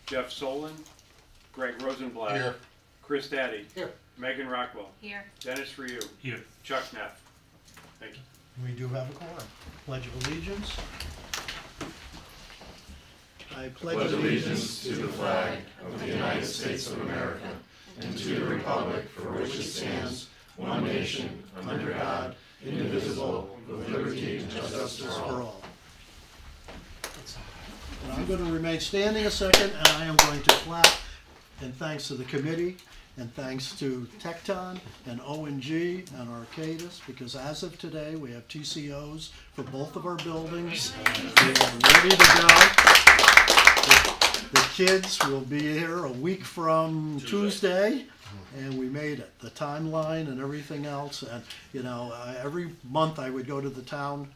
Jeff Solon, Greg Rosenblatt. Here. Chris Daddy. Here. Megan Rockwell. Here. Dennis Ryu. Here. Chuck Neff. Thank you. We do have a quorum. Pledge of allegiance. I pledge allegiance to the flag of the United States of America and to the republic for which it stands, one nation, under God, indivisible, with liberty and justice for all. And I'm going to remain standing a second, and I am going to clap in thanks to the committee, and thanks to Tecton and ONG and Arcadis, because as of today, we have TCOs for both of our buildings. We are ready to go. The kids will be here a week from Tuesday, and we made it. The timeline and everything else, and every month I would go to the town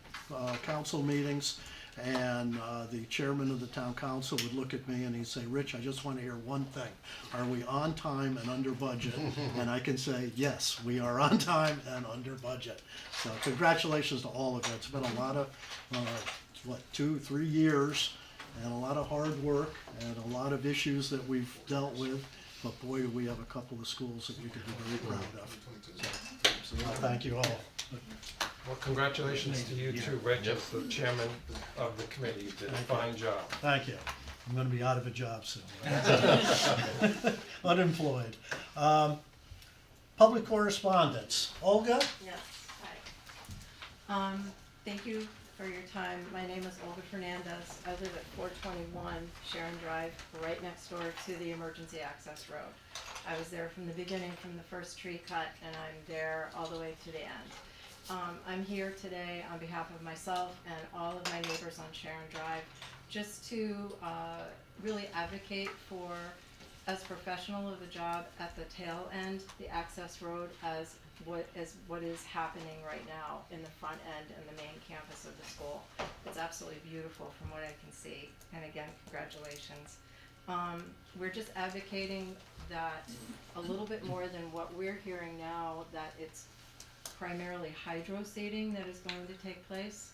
council meetings, and the chairman of the town council would look at me and he'd say, "Rich, I just want to hear one thing. Are we on time and under budget?" And I can say, yes, we are on time and under budget. So congratulations to all of you. It's been a lot of, 2-3 years, and a lot of hard work, and a lot of issues that we've dealt with. But boy, do we have a couple of schools that we could be very proud of. So thank you all. Well, congratulations to you too, Rich, as the chairman of the committee. You did a fine job. Thank you. I'm going to be out of a job soon. Unemployed. Public correspondence. Olga? Yes, hi. Thank you for your time. My name is Olga Fernandez. I live at 421 Sharon Drive, right next door to the emergency access road. I was there from the beginning, from the first tree cut, and I'm there all the way to the end. I'm here today on behalf of myself and all of my neighbors on Sharon Drive, just to really advocate for, as professional of the job at the tail end, the access road as what is happening right now in the front end and the main campus of the school. It's absolutely beautiful from what I can see, and again, congratulations. We're just advocating that a little bit more than what we're hearing now, that it's primarily hydro seeding that is going to take place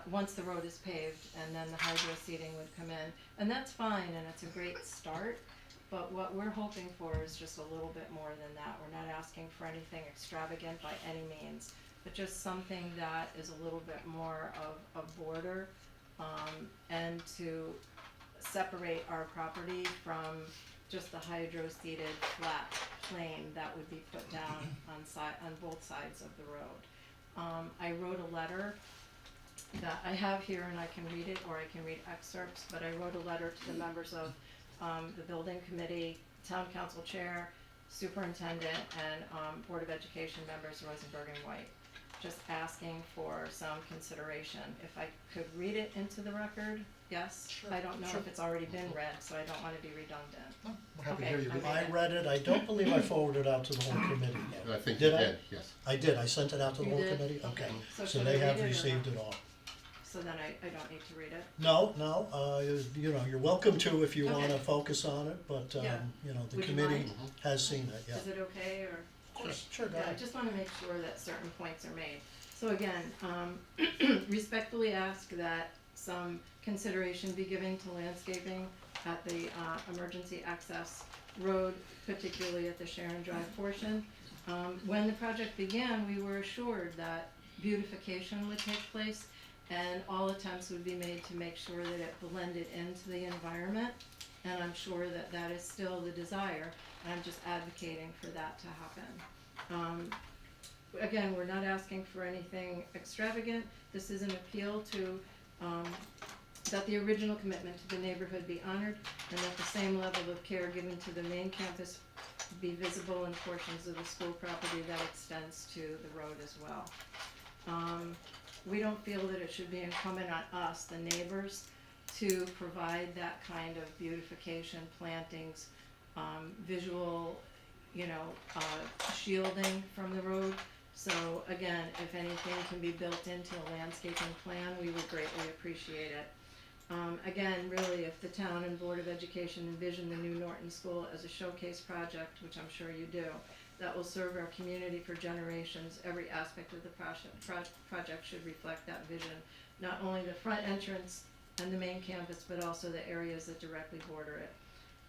once the road is paved, and then the hydro seeding would come in. And that's fine, and it's a great start, but what we're hoping for is just a little bit more than that. We're not asking for anything extravagant by any means, but just something that is a little bit more of a border, and to separate our property from just the hydro-seeded flat plane that would be put down on both sides of the road. I wrote a letter that I have here, and I can read it, or I can read excerpts, but I wrote a letter to the members of the building committee, town council chair, superintendent, and Board of Education members Rosenberg and White, just asking for some consideration. If I could read it into the record, yes. Sure, I don't know sure. if it's already been read, so I don't want to be redundant. We're happy to Okay, hear you. I'm I read it. I don't believe I forwarded it out to the whole committee yet. I think Did you I? did, yes. I did. I sent it out to the You whole did? committee? Okay. So So should they I have read it or received not? it all. So then I don't need to read it? No, you're welcome to if you Okay. want to focus on it, but, Yeah. the Would you committee mind? has seen it, yeah. Is it okay, or? Of course, sure, go Yeah, I ahead. just wanna make sure that certain points are made. So again, respectfully ask that some consideration be given to landscaping at the, emergency access road, particularly at the Sharon Drive portion. When the project began, we were assured that beautification would take place, and all attempts would be made to make sure that it blended into the environment, and I'm sure that that is still the desire, and I'm just advocating for that to happen. Again, we're not asking for anything extravagant. This is an appeal to, that the original commitment to the neighborhood be honored, and that the same level of care given to the main campus be visible in portions of the school property that extends to the road as well. We don't feel that it should be incumbent on us, the neighbors, to provide that kind of beautification, plantings, visual, shielding from the road. So again, if anything can be built into a landscaping plan, we would greatly appreciate it. Again, really, if the town and Board of Education envision the new Norton School as a showcase project, which I'm sure you do, that will serve our community for generations, every aspect of the project should reflect that vision. Not only the front entrance and the main campus, but also the areas that directly border it.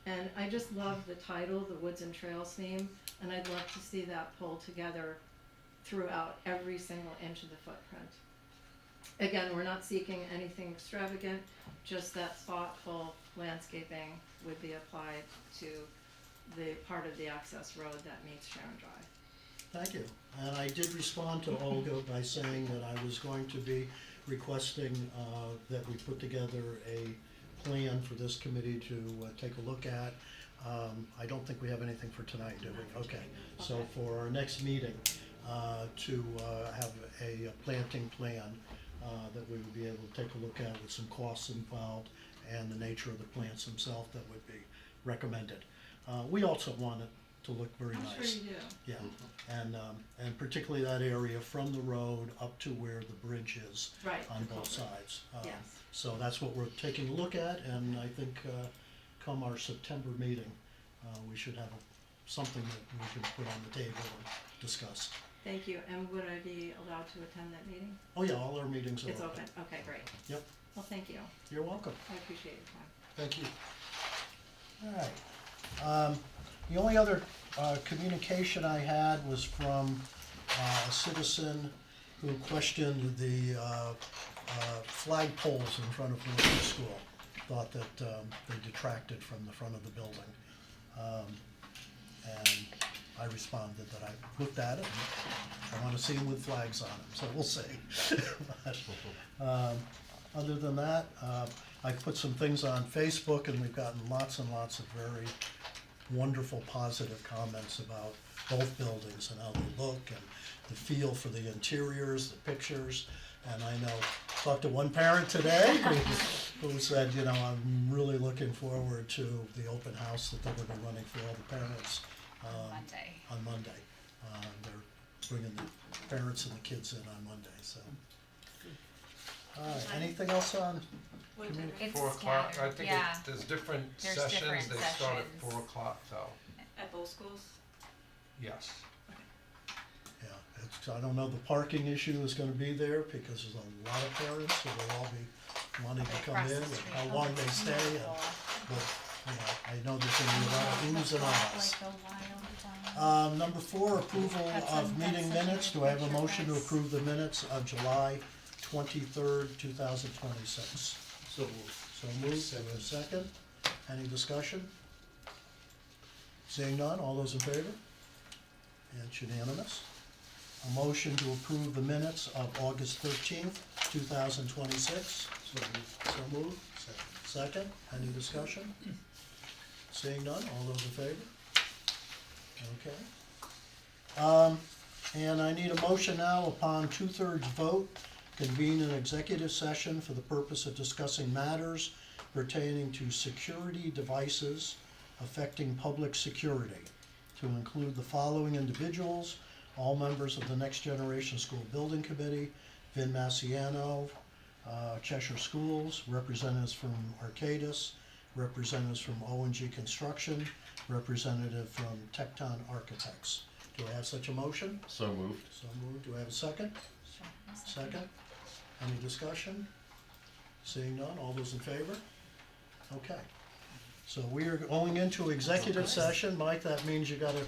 And I just love the title, the Woods and Trails theme, and I'd love to see that pulled together throughout every single inch of the footprint. Again, we're not seeking anything extravagant, just that thoughtful landscaping would be applied to the part of the access road that meets Sharon Drive. Thank you. And I did respond to Olga by saying that I was going to be requesting that we put together a plan for this committee to take a look at. I don't think we have anything for tonight, do we? Okay. So Okay. for our next meeting, to have a planting plan that we would be able to take a look at with some costs involved and the nature of the plants themselves that would be recommended. We also want it to look very I'm nice. sure you do. Yeah, and particularly that area from the road up to where the bridge is Right. on the both culvert. sides. Yes. So that's what we're taking a look at, and I think come our September meeting, we should have something that we can put on the table and discuss. Thank you. And would I be allowed to attend that meeting? Oh yeah, all our meetings are It's open. open. Okay, great. Yep, Well, thank you. you're welcome. I appreciate your time. Thank you. All right. The only other communication I had was from a citizen who questioned the flag poles in front of Northwood School. Thought that they detracted from the front of the building. And I responded that I looked at it and I want to see them with flags on them, so we'll see. But, other than that, I've put some things on Facebook and we've gotten lots and lots of very wonderful, positive comments about both buildings and how they look and the feel for the interiors, the pictures. And I know, talked to one parent today who said, you know, I'm really looking forward to the open house that they're gonna be running for all the parents. Monday. On Monday. They're bringing the parents and the kids in on Monday, so. All right, anything else on? It's 4 o'clock, I scattered, think yeah. there's different There's sessions, different they start at sessions. 4 o'clock though, At both schools? yes. Yeah, I don't know, the parking issue is gonna be there because there's a lot of parents who will all be wanting to come Across in the and street. how long they stay. And, but, you know, I know there's gonna be a lot of oohs and ahs. Like a wild one. Number 4, approval That's of on- meeting that's such a minutes. good Do I have a picture, motion to guys. approve the minutes of July 23rd, 2026? So moved. So moved, do I have a second? Any discussion? Seeing none, all those in favor? It's unanimous. A motion to approve the minutes of August 13th, 2026. So moved. So moved. Second, any discussion? Seeing none, all those in favor? Okay. And I need a motion now upon 2/3 vote, convene an executive session for the purpose of discussing matters pertaining to security devices affecting public security, to include the following individuals, all members of the Next Generation School Building Committee, Vin Massiano, Cheshire Schools, representatives from Arcadis, representatives from O&G Construction, representative from Tecton Architects. Do I have such a motion? So moved. So moved. Do I have a second? Sure. Second? Any discussion? Seeing none, all those in favor? Okay. So we are going into executive session. Mike, that means you gotta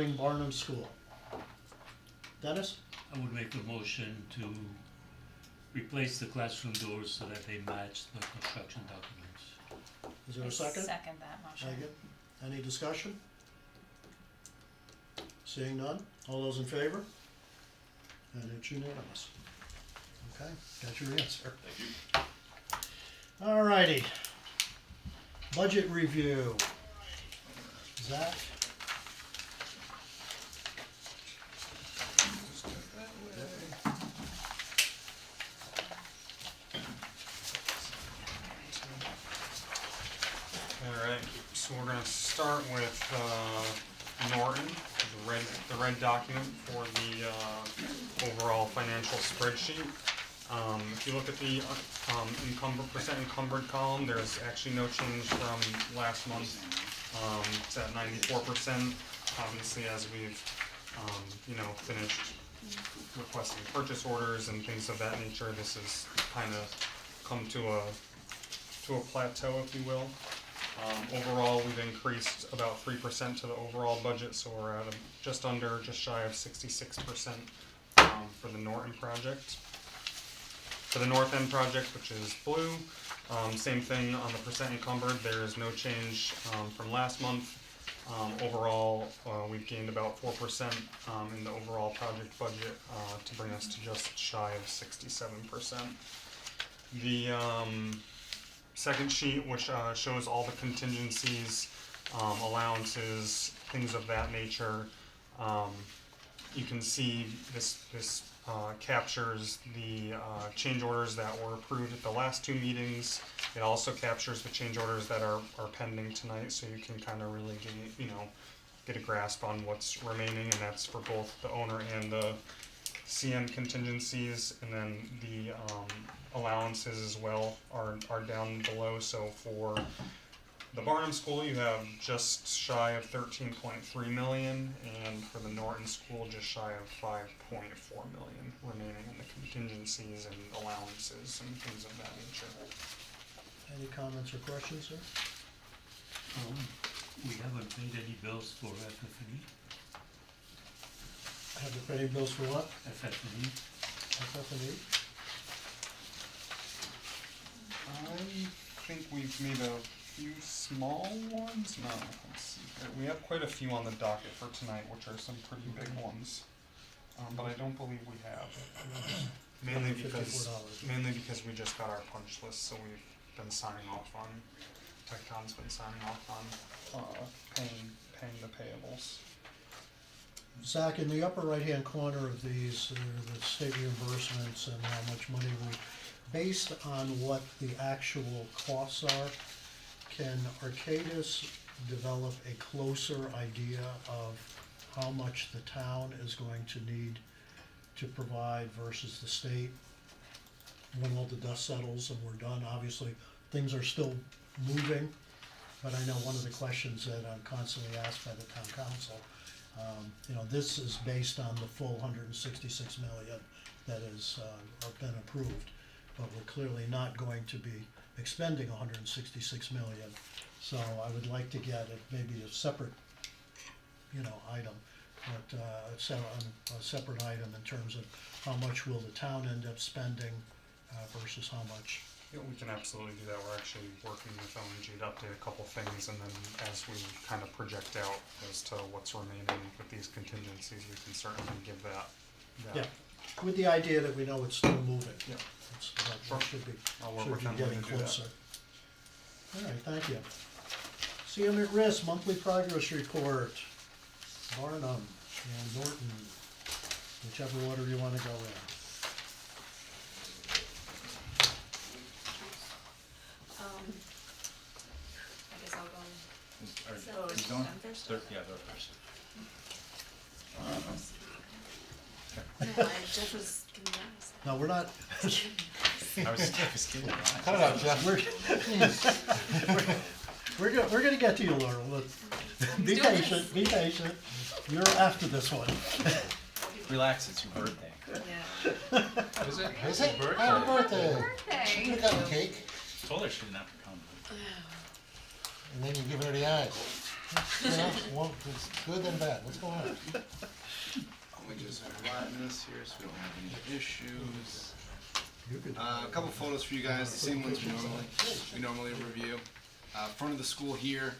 Barnum School. Dennis? I would make a motion to replace the classroom doors so that they match the construction documents. Is there I a second? Second that motion. Second. Any discussion? Seeing none, all those in favor? And it's unanimous. Okay, got your answer. Thank you. Alrighty. Budget review. Zach? Alright, so we're gonna start with Norton, the red document for the overall financial spreadsheet. If you look at the percent encumbered column, there's actually no change from last month. It's at 94%. Obviously, as we've finished requesting purchase orders and things of that nature, this has kind of come to a plateau, if you will. Overall, we've increased about 3% to the overall budget, so we're at just shy of 66% for the Norton project. For the North End project, which is blue, same thing on the percent encumbered. There is no change from last month. Overall, we've gained about 4% in the overall project budget to bring us to just shy of 67%. The second sheet, which shows all the contingencies, allowances, things of that nature. You can see this captures the change orders that were approved at the last two meetings. It also captures the change orders that are pending tonight, so you can kind of really get a grasp on what's remaining, and that's for both the owner and the CN contingencies, and then the allowances as well are down below. So for the Barnum School, you have just shy of 13.3 million, and for the Norton School, just shy of 5.4 million remaining in the contingencies and allowances and things of that nature. Any comments or questions, sir? We haven't paid any bills for FF&E. Have you paid bills for what? FF&E. FF&E? I think we've made a few small ones. No, let's see. We have quite a few on the docket for tonight, which are some pretty big ones. But I don't believe we have. Mainly because we just got our punch list, so we've been signing off on. Tecton's been signing off on paying the payables. Zach, in the upper right-hand corner of these, are the state reimbursements and how much money based on what the actual costs are, can Arcadis develop a closer idea of how much the town is going to need to provide versus the state when all the dust settles and we're done? Obviously, things are still moving, but I know one of the questions that I'm constantly asked by the town council, this is based on the full 166 million that has been approved, but we're clearly not going to be expending 166 million. So I would like to get it maybe a separate, item, but a separate item in terms of how much will the town end up spending versus how much. Yeah, we can absolutely do that. We're actually working with ONG to update a couple things, and then as we kind of project out as to what's remaining with these contingencies, we can certainly give that. Yeah, with the idea that we know it's still moving. Yeah. That should be, I'll work with them getting to do that. closer. All right, thank you. CM at Risk Monthly Progress Report, Barnum and Norton, whichever order you want to go in. I guess I'll go. So, So, don't, I'm first? yeah, they're first. No, Jeff was giving us. No, we're not, I was kidding. cut it out, Jeff. We're gonna get to you, Laurel. Be patient, be patient. You're after this one. Relax, it's your birthday. Yeah. Is it? Is it? Birthday. Happy birthday. Birthday. You got a cake, Told her she didn't have to come. and then you give her the eyes. Yeah, well, it's good and bad, what's going on? Let me just flatten this here so we don't have any issues. You could- A couple photos for you guys, the same ones we normally review. Front of the school here,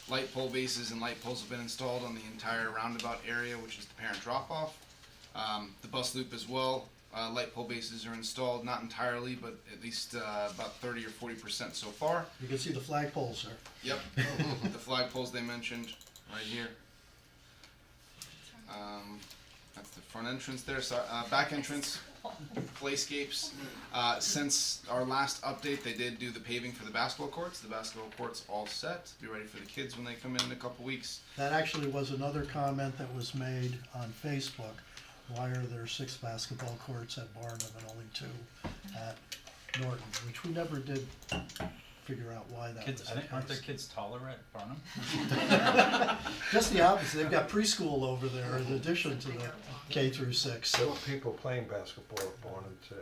light pole bases and light poles have been installed on the entire roundabout area, which is the parent drop-off. The bus loop as well, light pole bases are installed, not entirely, but at least about 30 or 40% so far. You can see the flagpoles, sir. Yep, the flag poles they mentioned right here. That's the front entrance there. So back entrance, playscapes. Since our last update, they did do the paving for the basketball courts. The basketball courts all set. Be ready for the kids when they come in a couple weeks. That actually was another comment that was made on Facebook. Why are there 6 basketball courts at Barnum and only 2 at Norton? Which we never did figure out why that Kids, was I the think, aren't there case. kids taller at Barnum? Just the opposite. They've got preschool over there in addition to the K through 6. There were people playing basketball at Barnum today,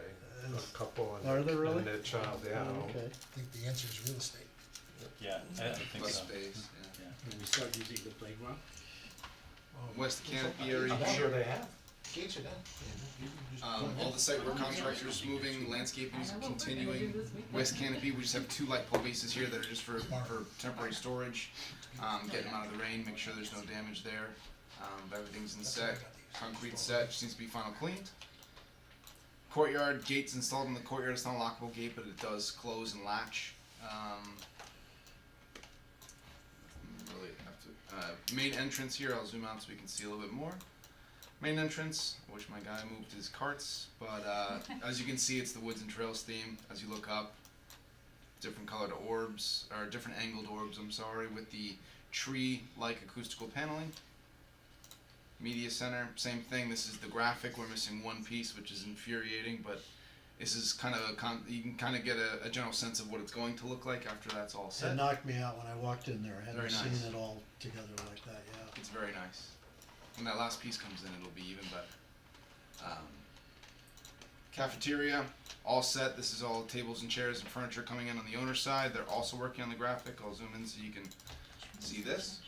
a couple and, Are there really? and their child, yeah. Okay. I think the answer is real estate. Yeah, I think Plus so. space. Yeah. When we start using the playground? West Canopy area. I'm sure they have. Gates are down. All the site work contractors moving, landscaping is continuing. West Canopy, we just have 2 light pole bases here that are just for temporary storage. Getting them out of the rain, make sure there's no damage there. But everything's in set, concrete set, just needs to be final cleaned. Courtyard, gates installed in the courtyard. It's not a lockable gate, but it does close and latch. Really have to. Main entrance here, I'll zoom out so we can see a little bit more. Main entrance, I wish my guy moved his carts, but as you can see, it's the Woods and Trails theme. As you look up, different colored orbs, or different angled orbs, I'm sorry, with the tree-like acoustical paneling. Media center, same thing. This is the graphic. We're missing one piece, which is infuriating, but this is kind of you can kind of get a general sense of what it's going to look like after that's all It set. knocked me out when I walked in there. I hadn't Very seen nice. it all together like that, yeah. It's very nice. When that last piece comes in, it'll be even better. Cafeteria, all set. This is all tables and chairs and furniture coming in on the owner's side. They're also working on the graphic. I'll zoom in so you can see this.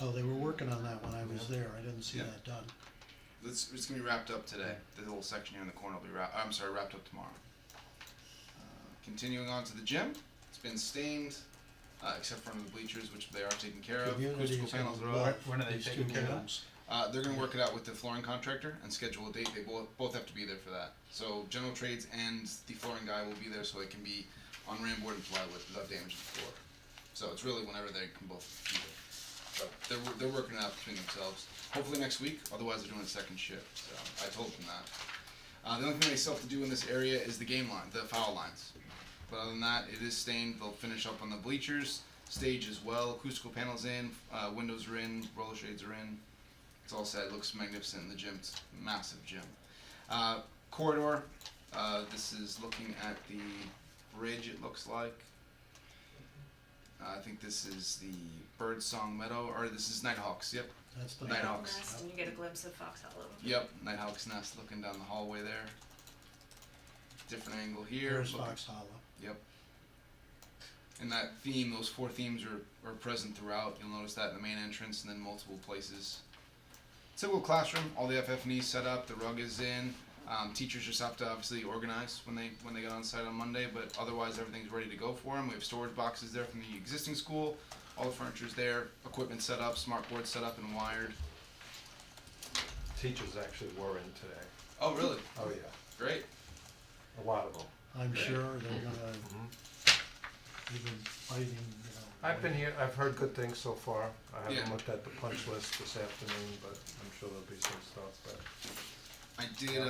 Oh, they were working on that when I was there. I didn't see Yeah. that done. It's gonna be wrapped up today. The little section here in the corner will be wrapped up tomorrow. Continuing on to the gym, it's been stained, except for under the bleachers, which they are taken care of. Community Acoustical is panels gonna are up. love When are they these taking 2 care of that? rooms. They're gonna work it out with the flooring contractor and schedule a date. They both have to be there for that. So general trades and the flooring guy will be there so it can be on ramboard and plywood without damaging the floor. So it's really whenever they can both be there. But they're working it out between themselves. Hopefully next week. Otherwise they're doing a second shift. So I told them that. The only thing they still have to do in this area is the game line, the foul lines. But other than that, it is stained. They'll finish up on the bleachers, stage as well. Acoustical panels in, windows are in, roller shades are in. It's all set. It looks magnificent in the gym. It's a massive gym. Corridor. This is looking at the bridge. It looks like. I think this is the Birdsong Meadow, or this is Nighthawks. Yep. That's the Nighthawks. Nest, and you get a glimpse of Fox Hollow. Yep. Nighthawk's Nest. Looking down the hallway there. Different angle here. There's looking- Fox Hollow. Yep. And that theme, those 4 themes are present throughout. You'll notice that in the main entrance and then multiple places. Typical classroom, all the FF&E set up, the rug is in. Teachers just have to obviously organize when they get on site on Monday, but otherwise everything's ready to go for them. We have storage boxes there from the existing school. All the furniture's there, equipment set up, smart board set up and wired. Teachers actually were in today. Oh, really? Oh, yeah, Great. a lot of them. I'm sure they're gonna even fighting, you know. I've been here, I've heard good things so far. I haven't Yeah. looked at the punch list this afternoon, but I'm sure there'll be some stuff, but. I did,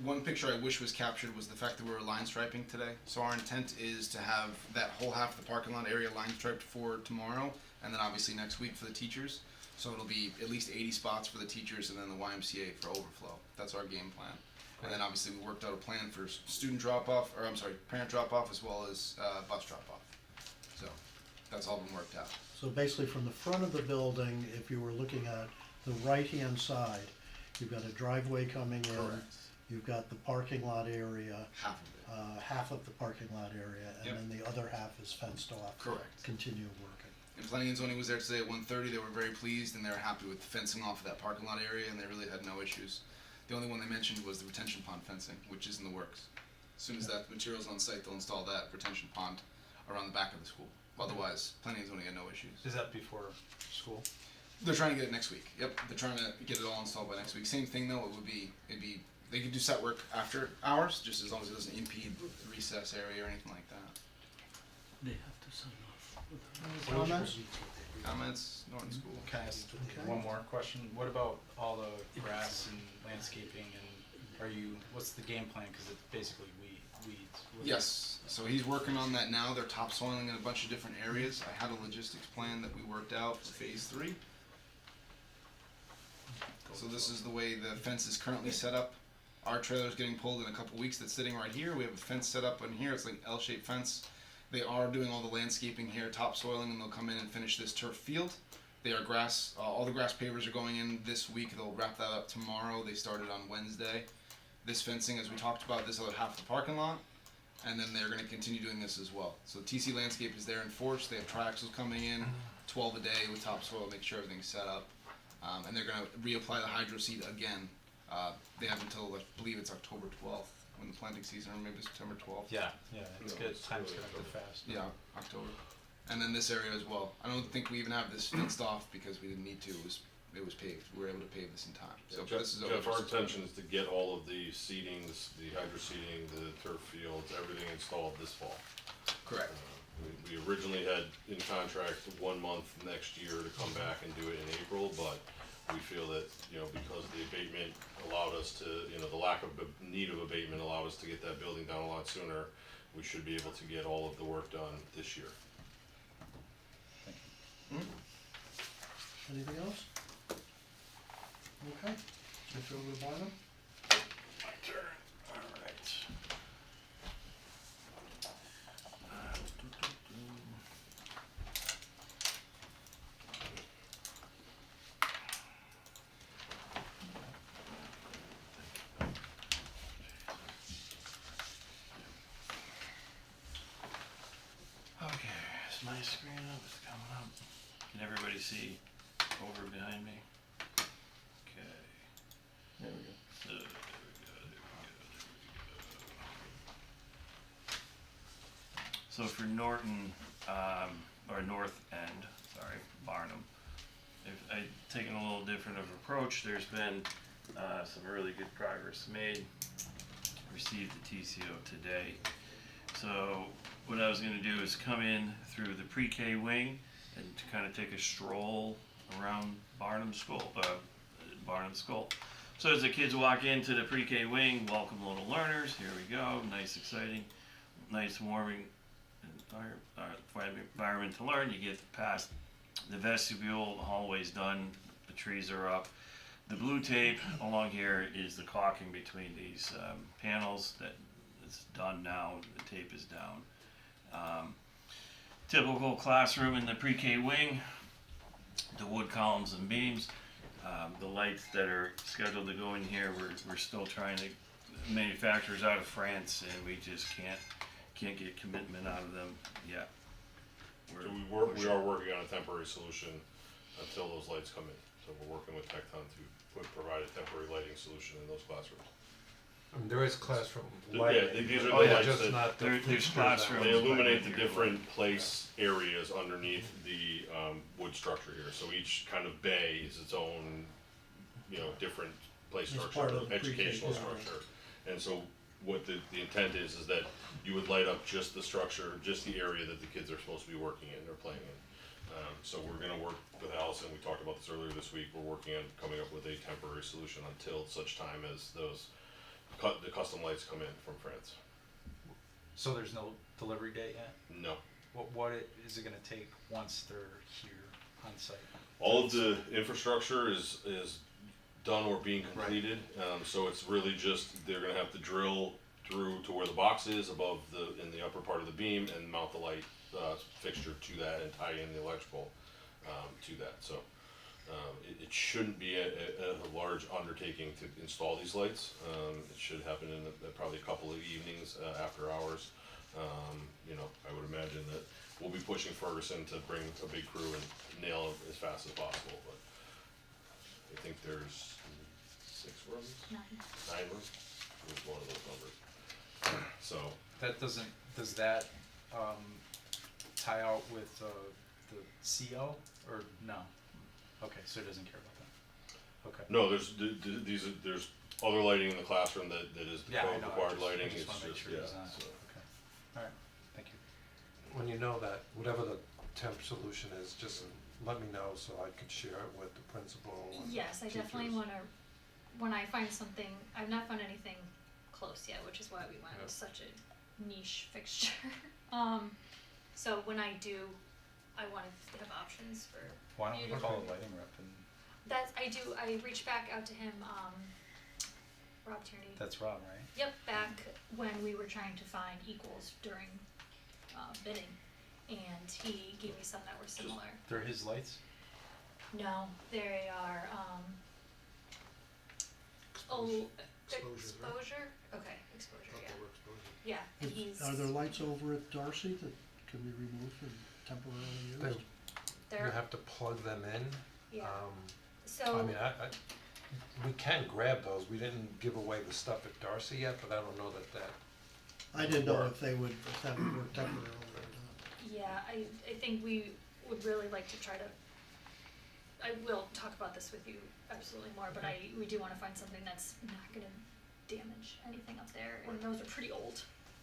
one picture I wish was captured was the fact that we were line striping today. So our intent is to have that whole half of the parking lot area line striped for tomorrow, and then obviously next week for the teachers. So it'll be at least 80 spots for the teachers and then the YMCA for overflow. That's our game plan. And then obviously we worked out a plan for student drop-off, or I'm sorry, parent drop-off as well as bus drop-off. So that's all been worked out. So basically, from the front of the building, if you were looking at the right-hand side, you've got a driveway coming in. Correct. You've got the parking lot area, Half of it. half of the parking lot area, and Yep. then the other half is fenced off. Correct. Continue working. And planning and zoning was there today at 1:30. They were very pleased and they were happy with the fencing off of that parking lot area, and they really had no issues. The only one they mentioned was the retention pond fencing, which is in the works. As soon as that material's on site, they'll install that retention pond around the back of the school. Otherwise, planning and zoning had no issues. Is that before school? They're trying to get it next week. Yep, they're trying to get it all installed by next week. Same thing though, they could do set work after hours, just as long as it doesn't impede the recess area or anything like that. They have to sign off. Comments? Comments, Norton School. Can I ask Okay. one more question? What about all the grass and landscaping and what's the game plan? Cause it's basically weeds. Yes, so he's working on that now. They're topsoiling in a bunch of different areas. I had a logistics plan that we worked out for phase 3. So this is the way the fence is currently set up. Our trailer's getting pulled in a couple weeks. That's sitting right here. We have a fence set up in here. It's like an L-shaped fence. They are doing all the landscaping here, topsoiling, and they'll come in and finish this turf field. They are grass. All the grass pavers are going in this week. They'll wrap that up tomorrow. They started on Wednesday. This fencing, as we talked about, this other half of the parking lot, and then they're going to continue doing this as well. So TC Landscape is there in force. They have triaxles coming in, 12 a day with topsoil, make sure everything's set up, and they're going to reapply the hydro seed again. They have until I believe it's October 12th when the planting season, or maybe September 12th. Yeah, it's good. Time's connected fast. Yeah, October. And then this area as well. I don't think we even have this fenced off because we didn't need to. It was paved. We were able to pave this in time. So Jeff, this is Jeff, over. our intention is to get all of the seedings, the hydro seeding, the turf fields, everything installed this fall. Correct. We originally had in contract 1 month next year to come back and do it in April, but we feel that, because the abatement allowed us to, the lack of need of abatement allowed us to get that building down a lot sooner, we should be able to get all of the work done this year. Anything else? Okay, let's go to Barnum. My turn, alright. Okay, is my screen up? It's coming up. Can everybody see over behind me? Okay. There we go. There we go. So for Norton, or North End, sorry, Barnum, I've taken a little different of approach. There's been some really good progress made. Received the TCO today. So what I was going to do is come in through the pre-K wing and to kind of take a stroll around Barnum School. So as the kids walk into the pre-K wing, welcome little learners. Here we go. Nice, exciting, nice, warming environment to learn. You get past the vestibule, the hallway's done, the trees are up. The blue tape along here is the caulking between these panels that is done now. The tape is down. Typical classroom in the pre-K wing, the wood columns and beams. The lights that are scheduled to go in here, we're still trying to, manufacturers out of France, and we just can't get commitment out of them yet. So we are working on a temporary solution until those lights come in. So we're working with Tecton to provide a temporary lighting solution in those classrooms. There is classroom Yeah, lighting. these are the Yeah, lights just that- not the There's fixtures classrooms. They illuminate the different place areas underneath the wood structure here. So each kind of bay is its own, different place It's structure, part of the educational pre-K, yeah. structure. And so what the intent is that you would light up just the structure, just the area that the kids are supposed to be working in or playing in. So we're gonna work with Allison, we talked about this earlier this week, we're working on coming up with a temporary solution until such time as the custom lights come in from France. So there's no delivery date yet? No. What is it gonna take once they're here on site? All of the infrastructure is done or being completed, so it's really just, they're gonna have to drill through to where the box is above in the upper part of the beam and mount the light fixture to that and tie in the electrical to that, so it shouldn't be a large undertaking to install these lights. It should happen in probably a couple of evenings after hours. I would imagine that we'll be pushing Ferguson to bring a big crew and nail it as fast as possible, but I think there's 6 rooms? 9 rooms? It was one of those numbers. So, That doesn't, does that, tie out with, the CO, or no? Okay, so it doesn't care about that. Okay. no, there's other lighting in the classroom that is the Yeah, I code know, required I lighting, just it's wanna make just, sure yeah, it's not, so. okay. Alright, thank you. When you know that, whatever the temp solution is, just let me know so I can share it with the principal and the Yes, I definitely teachers. wanna, when I find something, I've not found anything close yet, which is why we went with Yeah. such a niche fixture. So when I do, I wanna have options for Why don't you we to- call a lighting rep and, I reached back out to him, Rob Tierney. that's Rob, right? Yep, back when we were trying to find equals during, bidding, and he gave me some that were similar. They're his lights? No, they are, exposure, okay, exposure, yeah. Yeah, and he's, Are there lights over at Darcy that can be removed and temporarily used? You they're, have to plug them in. yeah, I so, mean, we can grab those, we didn't give away the stuff at Darcy yet, but I don't know that I didn't know if they would, if that would work temporarily or not. yeah, I think we would really like to try to, I will talk about this with you absolutely more, but we do wanna find something that's not gonna damage anything up there, and those are pretty old.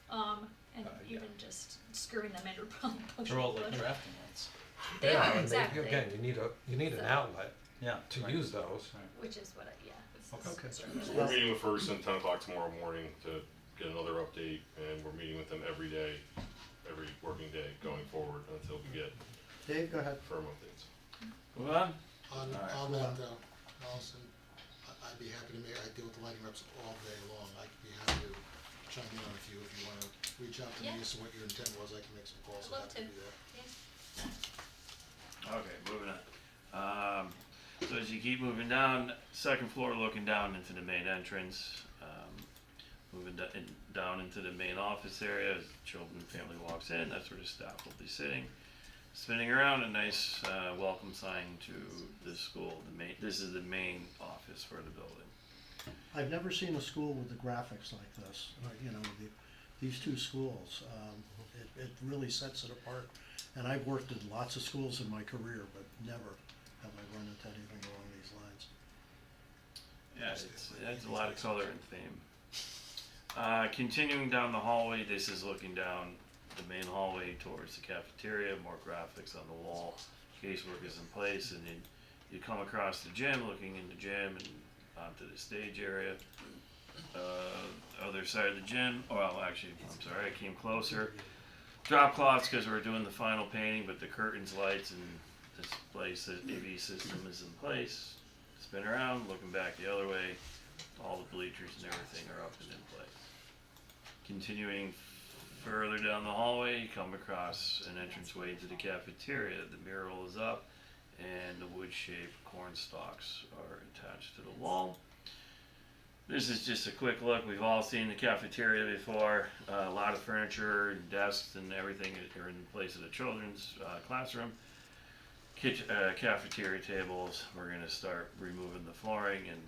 And yeah. even just screwing them in would probably push They're all it. like drafting lights. They Yeah, are, and they- exactly. Again, you need an So- outlet Yeah. to right. use those. Right. Which is what I, yeah. it's- Okay. it's- So we're meeting with Ferguson 10 o'clock tomorrow morning to get another update, and we're meeting with them every day, every working day going forward until we get Dave, go ahead. firm updates. Move on? On Alright. that, Allison, I'd be happy to I deal with the lighting reps all day long, I'd be happy to chime in on if you wanna reach out to me Yeah. as to what your intent was, I can make some calls, I'd I'm love happy to to. do that. Okay, moving on. So as you keep moving down, second floor looking down into the main entrance, moving down into the main office area, as the children and family walks in, that's where the staff will be sitting. Spinning around, a nice welcome sign to the school. This is the main office for the building. I've never seen a school with the graphics like this, these two schools. It really sets it apart. And I've worked in lots of schools in my career, but never have I run into anything along these lines. Yeah, it's a lot of color and theme. Continuing down the hallway, this is looking down the main hallway towards the cafeteria, more graphics on the wall, casework is in place, and then you come across the gym, looking in the gym and onto the stage area. Other side of the gym, well, actually, I'm sorry, I came closer. Drop cloths because we're doing the final painting, but the curtains, lights, and this place, the AV system is in place. Spin around, looking back the other way, all the bleachers and everything are up and in place. Continuing further down the hallway, you come across an entranceway to the cafeteria. The mural is up, and the wood-shaped corn stalks are attached to the wall. This is just a quick look. We've all seen the cafeteria before. A lot of furniture, and desks, and everything are in place of the children's classroom. Cafeteria tables. We're going to start removing the flooring and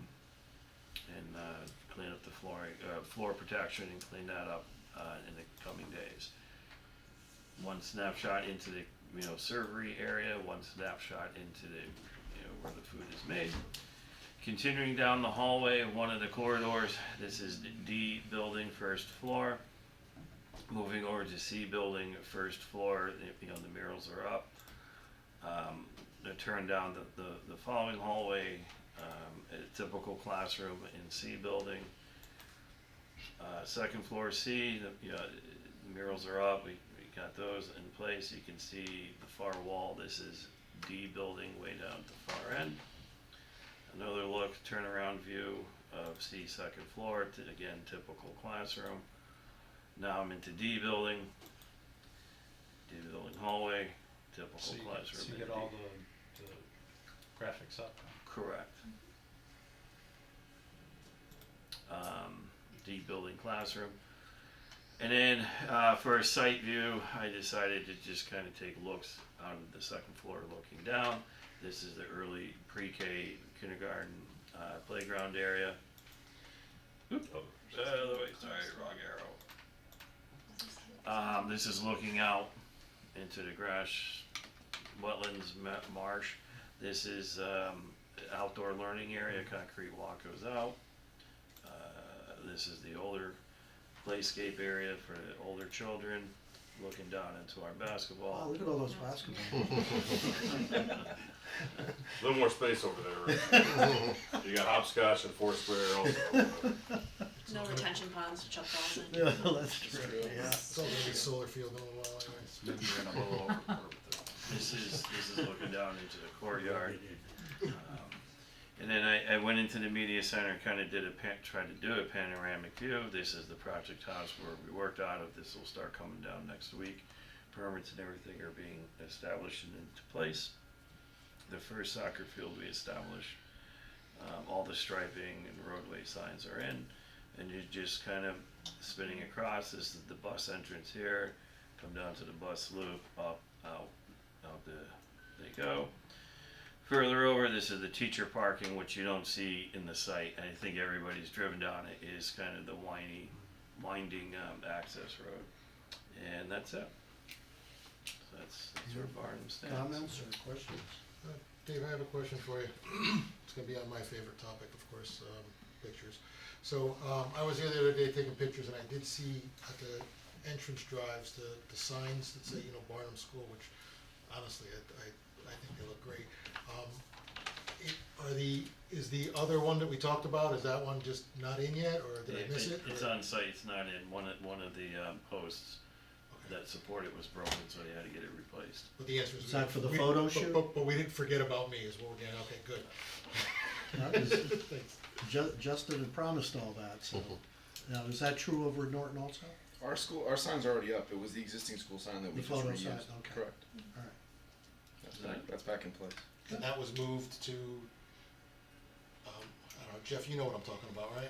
clean up the flooring, floor protection, and clean that up in the coming days. One snapshot into the servery area. One snapshot into the where the food is made. Continuing down the hallway, one of the corridors, this is the D building, first floor. Moving over to C building, first floor, the murals are up. Turn down the following hallway, a typical classroom in C building. Second floor C, the murals are up, we got those in place. You can see the far wall, this is D building way down at the far end. Another look, turnaround view of C second floor, again, typical classroom. Now I'm into D building hallway, typical classroom. So you in get D. all the graphics up, huh? Correct. D building classroom. And then, for a site view, I decided to just kind of take looks out of the second floor looking down. This is the early pre-K kindergarten playground area. Oop, other way, sorry, wrong arrow. This is looking out into the grass, wetlands, marsh. This is outdoor learning area, concrete walk goes out. This is the older playscape area for the older children, looking down into our Oh, basketball. look at all those basketballs. A little more space over there, right? You got hopscotch and foursquare also. No retention ponds to chuck balls in. Yeah, that's true, yeah. It's all gonna be solar field in a little while anyways. Maybe you're in a little overboard with it. This is looking down into the courtyard. And then I went into the media center and kind of tried to do a panoramic view. This is the project house where we worked out of. This will start coming down next week. Permits and everything are being established and into place. The first soccer field we established, all the striping and roadway signs are in, and you're just kind of spinning across. This is the bus entrance here. Come down to the bus loop, up, out they go. Further over, this is the teacher parking, which you don't see in the site. I think everybody's driven down it. Is kind of the winding access road, and that's it. So that's where Barnum stands. Comments or questions? Dave, I have a question for you. It's gonna be on my favorite topic, of course, pictures. So, I was here the other day taking pictures, and I did see at the entrance drives, the signs that say, you know, Barnum School, which honestly, I think they look great. Is the other one that we talked about, is that one just not in yet, or did I miss it? It's on site. It's not in. One of the posts that support it was broken, so they had to get it replaced. But the answer is. Is that for the photo shoot? But we didn't forget about me, is what we're getting, okay, good. That was- Thanks. Justin had promised all that, so. Now, is that true over at Norton also? Our sign's already up. It was the existing school sign that we The just photo reused. sign, okay. Correct. Alright. That's back in place. And that was moved to, I don't know, Jeff, you know what I'm talking about, right?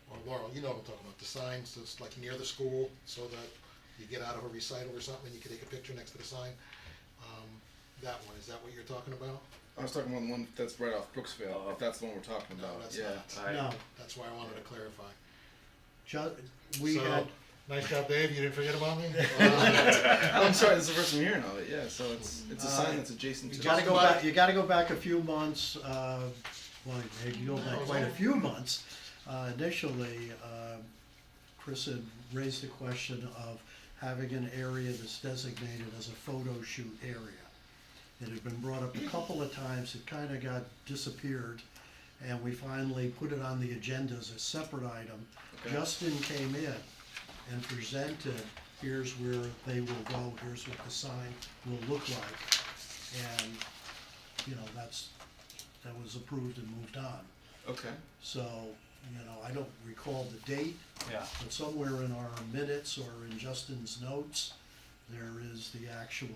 Or Laurel, you know what I'm talking about, the signs that's like near the school, so that you get out of a recital or something, you can take a picture next to the sign. That one, is that what you're talking about? I was talking about the one that's right off Brooksville, if that's the one we're talking No, about. that's Yeah. not. No, That's why I wanted to clarify. we So, had, nice job, Dave, you didn't forget about me? I'm sorry, this is the first time hearing of it, yeah, so it's a sign that's adjacent to. you gotta go back a few months, well, maybe you go back quite a few months. Initially, Chris had raised the question of having an area that's designated as a photo shoot area. It had been brought up a couple of times, it kinda got disappeared, and we finally put it on the agenda as a separate item. Okay. Justin came in and presented, here's where they will go, here's what the sign will look like. And, you know, that was approved and moved on. Okay. So, you know, I don't recall the date, Yeah. but somewhere in our minutes or in Justin's notes, there is the actual,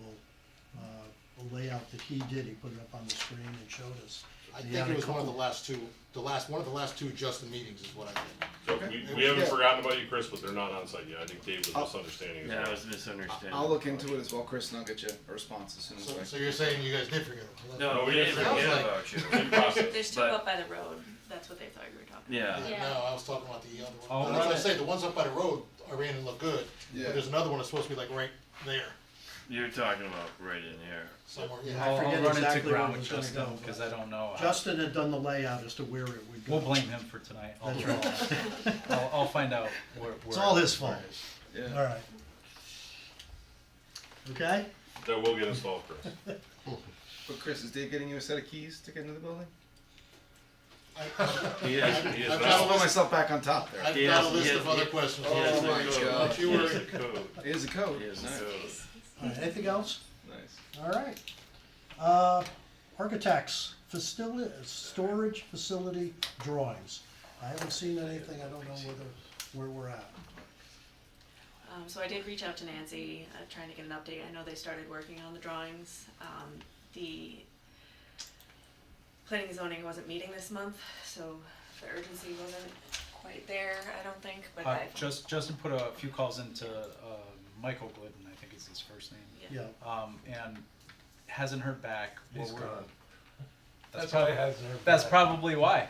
layout that he did, he put it up on the screen and showed us. I He think had it a was one of the couple- last two, one of the last two Justin meetings is what I think. So Okay. we haven't Yeah. forgotten about you, Chris, but they're not on site yet. I think Dave was Oh. misunderstanding as Yeah, I well. was misunderstanding. I'll look into it as well, Chris, and I'll get you a response as soon as So I. you're saying you guys did forget it? No, we didn't Sounds forget like- about you. Good process. There's two But- up by the road, that's what they thought you were talking Yeah. about. Yeah. No, I was talking about the other one. Oh, That's what I right. say, the ones up by the road, I ran and looked good, Yeah. but there's another one that's supposed to be like right there, You're talking about right in here. somewhere, I yeah. I'll forget run into exactly where ground it with was gonna Justin, go, cause but- I don't know. how- Justin had done the layout as to where it would go. We'll blame him for tonight. That's I'll find out where. It's all his where fault. it is. Yeah. Alright. Okay? That will get installed, Chris. But Chris, is Dave getting you a set of keys to get into the building? He is, he is I've now. got I'll a put list, myself back on top there. I've He got a has- list he of has- other questions. He has Oh the my code. God. He has the code. It is a code. He has the Nice. code. Alright, anything else? Nice. Alright. Architects, storage facility drawings. I haven't seen anything, I don't know where we're at. So I did reach out to Nancy, trying to get an update. I know they started working on the drawings. The planning and zoning wasn't meeting this month, so the urgency wasn't quite there, I don't think, but Justin put a few calls into Michael Glidden, I think is his first name. Yeah. And hasn't heard back. He's Well, gone. That's why probably, it hasn't heard that's back. probably why.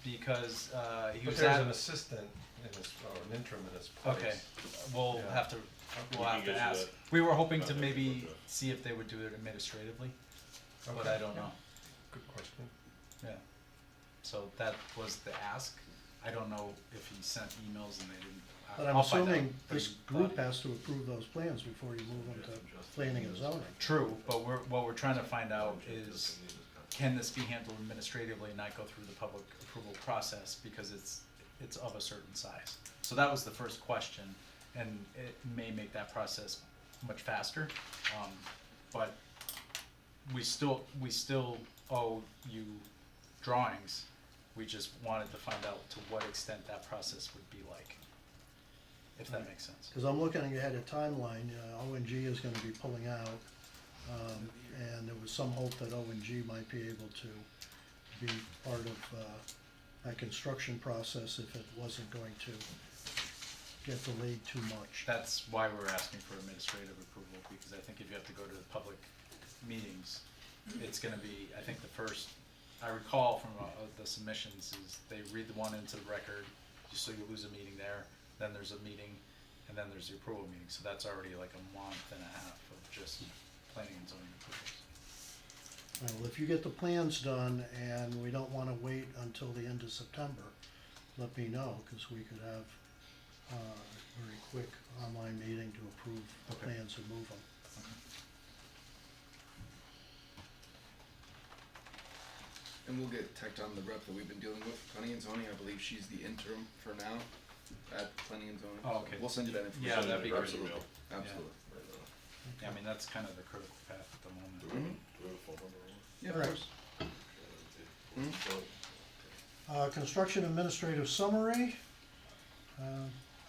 Because he But was there's at. an assistant in his, or an interim in his place. Okay, we'll Yeah. have to, we'll have to get you ask. that We were hoping to contact maybe info. see if they would do it administratively, but Okay. I don't know. Good question. Yeah. So that was the ask. I don't know if he sent emails and they didn't. But I'm I'll find out, assuming but this he group thought- has to approve those plans before you move them to planning and zoning. True, but what we're trying to find out is, can this be handled administratively and not go through the public approval process because it's of a certain size? So that was the first question, and it may make that process much faster, but we still owe you drawings. We just wanted to find out to what extent that process would be like, if that makes sense. Because I'm looking ahead at timeline, ONG is gonna be pulling out, and there was some hope that ONG might be able to be part of that construction process if it wasn't going to get delayed too much. That's why we're asking for administrative approval, because I think if you have to go to the public meetings, it's gonna be, I think the first, I recall from the submissions is they read the one into the record, so you lose a meeting there, then there's a meeting, and then there's the approval meeting, so that's already like a month and a half of just planning and zoning approvals. Well, if you get the plans done and we don't wanna wait until the end of September, let me know, cause we could have a very quick online meeting to approve the Okay. plans and move them. And we'll get Tecton, the rep that we've been dealing with, planning and zoning, I believe she's the interim for now at planning and zoning. Oh, okay. We'll send you that information. Yeah, that'd be great. Absolutely, Yeah. absolutely. Yeah, I mean, that's kind of the critical path at the moment. Do we have a phone number on it? Yeah, of Right. course. Construction administrative summary,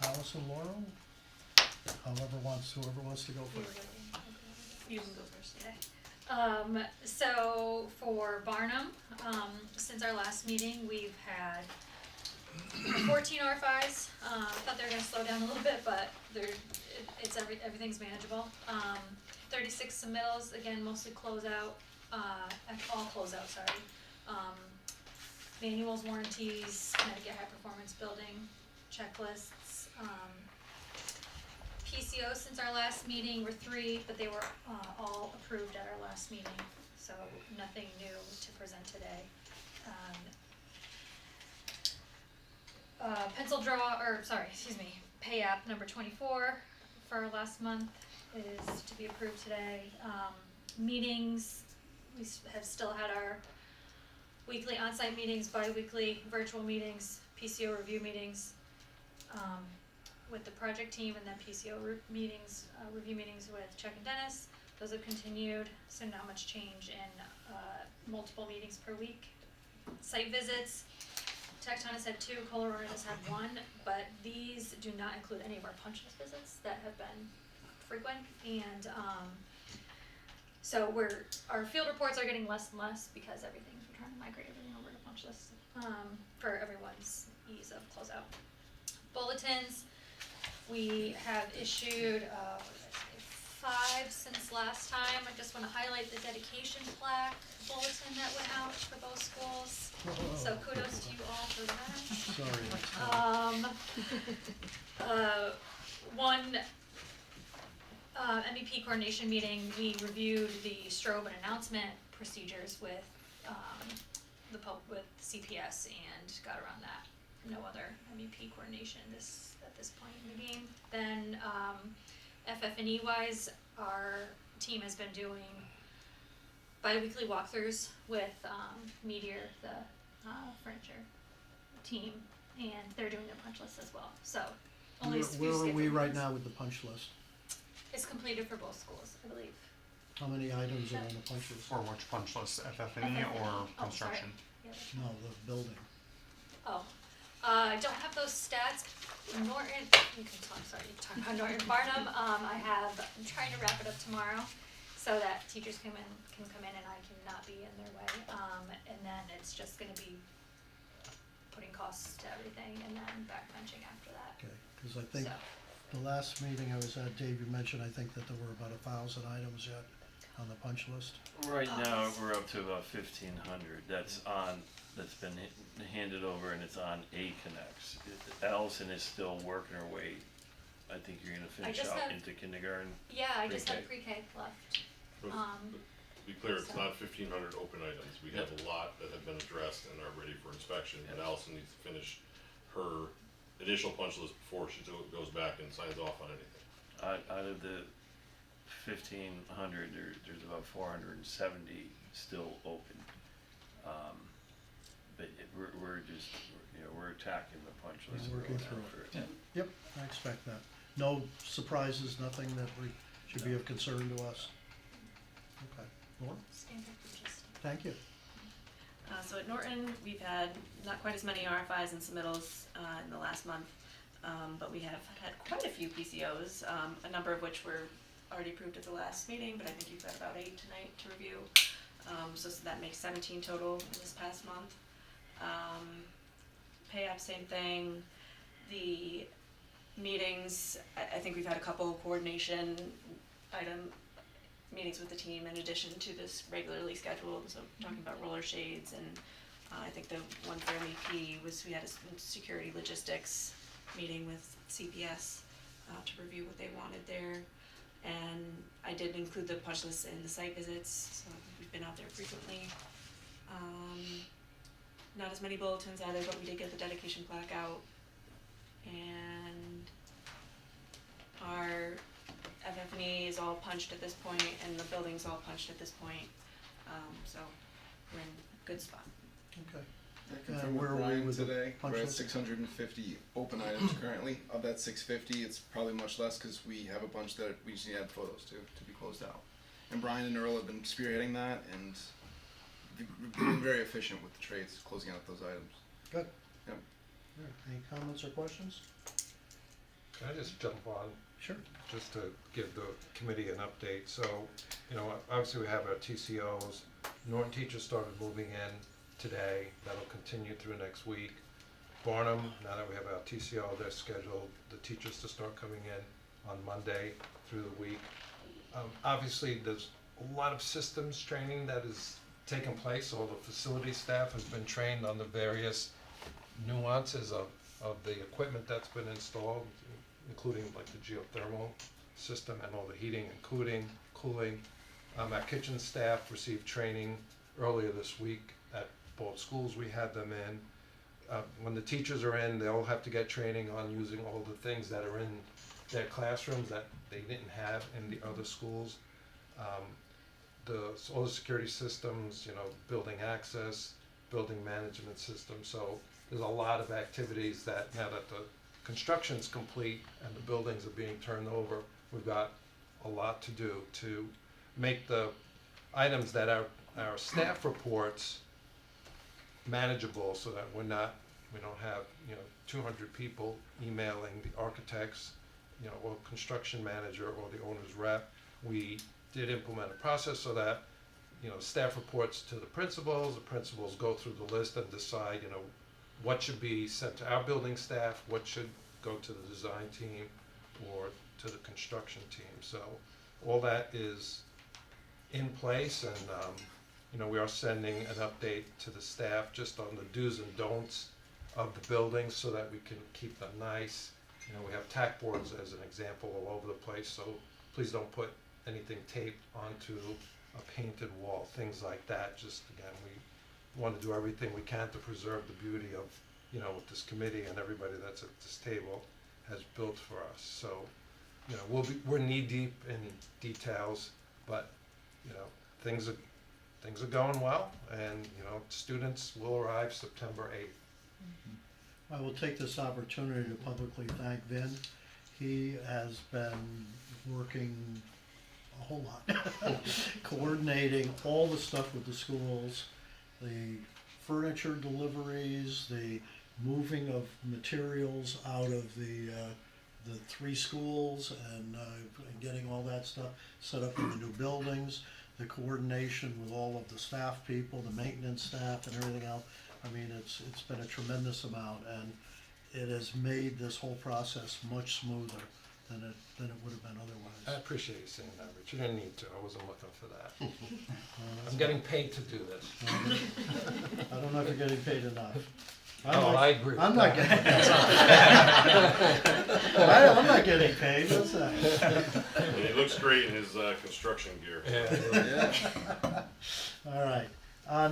Allison, Laurel, whoever wants to go first. you can go first. Okay. So for Barnum, since our last meeting, we've had 14 RFIs. Thought they were gonna slow down a little bit, but everything's manageable. 36 submittals, again, mostly closeout, all closeout, sorry. Manuals, warranties, Connecticut High Performance Building, checklists. PCOs since our last meeting were 3, but they were all approved at our last meeting, so nothing new to present today. Pay app number 24 for last month is to be approved today. Meetings, we have still had our weekly on-site meetings, bi-weekly virtual meetings, PCO review meetings, with the project team, and then PCO meetings, review meetings with Chuck and Dennis. Those have continued, so not much change in multiple meetings per week. Site visits, Tecton has had 2, Colorado has had 1, but these do not include any of our punch list visits that have been frequent, and so our field reports are getting less and less because we're trying to migrate everything over to punch lists for everyone's ease of closeout. Bulletins, we have issued 5 since last time. I just want to highlight the dedication plaque bulletin that went out for both schools. So kudos to you all for that. Sorry. One MEP coordination meeting, we reviewed the strobe and announcement procedures with with CPS and got around that. No other MEP coordination at this point in the game. Then FF&E wise, our team has been doing bi-weekly walkthroughs with Meteor, the furniture team, and they're doing their punch list as well. So only a few Where are we scheduled right meetings. now with the punch list? It's completed for both schools, I believe. How many items are on the punch list? For which punch list, FF&E FF&E. or Oh, sorry. construction? Yeah, No, the building. Oh, I don't have those stats. Norton, you can talk about Norton Barnum. I'm trying to wrap it up tomorrow so that teachers can come in and I cannot be in their way. And then it's just gonna be putting costs to everything and then backbenching after that. Okay, cause I think So, the last meeting I was at, Dave, you mentioned, I think that there were about 1,000 items yet on the punch list. Right now, we're up to about 1,500, that's been handed over and it's on A-Connects. Allison is still working her way, I think you're gonna finish just out have- into kindergarten. yeah, I just Pre-K. have pre-K left. To be clear, it's not 1,500 open items, we have a lot that have been addressed and are ready for inspection, and Allison needs to finish her initial punch list before she goes back and signs off on anything. Out of the 1,500, there's about 470 still open. But we're just, we're attacking the punch list. We're working going through after it. Yep, I expect that. No surprises, nothing that should be of concern to us. Okay, Lauren, Standard purchase. thank you. So at Norton, we've had not quite as many RFIs and submittals in the last month, but we have had quite a few PCOs, a number of which were already approved at the last meeting, but I think you've got about 8 tonight to review. So that makes 17 total in this past month. Pay app, same thing. The meetings, I think we've had a couple coordination meetings with the team in addition to this regularly scheduled, so talking about roller shades, and I think the one for MEP was we had a security logistics meeting with CPS to review what they wanted there. And I did include the punch list in the site visits, so we've been out there frequently. Not as many bulletins either, but we did get the dedication plaque out. And our FF&E is all punched at this point, and the building's all punched at this point. So we're in a good spot. Okay. I confirmed where with are we Brian with the today, punch we're at list? 650 open items currently. Of that 650, it's probably much less because we have a bunch that we just need to add photos to be closed out. And Brian and Earl have been spearheading that, and we've been very efficient with the trades closing out those items. Good. Yep. All right, any comments or questions? Can I just jump on? Sure. Just to give the committee an update. So, obviously we have our TCOs. Norton teachers started moving in today. That'll continue through next week. Barnum, now that we have our TCO, they're scheduled, the teachers to start coming in on Monday through the week. Obviously, there's a lot of systems training that is taking place. All the facility staff has been trained on the various nuances of the equipment that's been installed, including like the geothermal system and all the heating and cooling. Our kitchen staff received training earlier this week at both schools we had them in. When the teachers are in, they'll have to get training on using all the things that are in their classrooms that they didn't have in the other schools. All the security systems, building access, building management system. So there's a lot of activities that now that the construction's complete and the buildings are being turned over, we've got a lot to do to make the items that our staff reports manageable, so that we don't have 200 people emailing the architects, or construction manager or the owner's rep. We did implement a process so that staff reports to the principals go through the list and decide what should be sent to our building staff, what should go to the design team or to the construction team. So all that is in place, and we are sending an update to the staff just on the do's and don'ts of the buildings so that we can keep them nice. We have tack boards as an example all over the place, so please don't put anything taped onto a painted wall, things like that. Just again, we want to do everything we can to preserve the beauty of what this committee and everybody that's at this table has built for us. So we're knee deep in details, but things are going well, and students will arrive September 8th. I will take this opportunity to publicly thank Vin. He has been working a whole lot, coordinating all the stuff with the schools, the furniture deliveries, the moving of materials out of the 3 schools, and getting all that stuff set up in the new buildings, the coordination with all of the staff people, the maintenance staff and everything else. I mean, it's been a tremendous amount, and it has made this whole process much smoother than it would have been I otherwise. appreciate you saying that, Rich. You didn't need to. I wasn't looking for that. I'm getting paid to do this. I don't know if you're getting paid enough. I agree. I'm not getting paid. I'm not getting paid, what's that? He looks great in his construction gear. All right,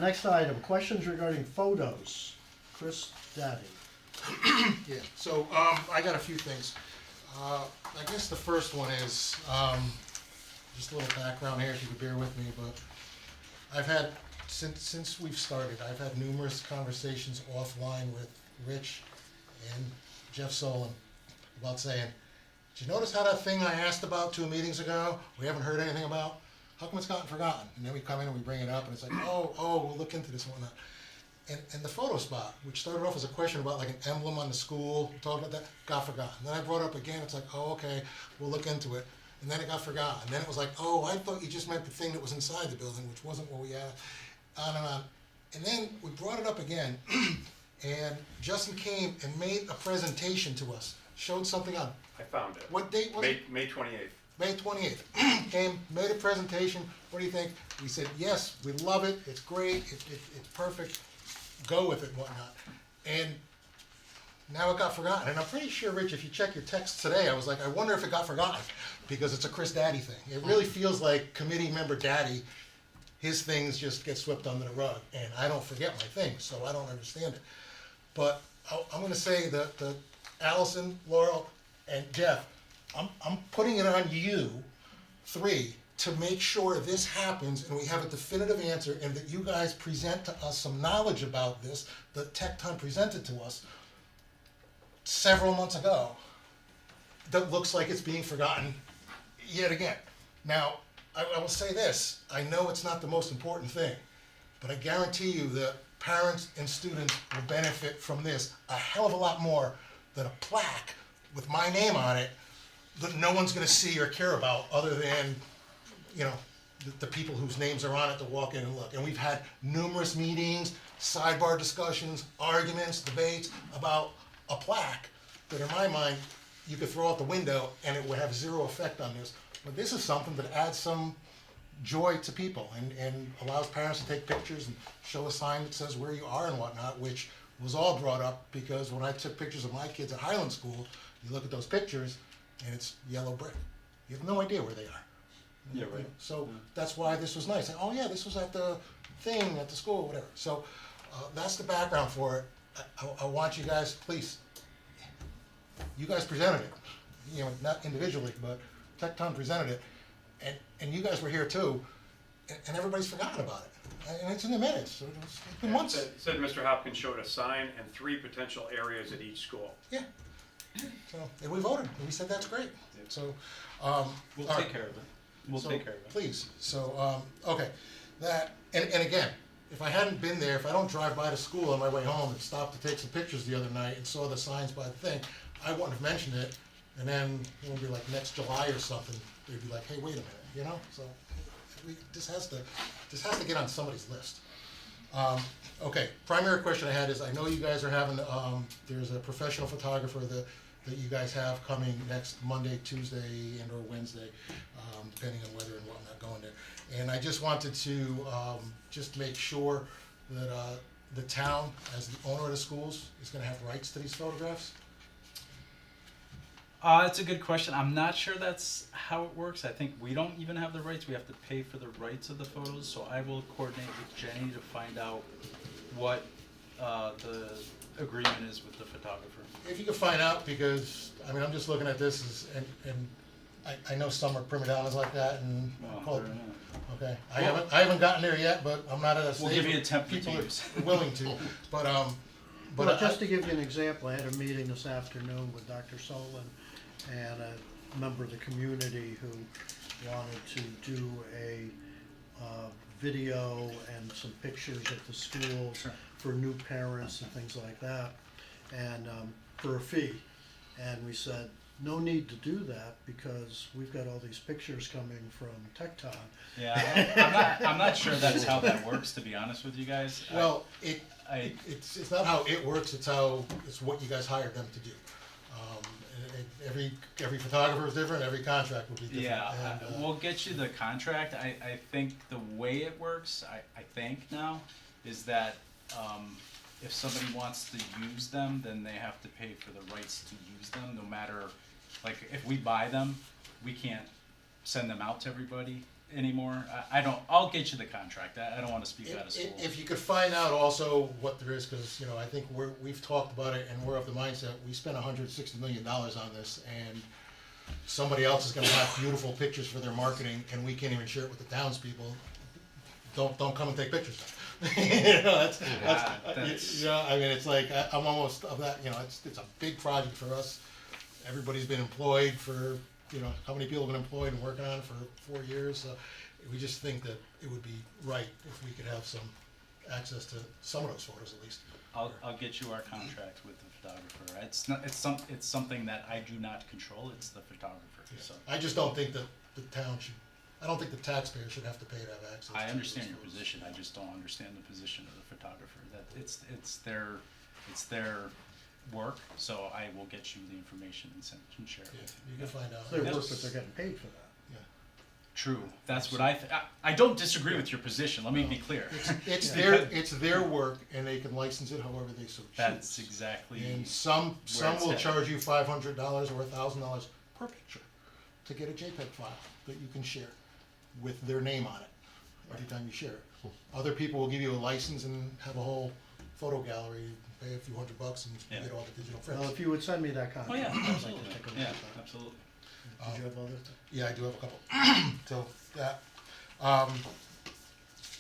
next item, questions regarding photos. Chris Daddy. Yeah, so, I got a few things. I guess the first one is, just a little background here, if you could bear with me, but I've had, since we've started, I've had numerous conversations offline with Rich and Jeff Solon about saying, did you notice how that thing I asked about 2 meetings ago, we haven't heard anything about? How come it's gotten forgotten? And then we come in and we bring it up, and it's like, oh, we'll look into this and whatnot. And the photo spot, which started off as a question about like an emblem on the school, we talked about that, got forgotten. Then I brought it up again, it's like, oh, okay, we'll look into it. And then it got forgotten. And then it was like, oh, I thought you just meant the thing that was inside the building, which wasn't what we had. On and on. And then we brought it up again, and Justin came and made a presentation to us, showed something on, I found it. what date was it? May 28th. May 28th. Came, made a presentation. What do you think? We said, yes, we love it. It's great. It's perfect. Go with it and whatnot. And now it got forgotten. And I'm pretty sure, Rich, if you check your text today, I was like, I wonder if it got forgotten because it's a Chris Daddy thing. It really feels like committee member Daddy, his things just get swept under the rug. And I don't forget my things, so I don't understand it. But I'm going to say that Allison, Laurel, and Jeff, I'm putting it on you three to make sure this happens and we have a definitive answer and that you guys present to us some knowledge about this that Tecton presented to us several months ago that looks like it's being forgotten yet again. Now, I will say this, I know it's not the most important thing, but I guarantee you that parents and students will benefit from this a hell of a lot more than a plaque with my name on it that no one's gonna see or care about other than, you know, the people whose names are on it to walk in and look. And we've had numerous meetings, sidebar discussions, arguments, debates about a plaque that in my mind, you could throw out the window and it would have zero effect on this. But this is something that adds some joy to people and allows parents to take pictures and show a sign that says where you are and whatnot, which was all brought up because when I took pictures of my kids at Highland School, you look at those pictures and it's yellow brick. You have no idea where they are. Yeah, right. So that's why this was nice. Oh yeah, this was at the thing at the school, whatever. So that's the background for it. I want you guys, please. You guys presented it, you know, not individually, but Tecton presented it, and you guys were here too, and everybody's forgotten about it. And it's in the minutes. So it's been months. Said Mr. Hopkins showed a sign and 3 potential areas at each school. Yeah. So and we voted, and we said that's great. So We'll all take right. care of it. We'll So, take care of it. Please, so, okay, that, and again, if I hadn't been there, if I don't drive by the school on my way home and stop to take some pictures the other night and saw the signs by the thing, I wouldn't have mentioned it, and then it would be like next July or something, they'd be like, hey, wait a minute, you know, so, this has to get on somebody's list. Okay, primary question I had is, I know you guys are having, there's a professional photographer that you guys have coming next Monday, Tuesday, and or Wednesday, depending on weather and whatnot going there. And I just wanted to just make sure that the town, as the owner of the schools, is gonna have rights to these photographs. It's a good question. I'm not sure that's how it works. I think we don't even have the rights. We have to pay for the rights of the photos. So I will coordinate with Jenny to find out what the agreement is with the photographer. If you could find out, because, I mean, I'm just looking at this as, and I know some are prima donnas like that and call it, okay. I haven't gotten there yet, but I'm not at a stage. We'll give you a where template to people are use. willing to, but Well, just to give you an example, I had a meeting this afternoon with Dr. Solon and a member of the community who wanted to do a video and some pictures at the schools for new parents and things like that, and for a fee. And we said, no need to do that because we've got all these pictures coming from Tecton. Yeah, I'm not sure that's how that works, to be honest with you guys. Well, I- it's not how it works, it's what you guys hired them to do. Every photographer is different, every contract will be different. Yeah, and, we'll get you the contract. I think the way it works, I think now, is that, if somebody wants to use them, then they have to pay for the rights to use them, no matter, like, if we buy them, we can't send them out to everybody anymore. I'll get you the contract. I don't wanna speak out of school. If you could find out also what there is, cause you know, I think we've talked about it and we're of the mindset, we spent $160 million on this and somebody else is gonna have beautiful pictures for their marketing and we can't even share it with the townspeople. Don't come and take pictures. You know, that's you know, I mean, it's like, I'm almost of that, you know, it's a big project for us. Everybody's been employed for, you know, how many people have been employed and working on it for 4 years, so we just think that it would be right if we could have some access to some of those photos at least. I'll get you our contract with the photographer. It's something that I do not control, it's the photographer, so. I just don't think that the town should, I don't think the taxpayer should have to pay to have access to I understand your those photos. position, I just don't understand the position of the photographer, that it's their work, so I will get you the information and share it Yeah, with you you. can find out. It's their Yes. work, but they're getting paid for that. True, that's what I don't disagree with your position, let me be clear. It's their work and they can license it however they so choose. That's exactly. And some where it's will at. charge you $500 or $1,000 per picture to get a JPEG file that you can share with their name on it every time you share it. Other people will give you a license and have a whole photo gallery, pay a few $100 and you Yeah. get all the digital Well, prints. if you would send me that Oh, contract, yeah, I'd like to absolutely, take a look yeah, at that. absolutely. Did you have other? Yeah, I do have a couple. So that,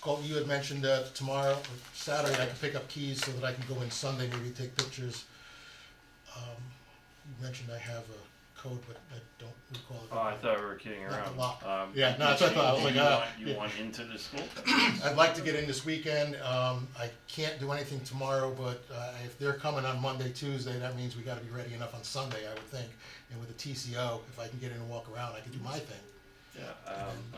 Colton, you had mentioned tomorrow, or Saturday, I can pick up keys so that I can go in Sunday, maybe take pictures. You mentioned I have a code, but I don't recall it. Oh, I thought we were kidding Not the around. lock. Yeah, no, that's what I thought. I was like, You yeah. want into the school? I'd like to get in this weekend. I can't do anything tomorrow, but if they're coming on Monday, Tuesday, that means we gotta be ready enough on Sunday, I would think. And with the TCO, if I can get in and walk around, I can do my thing. Yeah,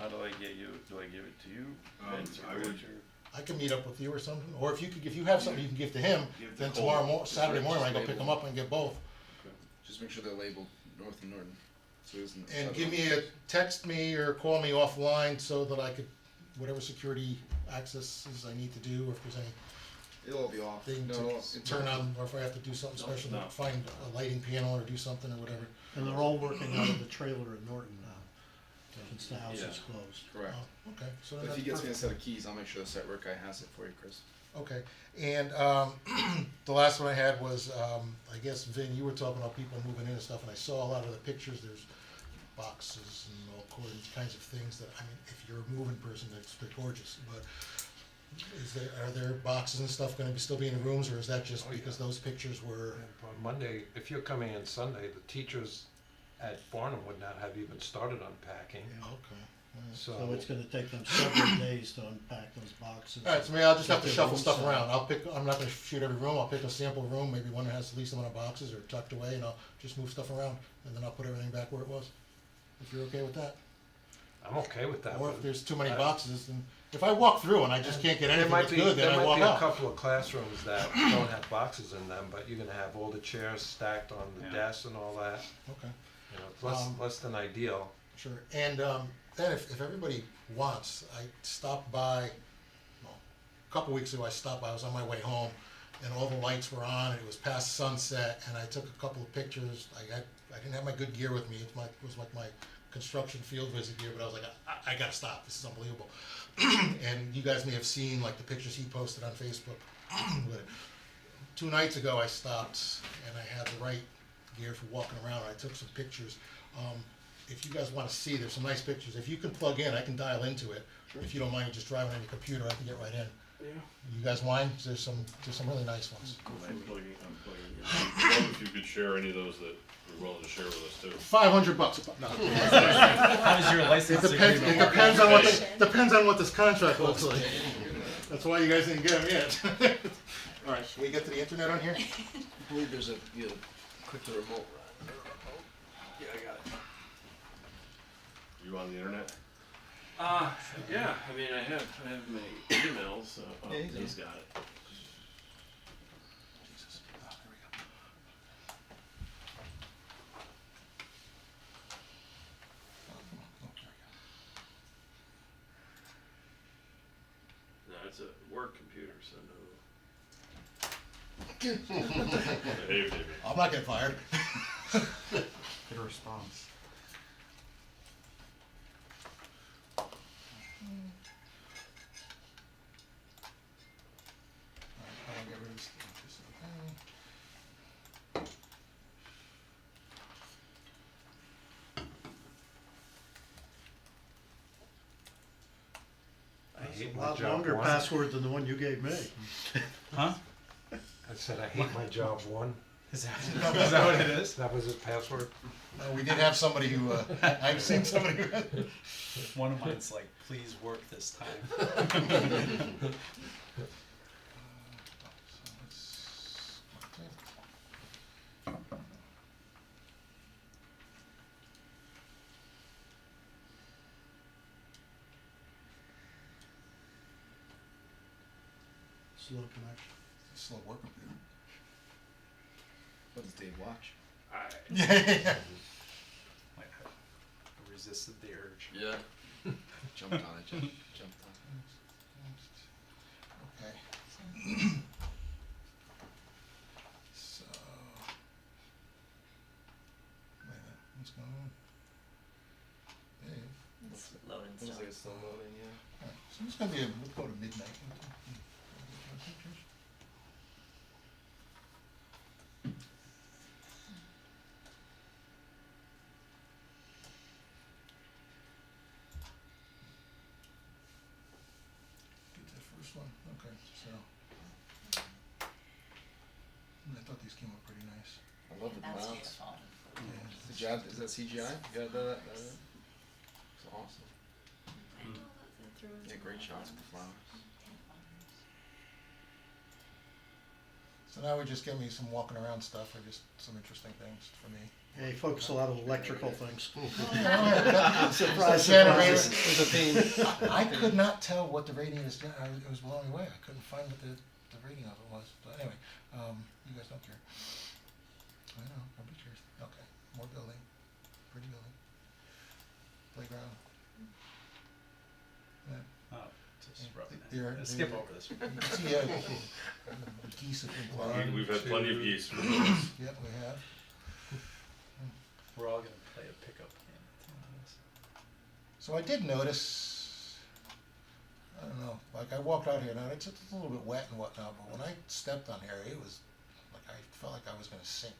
how do I get you, do I give it to you? Vince, or I would- Rich, or- I can meet up with you or something, or if you have something you can give to him, Give then to tomorrow Cole. Saturday morning, I go Just pick label. them up and get both. Just make sure they're labeled North and Norton. So it isn't. And text me or call me offline so that I could, whatever security accesses I need to do, or if there's It'll all be off. anything No, to turn on, or if I have to do something special, no. find a lighting panel or do something or whatever. And they're all working out of the trailer in Norton now, since the house Yeah. is closed. Correct. Oh, okay, so But then if he that's gets me a perfect. set of keys, I'll make sure the set work guy has it for you, Chris. Okay, and the last one I had was, I guess Vin, you were talking about people moving in and stuff, and I saw a lot of the pictures, there's boxes and all kinds of things that, I mean, if you're a moving person, they're gorgeous, but are there boxes and stuff gonna still be in the rooms, or is that just Oh, yeah. because those pictures were? And on Monday, if you're coming in Sunday, the teachers at Farnham would not have even started unpacking. Okay. So it's gonna take them several days to unpack those boxes. Alright, so maybe I'll just have to Get their shuffle room stuff set. around, I'm not gonna shoot every room, I'll pick a sample room, maybe one that has the least amount of boxes or tucked away, and I'll just move stuff around, and then I'll put everything back where it was. If you're okay with that? I'm okay with that. Or but if there's too many I- boxes, then, if I walk through and I just can't get There anything might that's be, good, then there I might walk be a out. couple of classrooms that don't have boxes in them, but you're gonna have all the chairs stacked on the Yeah. desks and all that. Okay, You know, it's less than ideal. sure, and, then if everybody wants, I stopped by, well, a couple weeks ago, I stopped by, I was on my way home, and all the lights were on, and it was past sunset, and I took a couple of pictures, I didn't have my good gear with me, it was like my construction field visit gear, but I was like, I gotta stop, this is unbelievable. And you guys may have seen like the pictures he posted on Facebook. But 2 nights ago, I stopped and I had the right gear for walking around. I took some pictures. If you guys want to see, there's some nice pictures. If you can plug in, I can dial into it. If you don't mind just driving on your computer, I can get right in. Yeah. You guys mind? There's some really nice ones. I'm plugging in. If you could share any of those that you're willing to share with us too. $500. No. How does your It license depends, agreement it work? depends on what this contract looks like. That's why you guys didn't get them yet. Alright, should we get to the internet on here? I believe there's you click the remote. Yeah, I got it. You on the internet? Yeah, I mean, I have my emails, so, oh, Yeah, he's he's got it. Jesus. Oh, there we go. Oh, come on. Oh, there we go. No, it's a work computer, so no. Hey, baby. I'm not getting fired. Good response. Alright, I'll get rid of this thing. I hate A my lot job longer one. password than the one you gave me. Huh? I said I hate my job one. Is that what it is? That was his password. We did have somebody who, I've seen somebody who, One of mine's like, please work this time. so let's, Slow connection. slow work computer. What does Dave watch? Yeah. Like, I resisted the urge. Yeah. Jumped on it, jumped on it. Okay. So, wait a minute, what's going on? Dave? It's loading Looks still. like it's still loading, yeah. Alright, so it's gonna be we'll go to midnight. Get that first one, okay, so. I thought these came up pretty nice. I love the That's mounts. beautiful. Yeah. The job, is that CGI? You got that? It's awesome. I know that through Yeah, great shots with flowers. So now we just give me some walking around stuff, or just some interesting things for me. Yeah, he focused a lot on electrical things. Surprise, surprise. is a theme. I could not tell what the rating is. I was blown away. I couldn't find what the rating of it was. But anyway, you guys don't care. I know. Nobody cares. Okay. More building. Pretty building. Playground. Yeah. Oh, just rubbing it. There- Let's skip there- over this one. See, geese have been flying. We've had plenty of geese for those. Yep, we have. We're all gonna play a pickup game at the end of this. So I did notice, I don't know, like I walked out here, now it's a little bit wet and whatnot, but when I stepped on here, it was, like I felt like I was gonna sink.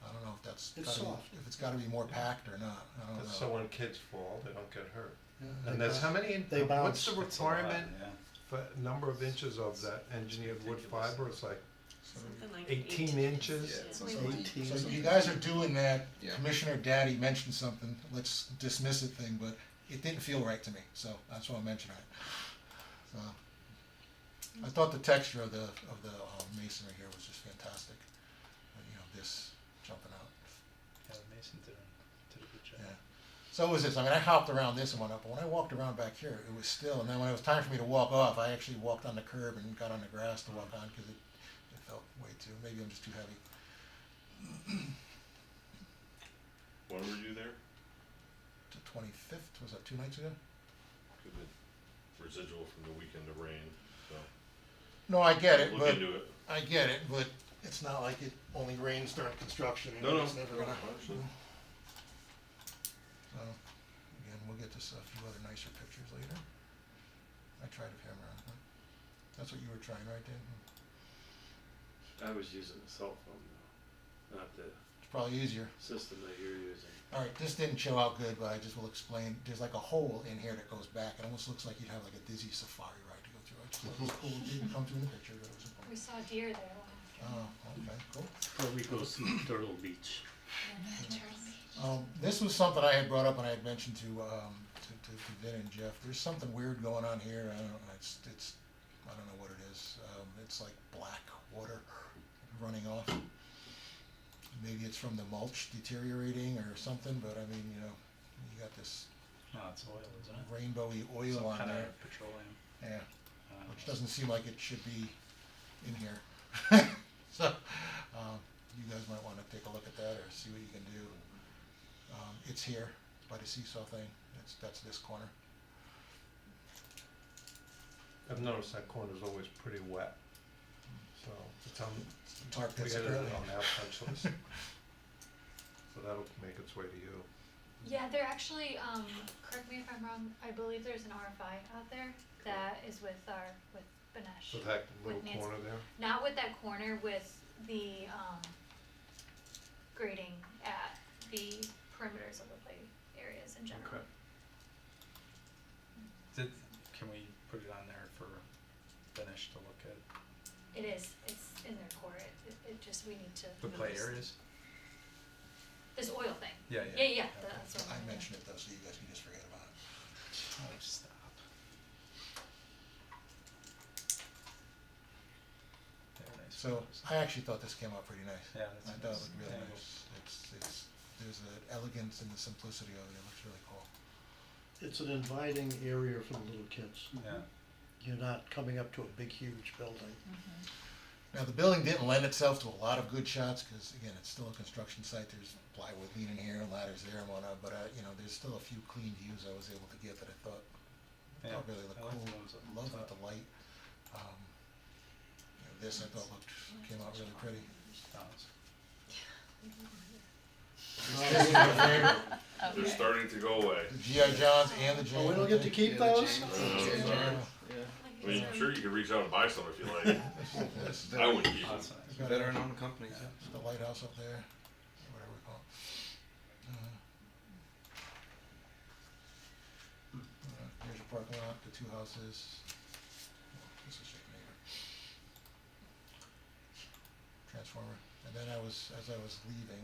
I don't know if that's, It's soft. if it's gotta be more packed or not, I don't know. So when kids fall, they don't get hurt. Yeah, And there's how many, they what's the bounce. requirement Yeah. for number of inches of that engineered wood fiber? It's like Something like 18 inches? Yeah, it's Yeah. something. 18. So you guys are doing that, Yeah. Commissioner Daddy mentioned something, let's dismiss it thing, but it didn't feel right to me, so that's why I'm mentioning it. So, I thought the texture of the masonry here was just fantastic. You know, this jumping out. Yeah, Mason did a good job. Yeah. So it was this, I mean, I hopped around this and went up, but when I walked around back here, it was still, and then when it was time for me to walk off, I actually walked on the curb and got on the grass to walk on, cause it felt way too, maybe I'm just too heavy. When were you there? The 25th, was that 2 nights ago? Good residual from the weekend of rain, so No, I get it, look but, into it. I get it, but it's not like it only rains during construction, and No, no, it's never no, gonna. I understand. So, again, we'll get to a few other nicer pictures later. I tried a camera, huh? That's what you were trying, right, Dan? I was using a cell phone though, not the It's probably easier. system that you're using. Alright, this didn't show out good, but I just will explain, there's like a hole in here that goes back, it almost looks like you'd have like a dizzy safari ride to go through. I just thought it was cool, it didn't come through in the picture, but it was We important. saw deer there one afternoon. Oh, okay, cool. Before we go to Turtle Beach. This was something I had brought up and I had mentioned to Vin and Jeff, there's something weird going on here, I don't know, it's, I don't know what it is, it's like black water running off. maybe it's from the mulch deteriorating or something, but I mean, you know, you got this No, it's oil, isn't it? rainbowy oil Some on kind there. of petroleum. Yeah, Um, which doesn't seem like it should be in here. So, you guys might wanna take a look at that or see what you can do. It's here by the seesaw thing, that's this corner. I've noticed that corner's always pretty wet, so it's on, Tarp we pits got it apparently. on our punch list. So that'll make its way to you. Yeah, they're actually, correct me if I'm wrong, I believe there's an RFI out there that is with Benesh. So that little With Nancy. corner there, Not with that corner, with the, grading at the perimeters of the play areas in general. okay. Can we put it on there for finish to look at It is, it's in their core, it just, we need to. the play notice areas? This oil thing. Yeah, Yeah, that's what I I'm. mentioned it though, so you guys can just forget about it. Oh, stop. Very nice. So, I actually thought this came out pretty nice. Yeah, I that's thought it nice. looked really Yeah. nice. It's, there's an elegance in the simplicity of it, it looks really cool. It's an inviting area for the little kids. Yeah. You're not coming up to a big, huge building. Now, the building didn't lend itself to a lot of good shots, cause again, it's still a construction site, there's plywood leaning here, ladders there and whatnot, but you know, there's still a few clean views I was able to get that I thought Yeah, really looked I like cool. the ones up Love top. with the light. You know, this I thought came out really pretty. They're starting to go away. The G.I. John's and the Oh, we James. don't get to keep those? I mean, sure, you can reach out and buy some if you like. I wouldn't keep them. Veteran owned companies. The lighthouse up there, whatever we call it. Here's your parking lot, the two houses. This is your neighbor. Transformer. And then as I was leaving,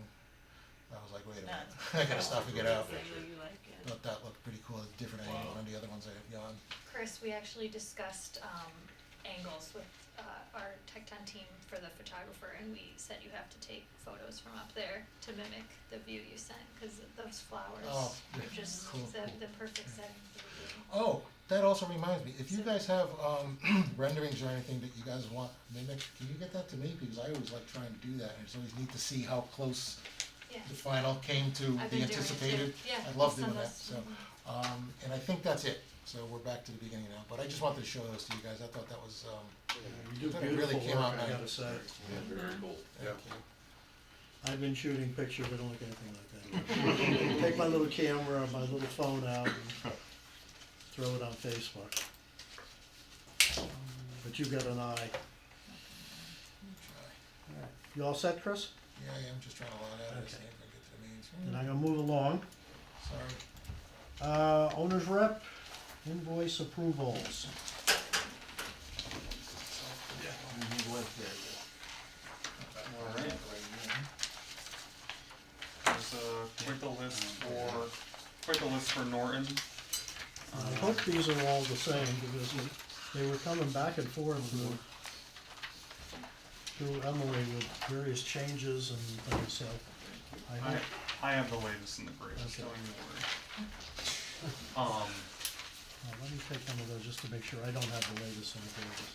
I was like, wait a minute, I gotta stop and get out. Thought that looked pretty cool, a different angle than the other ones I had gone. Chris, we actually discussed, angles with, our Tecton team for the photographer, and we said you have to take photos from up there to mimic the view you sent, cause those flowers Oh, are yeah, just cool, the, cool. the perfect setting for the view. Oh, that also reminds me, if you guys have renderings or anything that you guys want mimicked, can you get that to me? Because I always like trying to do that, and it's always neat to see how close Yeah. the final came to I've the been doing it too. anticipated. Yeah, I love send doing that, those. so, and I think that's it. So we're back to the beginning now, but I just wanted to show those to you guys. I thought that was, You do I thought it really beautiful came work, out I nice. gotta say. Very cool. Thank you. I've been shooting pictures, I don't look anything like that. Take my little camera, my little phone out and throw it on Facebook. But you got an eye. Try. Alright. You all set, Chris? Yeah, I'm just trying to log out of this Okay. thing if I get to the main Then screen. I'm gonna move along. Sorry. Owner's rep, invoice approvals. Alright. There's quite the list for Norton. I hope these are all the same because they were coming back and forth through Emily with various changes and things, so I hope. I have the latest in the greatest, Okay. don't you worry. Let me take one of those just to make sure I don't have the latest in the pages.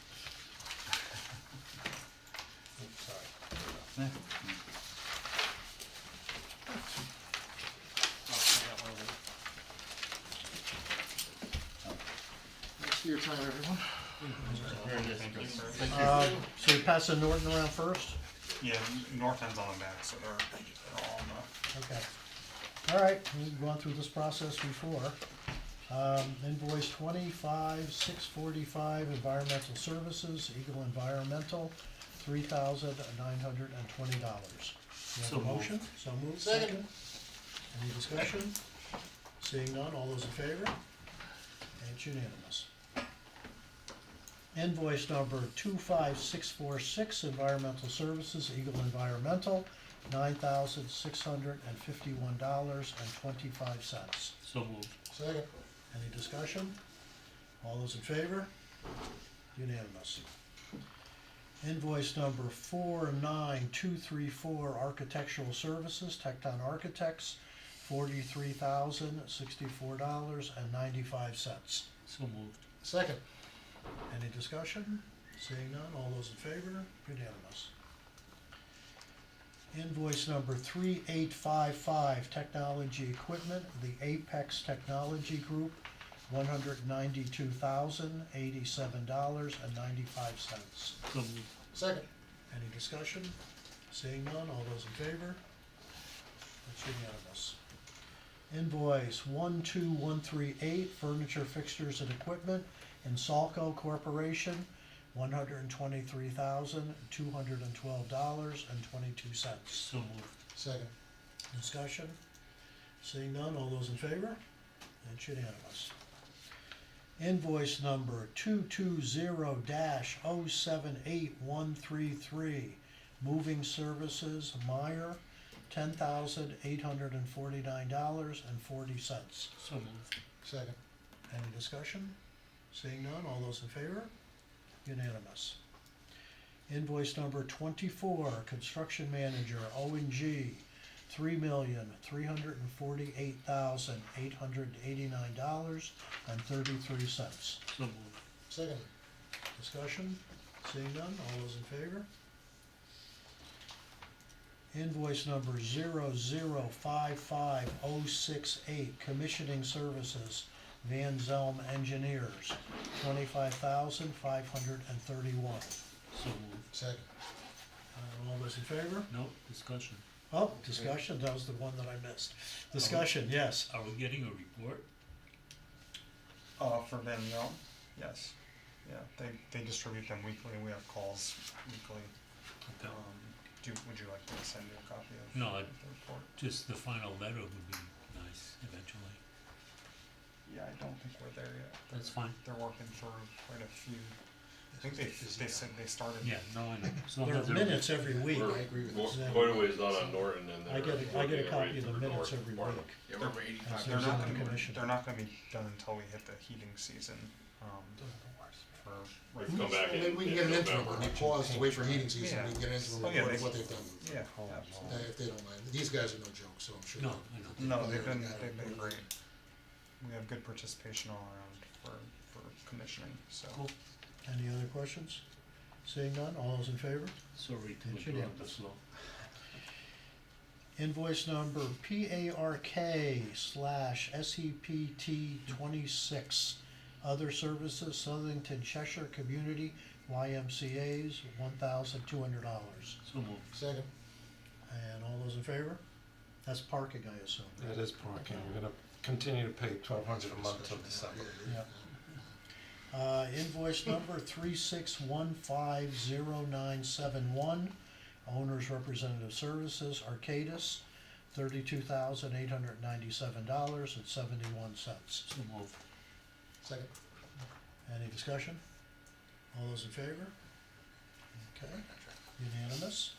Oops, sorry. Thanks for your time, everyone. Thank you, sir. So you pass the Norton around first? Yeah, North End's on the back, so they're all on the. Okay. All right, we've gone through this process before. Invoice 25,645, environmental services, Eagle Environmental, $3,920. You have So a moved. motion? So moved, Second. second. Any discussion? Seeing none, all those in favor? And it's unanimous. Invoice number 25646, environmental services, Eagle Environmental, $9,651.25. So moved. Second. Any discussion? All those in favor? Unanimous. Invoice number 49234, Architectural Services, Tecton Architects, $43,064.95. So moved. Second. Any discussion? Seeing none, all those in favor? Unanimous. Invoice number 3855, Technology Equipment, the Apex Technology Group, $192,087.95. So moved. Second. Any discussion? Seeing none, all those in favor? That's unanimous. Invoice 12138, Furniture, Fixtures, and Equipment, Insalco Corporation, $123,212.22. So moved. Second. Discussion? Seeing none, all those in favor? That's unanimous. Invoice number 220-078133, Moving Services, Meyer, $10,849.40. So moved. Second. Any discussion? Seeing none, all those in favor? Unanimous. Invoice number 24, Construction Manager, O&G, $3,348,889.33. So moved. Second. Discussion? Seeing none, all those in favor? Invoice number 0055068, Commissioning Services, Van Zelm Engineers, $25,531. So moved. Second. All those in favor? No discussion. Oh, discussion, that was the one that I missed. Discussion, yes. Are we getting a report? For Van Yelp, yes. Yeah, they distribute them weekly, we have calls weekly. Okay. Would you like me to send you a copy of No, the report? just the final letter would be nice eventually. Yeah, I don't think we're there yet. That's fine. They're working through quite a few. I think they said they started. Yeah, no, I know. As long There as are they're- minutes every week. I agree with this. Quite a ways down on Norton and I they're. get a copy of the minutes every week. Yeah, we're over 85. They're not gonna- commission. They're not gonna be done until we hit the heating season, for. Come back Maybe we can get an interim, when they pause to wait for heating season, Yeah. we can get into Oh, yeah, report of they- what they've done. Yeah, absolutely. If they don't mind. These guys are no joke, so I'm sure. No, they'll- I know. No, they've they'll been get it. great. We have good participation all around for commissioning, so. Cool. Any other questions? Seeing none, all those in favor? Sorry to It's interrupt unanimous. the flow. Invoice number PARK/SEPT 26, Other Services, Southington Cheshire Community YMCA's, $1,200. So moved. Second. And all those in favor? That's parking, I assume. That is parking. We're gonna continue to pay $1,200 a month till December. Yep. Invoice number 36150971, Owners Representative Services, Arcadis, $32,897.71. So moved. Second. Any discussion? All those in favor? Okay, unanimous.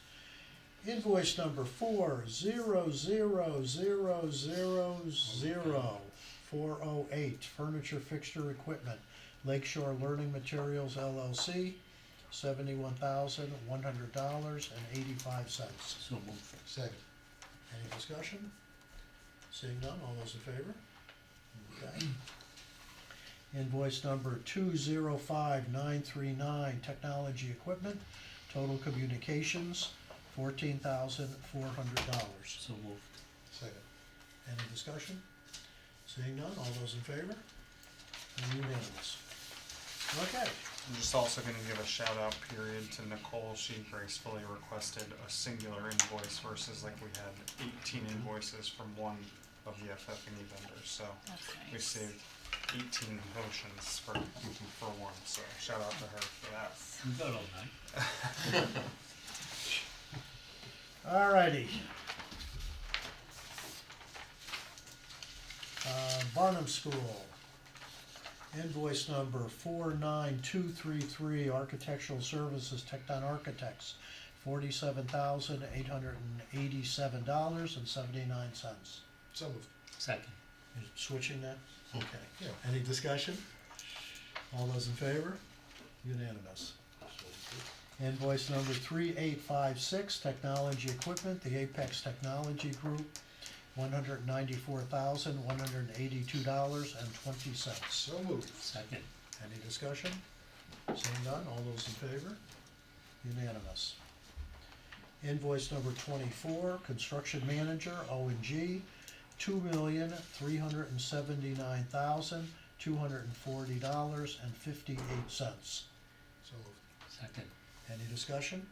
Invoice number 408, Furniture Fixture Equipment, Lakeshore Learning Materials LLC, $71,100.85. So moved. Second. Any discussion? Seeing none, all those in favor? Okay. Invoice number 205939, Technology Equipment, Total Communications, $14,400. So moved. Second. Any discussion? Seeing none, all those in favor? And unanimous. Okay, I'm just also gonna give a shout out period to Nicole. She gracefully requested a singular invoice versus like we had 18 invoices from one of the FF&E vendors, so we saved 18 motions for one, so shout out to her for that. We got all night. alrighty. Barnum School. Invoice number 49233, Architectural Services, Tecton Architects, $47,887.79. So moved. Second. You're switching that? Okay. Yeah. Any discussion? All those in favor? Unanimous. Invoice number 3856, technology equipment, the Apex Technology Group, $194,182.20. So moved. Second. Any discussion? Seeing none, all those in favor? Unanimous. Invoice number 24, construction manager, O&G, $2,379,240.58. So moved. Second. Any discussion?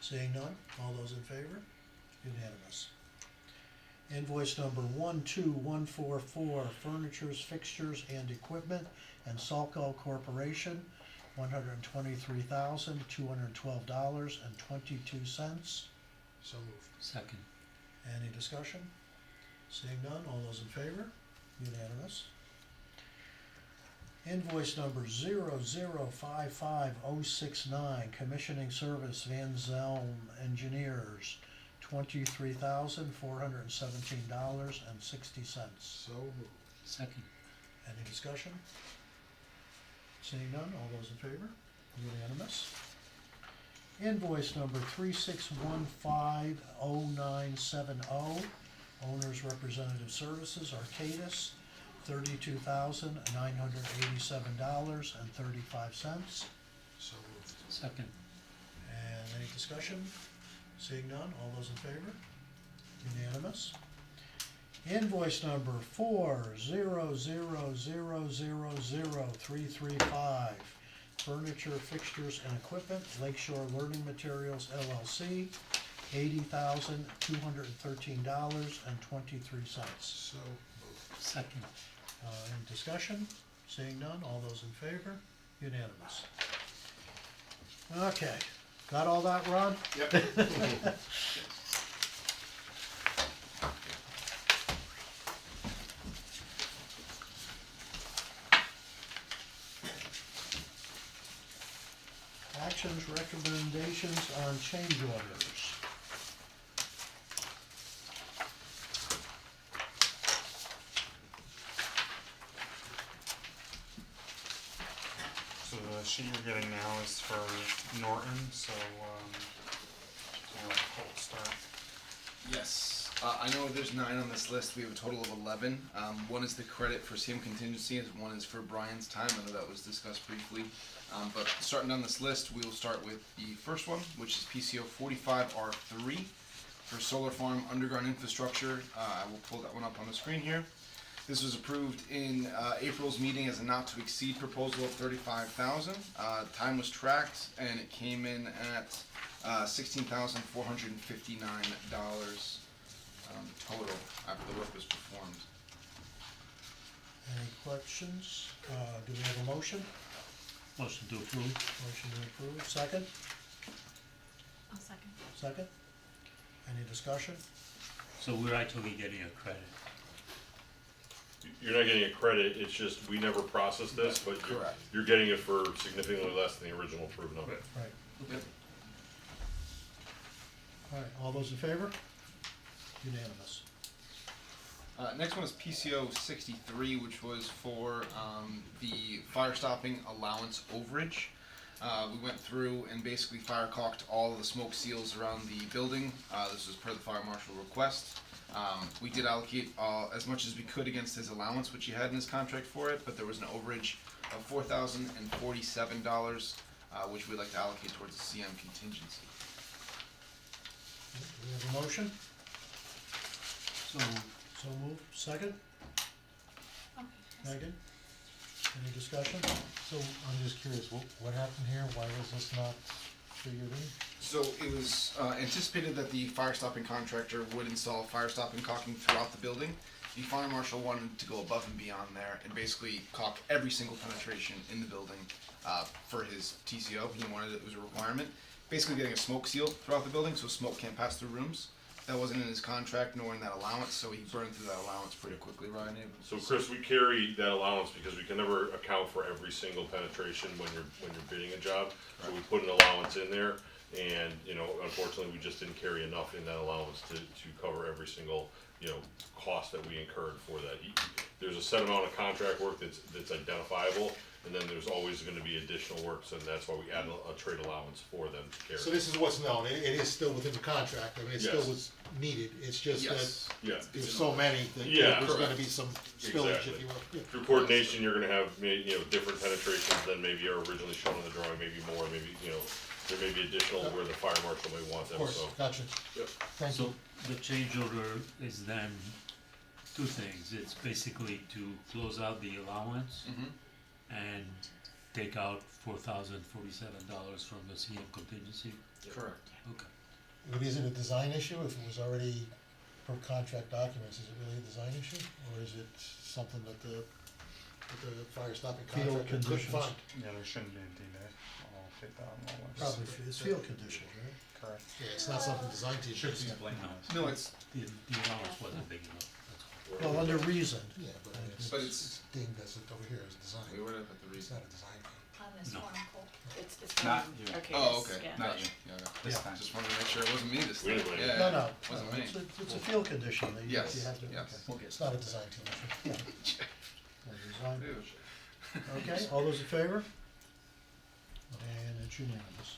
Seeing none, all those in favor? Unanimous. Invoice number 12144, furnitures, fixtures, and equipment, and Salco Corporation, $123,212.22. So moved. Second. Any discussion? Seeing none, all those in favor? Unanimous. Invoice number 0055069, commissioning service Van Zelm Engineers, $23,417.60. So moved. Second. Any discussion? Seeing none, all those in favor? Unanimous. Invoice number 36150970, Owners Representative Services, Arcadis, $32,987.35. So moved. Second. And any discussion? Seeing none, all those in favor? Unanimous. Invoice number 400000335, furniture, fixtures, and equipment, Lakeshore Learning Materials LLC, $80,213.23. So moved. Second. Any discussion? Seeing none, all those in favor? Unanimous. Okay, got all that, Ron? Yep. Actions, recommendations on change orders. So the sheet you're getting now is for Norton, so, I'll let Colt start. Yes, I know there's 9 on this list, we have a total of 11. One is the credit for CM contingency, and one is for Brian's time, I know that was discussed briefly. But starting down this list, we will start with the first one, which is PCO 45R3 for solar farm underground infrastructure. I will pull that one up on the screen here. This was approved in April's meeting as a not-to-exceed proposal of $35,000. Time was tracked, and it came in at $16,459 total after the work was performed. Any questions? Do we have a motion? Motion to approve. Motion to approve. Second? I'll second. Second? Any discussion? So we're actually getting a credit. You're not getting a credit, it's just, we never processed this, but Correct. you're getting it for significantly less than the original approved number. Right. Yep. All right, all those in favor? Unanimous. Next one is PCO 63, which was for the fire stopping allowance overage. We went through and basically fire caulked all of the smoke seals around the building. This was per the fire marshal request. We did allocate as much as we could against his allowance, which he had in his contract for it, but there was an overage of $4,047, which we'd like to allocate towards the CM contingency. Do we have a motion? So So moved. Second? Okay. Megan? Any discussion? So I'm just curious, what happened here? Why was this not figured in? So it was anticipated that the fire stopping contractor would install fire stopping caulking throughout the building. The fire marshal wanted to go above and beyond there and basically caulk every single penetration in the building for his TCO. He wanted it was a requirement. Basically getting a smoke seal throughout the building so smoke can't pass through rooms. That wasn't in his contract nor in that allowance, so he burned through that allowance pretty quickly, Ryan. So Chris, we carry that allowance because we can never account for every single penetration when you're bidding a job. So we put an allowance in there, and unfortunately, we just didn't carry enough in that allowance to cover every single cost that we incurred for that. There's a set amount of contract work that's identifiable, and then there's always gonna be additional work, so that's why we add a trade allowance for them to carry. So this is what's known, it is still within the contract, I mean, it still Yes. was needed, it's just Yes. that Yeah, there's so many that Yeah. there's gonna Correct. be some spillage, Exactly. if you will. Yeah. through coordination, you're gonna have, different penetrations than maybe are originally shown in the drawing, maybe more, maybe, there may be additional where the fire marshal may want Of them, course, so. gotcha, Yep. thank you. So the change order is then two things. It's basically to close out the allowance Mhm. and take out $4,047 from the CM contingency. Correct. Okay. But is it a design issue, if it was already per contract documents, is it really a design issue? Or is it something that the fire stopping Field contractor couldn't conditions. find? Yeah, there shouldn't be a delay. I'll take that on all of Probably, it's field conditions, right? Correct. Yeah, it's not something designed to. Should be blamed on us. No, it's, The allowance wasn't big enough, that's all. Well, under reason. Yeah, but But it's deemed as it over here as design. we would have put the It's reason. not a design thing. On this No. one, Cole. It's Not from you. Arcadis, Oh, okay, yeah. not you, yeah, okay. This Yeah. time. Just wanted to make sure it wasn't me this We time. didn't blame you. Yeah, No, yeah, no, wasn't no, me. it's a field condition that you Yes, have to, yes. okay. It's not a design team issue. Yeah. Well, design. Ew. Okay, all those in favor? And it's unanimous.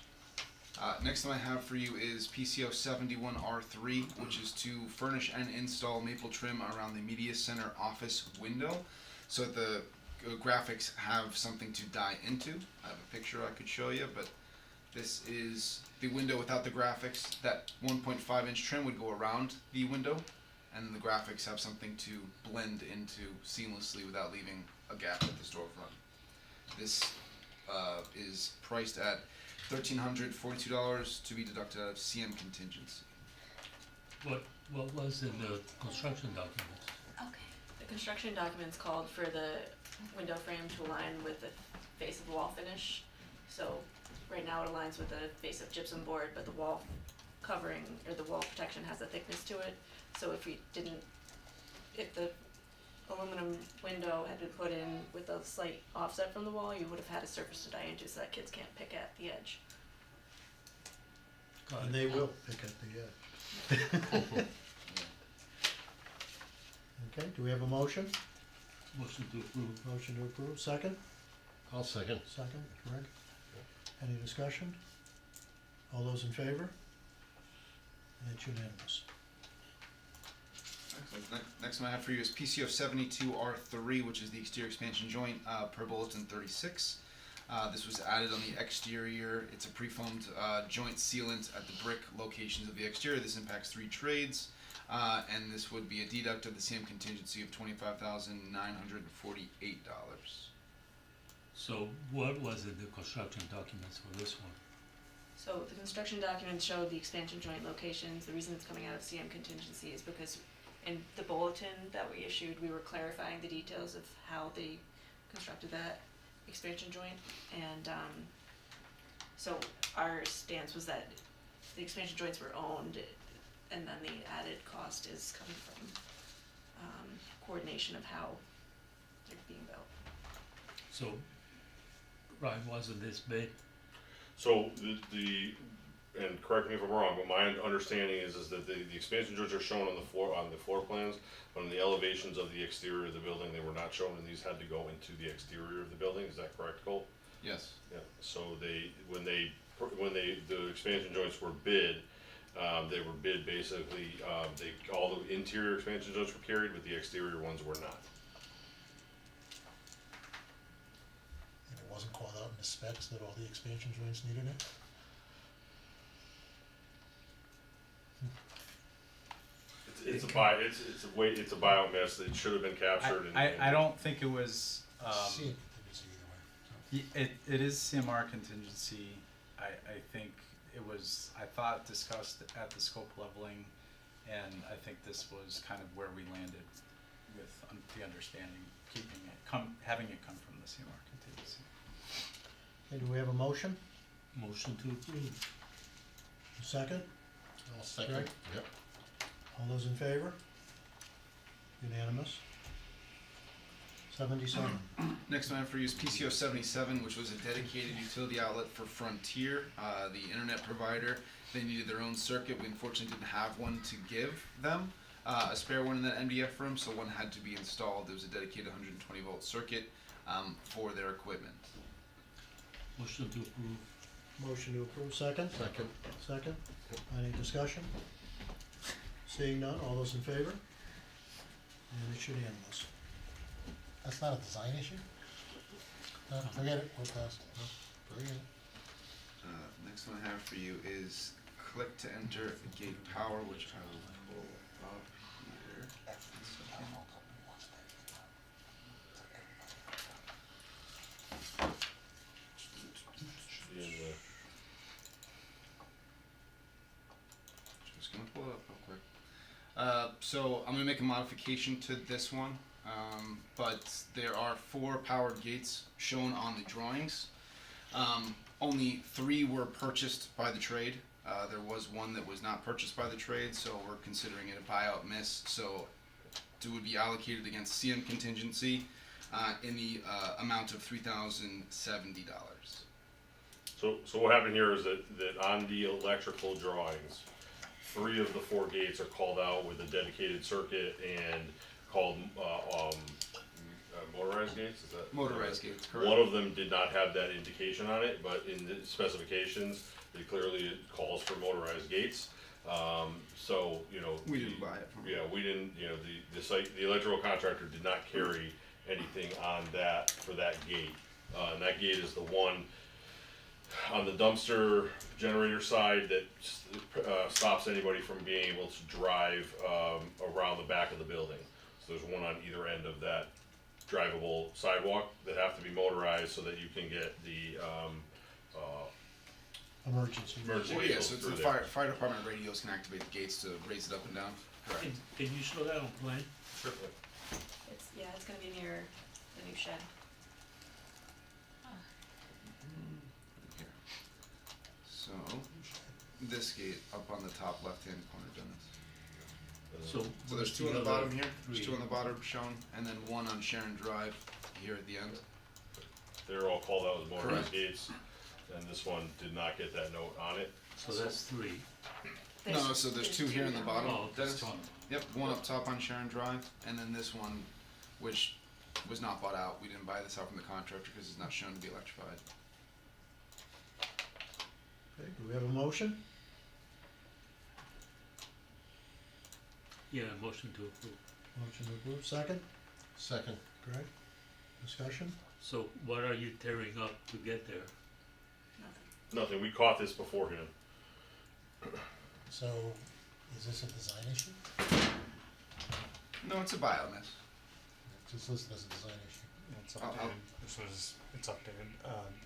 Next one I have for you is PCO 71R3, which is to furnish and install maple trim around the media center office window, so that the graphics have something to die into. I have a picture I could show you, but this is the window without the graphics. That 1.5-inch trim would go around the window, and the graphics have something to blend into seamlessly without leaving a gap at the storefront. This is priced at $1,342 to be deducted out of CM contingency. What was in the construction documents? Okay. The construction documents called for the window frame to align with the face of the wall finish. So right now it aligns with the face of gypsum board, but the wall covering or the wall protection has a thickness to it. So if the aluminum window had been put in with a slight offset from the wall, you would have had a surface to die into so that kids can't pick at the edge. Got And it. they will pick at the edge. Okay, do we have a motion? Motion to approve. Motion to approve, second? I'll second. Second, Greg? Any discussion? All those in favor? And it's unanimous. Excellent. Next one I have for you is PCO 72R3, which is the exterior expansion joint per bulletin 36. This was added on the exterior. It's a pre-foamed joint sealant at the brick locations of the exterior. This impacts 3 trades, and this would be a deduct of the same contingency of $25,948. So what was in the construction documents for this one? So the construction documents showed the expansion joint locations. The reason it's coming out of CM contingency is because in the bulletin that we issued, we were clarifying the details of how they constructed that expansion joint. And so our stance was that the expansion joints were owned, and then the added cost is coming from coordination of how they're being built. So, Ryan, wasn't this bid? So and correct me if I'm wrong, but my understanding is that the expansion joints are shown on the floor plans, but on the elevations of the exterior of the building, they were not shown, and these had to go into the exterior of the building. Is that correct, Cole? Yes. Yeah. So when the expansion joints were bid, they were bid basically. All the interior expansion joints were carried, but the exterior ones were not. And it wasn't called out in the specs that all the expansion joints needed it? It's a buyout miss. It should have been captured. I don't think it was, See it, it's either way. it is CMR contingency. I think it was, I thought discussed at the scope leveling, and I think this was kind of where we landed with the understanding, having it come from the CMR contingency. Okay, do we have a motion? Motion to approve. Second? I'll second. Greg? Yep. All those in favor? Unanimous. 77. Next one I have for you is PCO 77, which was a dedicated utility outlet for Frontier, the internet provider. They needed their own circuit. We unfortunately didn't have one to give them, a spare one in that MDF room, so one had to be installed. There was a dedicated 120 volt circuit. for their equipment. Motion to approve. Motion to approve, second? Second. Second. Any discussion? Seeing none, all those in favor? And it's unanimous. That's not a design issue? No, forget it, we're past, no, forget it. Next one I have for you is click to enter gate power, which I will pull up here. One second. Just gonna pull it up real quick. So I'm gonna make a modification to this one, but there are 4 powered gates shown on the drawings. Only 3 were purchased by the trade. There was one that was not purchased by the trade, so we're considering it a buyout miss. So it would be allocated against CM contingency in the amount of $3,070. So what happened here is that on the electrical drawings, 3 of the 4 gates are called out with a dedicated circuit and called, motorized gates, is that? Motorized gates, correct. One of them did not have that indication on it, but in the specifications, it clearly calls for motorized gates. So, you know. We didn't buy it from them. Yeah, we didn't, you know, the site, the electrical contractor did not carry anything on that, for that gate. And that gate is the one on the dumpster generator side that stops anybody from being able to drive around the back of the building. So there's one on either end of that drivable sidewalk that have to be motorized so that you can get the Emergency. emergency Oh yeah, vehicles so through the there. fire department radios can activate the gates to raise it up and down. Correct. Can you show that on plan? Certainly. It's gonna be near the new shed. Here. So this gate up on the top left-hand corner, Dennis. So. So there's 2 on the bottom here. There's 2 on the bottom shown, and then 1 on Sharon Drive here at the end. They're all called out as motorized Correct. gates, and this one did not get that note on it. So that's 3. No, so there's 2 here in the bottom, Oh, Dennis. this one. Yep, 1 up top on Sharon Drive, and then this one, which was not bought out. We didn't buy this out from the contractor because it's not shown to be electrified. Okay, do we have a motion? Yeah, motion to approve. Motion to approve, second? Second. Greg? Discussion? So what are you tearing up to get there? Nothing, we caught this beforehand. So, is this a design issue? No, it's a buyout miss. It's just listed as a design issue. It's I'll- updated, it's updated,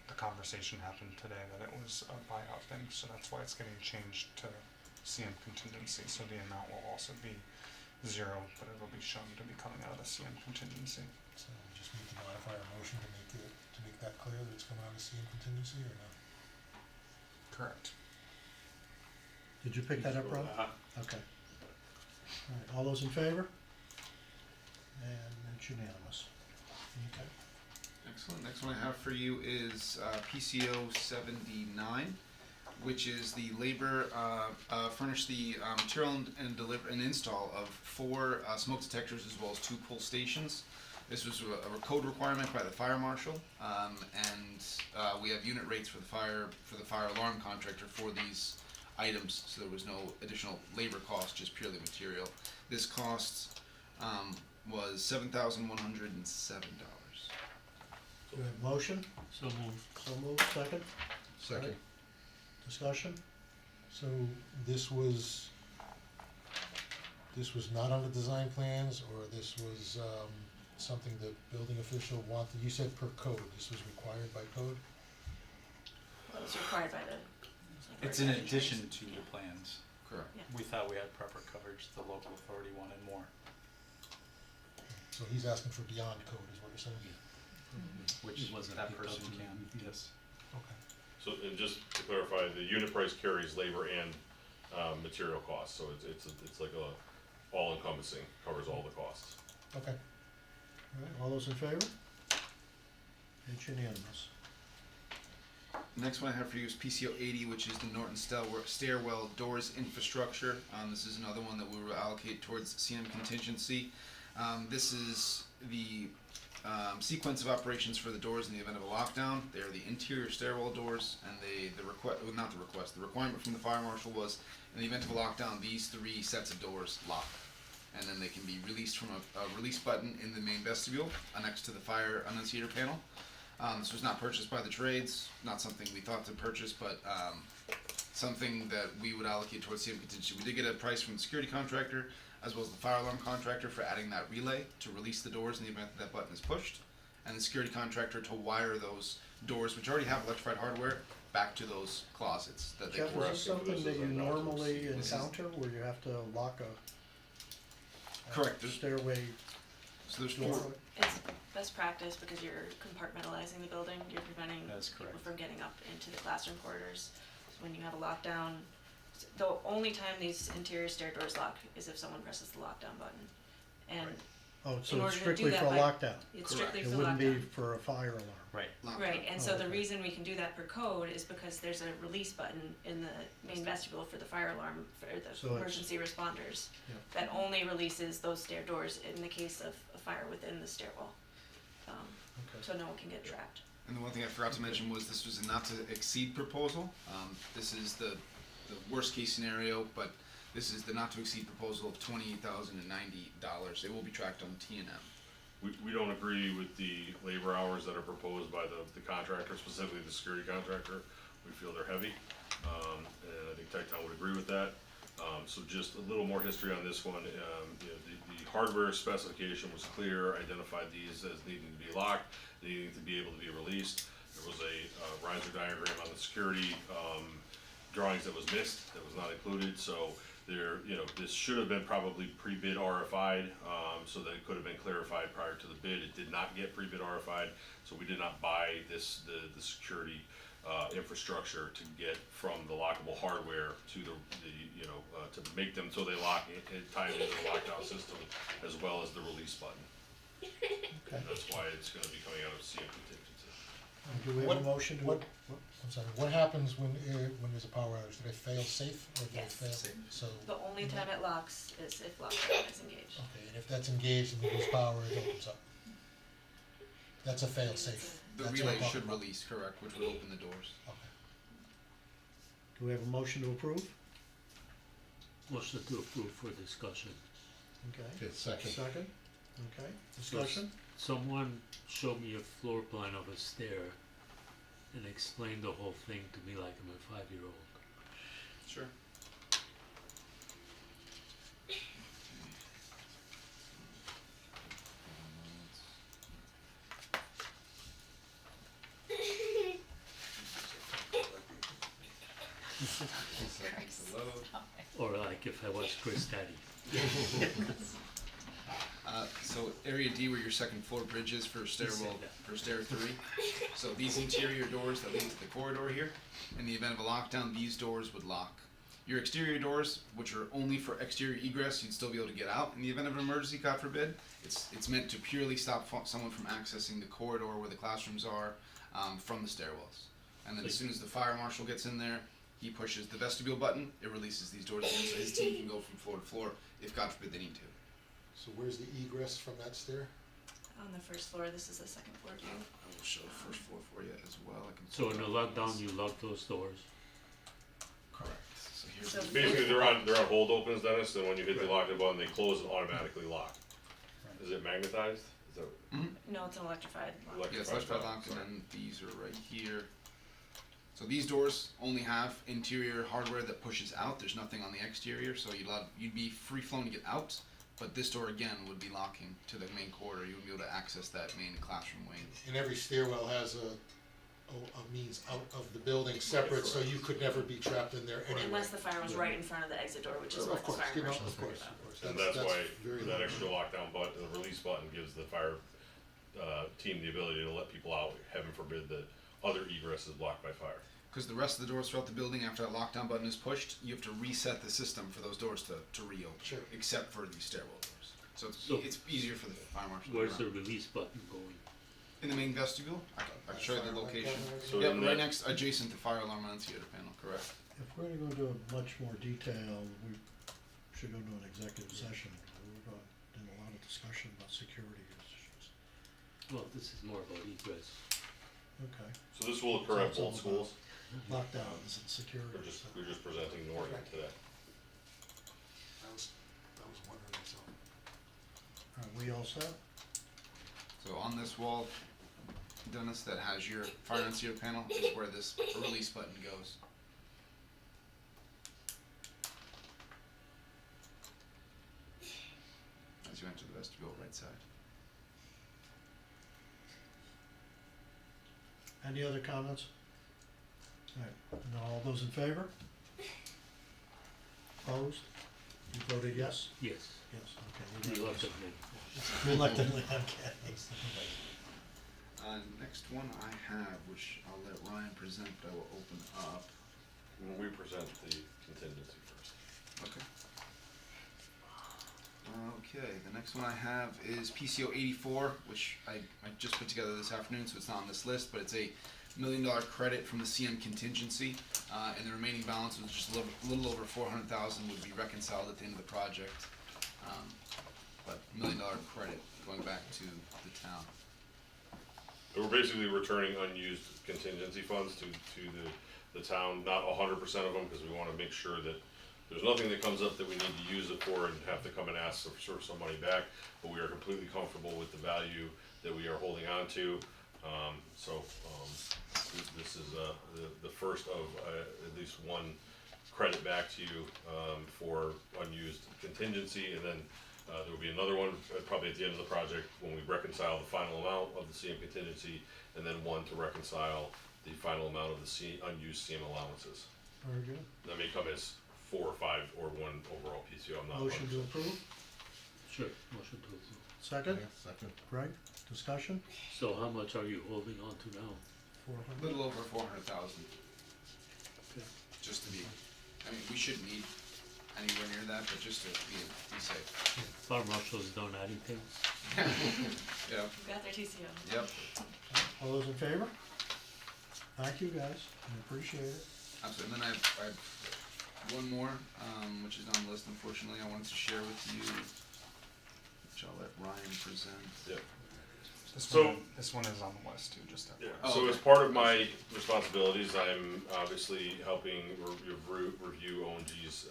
the conversation happened today that it was a buyout thing, so that's why it's getting changed to CM contingency, so the amount will also be 0, but it'll be shown to be coming out of the CM contingency. So we just need to modify our motion to make that clear that it's coming out of CM contingency or no? Correct. Did you pick that up, Rob? Okay. All right, all those in favor? And it's unanimous. Okay. Excellent. Next one I have for you is PCO 79, which is the labor furnish the material and deliver and install of 4 smoke detectors as well as 2 pull stations. This was a code requirement by the fire marshal, and we have unit rates for the fire alarm contractor for these items, so there was no additional labor cost, just purely material. This cost was $7,107. Do we have a motion? So moved. So moved, second? Second. Discussion? So this was not on the design plans, or this was something the building official wanted? You said per code, this was required by code? Well, it's required by the. It's in addition to the plans. Correct. Yeah. We thought we had proper coverage, the local authority wanted more. So he's asking for beyond code, is what you're saying? Which It wasn't that picked person up in the can, review. yes. Okay. So, and just to clarify, the unit price carries labor and material costs, so it's like a all encompassing, covers all the costs. Okay. All right, all those in favor? It's unanimous. Next one I have for you is PCO 80, which is the Norton stairwell doors infrastructure. This is another one that we will allocate towards CM contingency. This is the sequence of operations for the doors in the event of a lockdown. They are the interior stairwell doors, and the requirement from the fire marshal was, in the event of a lockdown, these 3 sets of doors lock. And then they can be released from a release button in the main vestibule, next to the fire annunciator panel. This was not purchased by the trades, not something we thought to purchase, but something that we would allocate towards CM contingency. We did get a price from the security contractor, as well as the fire alarm contractor, for adding that relay to release the doors in the event that that button is pushed, and the security contractor to wire those doors, which already have electrified hardware, back to those closets that they Jeff, can. is this something that you normally This is- encounter, where you have to lock a Correct. There's- stairway So there's door? 4. It's best practice because you're compartmentalizing the building, you're preventing That's people correct. from getting up into the classroom corridors. So when you have a lockdown, the only time these interior stair doors lock is if someone presses the lockdown button. And Oh, in so order it's to do strictly that for a by- lockdown? it's strictly It for wouldn't be lockdown. for a fire alarm? Right. Right, and so the Okay. reason we can do that per code is because there's a release button in the main vestibule for the fire alarm, for the So it's- emergency responders, Yep. that only releases those stair doors in the case of a fire within the stairwell. Okay. So no one can get trapped. And the one thing I forgot to mention was this was a not to exceed proposal. This is the worst case scenario, but this is the not to exceed proposal of $28,090. It will be tracked on T&M. We don't agree with the labor hours that are proposed by the contractor, specifically the security contractor. We feel they're heavy, and I think Tecton would agree with that. So just a little more history on this one. The hardware specification was clear, identified these as needing to be locked, needing to be able to be released. There was a riser diagram on the security drawings that was missed, that was not included, so there, this should have been probably pre-bid RFI'd, so that it could have been clarified prior to the bid. It did not get pre-bid RFI'd, so we did not buy the security infrastructure to get from the lockable hardware to to make them so they lock and tie into the lockdown system, as well as the release button. And that's why it's gonna be coming out of CM contingency. Do we have a motion to? I'm sorry, what happens when there's a power outage? Do they fail safe or do they Yes. fail? So, The only time it locks is if lockdown is engaged. okay, and if that's engaged and we lose power, it opens up. That's a fail safe. The That's what I'm relay talking should about. release, correct, which will open the doors. Okay. Do we have a motion to approve? Motion to approve for discussion. Okay. Okay, second. Second? Okay, discussion? Someone showed me a floor plan of a stair and explained the whole thing to me like I'm a 5-year-old. Sure. Or like if I was Chris Daddy. So area D were your second floor bridges for stairwell, for stair 3. So these interior doors that lead to the corridor here, in the event of a lockdown, these doors would lock. Your exterior doors, which are only for exterior egress, you'd still be able to get out in the event of an emergency, God forbid. It's meant to purely stop someone from accessing the corridor where the classrooms are, from the stairwells. And then as soon as the fire marshal gets in there, he pushes the vestibule button, it releases these doors again, so his team can go from floor to floor if, God forbid, they need to. So where's the egress from that stair? On the first floor, this is the second floor view. I will show the first floor for you as well. I can So in pull a it up. lockdown, you lock those doors. Correct. So here's So the Basically, they're on hold opens, Dennis, and when you hit the lock button, they close and automatically lock. Is it magnetized? Is that No, it's an electrified lock. Yeah, it's electrified locks, and then these are right here. So these doors only have interior hardware that pushes out. There's nothing on the exterior, so you'd be free flowing to get out. But this door again would be locking to the main corridor. You would be able to access that main classroom wing. And every stairwell has a means out of the building separate, so you could never be trapped in there anyway. Unless the fire was right in front of the exit door, which is Of what the course, fire you know, marshal's of worried course, about. of course. And that's why very that low. extra lockdown button, the release button gives the fire team the ability to let people out, heaven forbid that other egress is blocked by fire. Because the rest of the doors throughout the building, after that lockdown button is pushed, you have to reset the system for those doors to reopen. Sure. Except for the stairwell doors. So So- it's easier for the fire marshal. to Where's the run. release button going? In the main vestibule, I can show you the Fire alarm location. camera. So Yep, in right that- next, adjacent to fire alarm annunciator panel, correct. If we're gonna go into much more detail, we should go into an executive session. We're going, in a lot of discussion about security issues. Well, this is more about egress. Okay. So this will occur at So both it's all schools? Lockdowns and security. We're just presenting Norton today. I was wondering myself. Are we all set? So on this wall, Dennis, that has your fire and CO panel is where this release button goes. As you enter the vestibule, right side. Any other comments? All right, now all those in favor? Opposed? You voted yes? Yes. Yes, okay. you voted yes. Reluctantly. Reluctantly, okay. Next one I have, which I'll let Ryan present, but I will open up. We present the contingency first. Okay. Okay, the next one I have is PCO 84, which I just put together this afternoon, so it's not on this list, but it's a $1 million credit from the CM contingency, and the remaining balance was just a little over 400,000 would be reconciled at the end of the project. But $1 million credit going back to the town. We're basically returning unused contingency funds to the town, not 100% of them, because we wanna make sure that there's nothing that comes up that we need to use it for and have to come and ask for some money back, but we are completely comfortable with the value that we are holding on to. This is the first of at least one credit back to you for unused contingency, and then there will be another one probably at the end of the project when we reconcile the final amount of the CM contingency, and then one to reconcile the final amount of the unused CM allowances. Very good. That may come as 4 or 5 or 1 overall PCO. I'm not. Motion to approve? Sure, motion to approve. Second? Second. Greg, discussion? So how much are you holding on to now? A little over 400,000, Okay. just to be, I mean, we shouldn't need anywhere near that, but just to be safe. Fire marshal's done adding things. Yeah, We've got their TCO. yep, All those in favor? Thank you, guys, I appreciate it. absolutely. And then I have one more, which is on the list, unfortunately, I wanted to share with you, which I'll let Ryan present. Yep. This one is on the list too, just to. Yeah, Oh, so okay. as part of my responsibilities, I'm obviously helping review ONG's,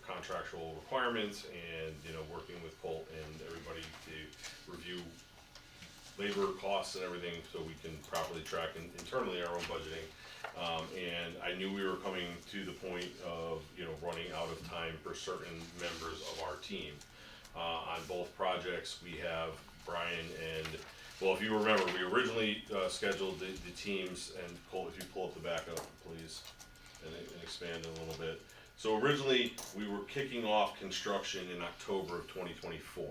contractual requirements and, working with Colt and everybody to review labor costs and everything so we can properly track internally our own budgeting. And I knew we were coming to the point of, running out of time for certain members of our team. On both projects, we have Brian and, well, if you remember, we originally scheduled the teams, and Colt, if you pull up the backup, please, and expand a little bit. So originally, we were kicking off construction in October of 2024.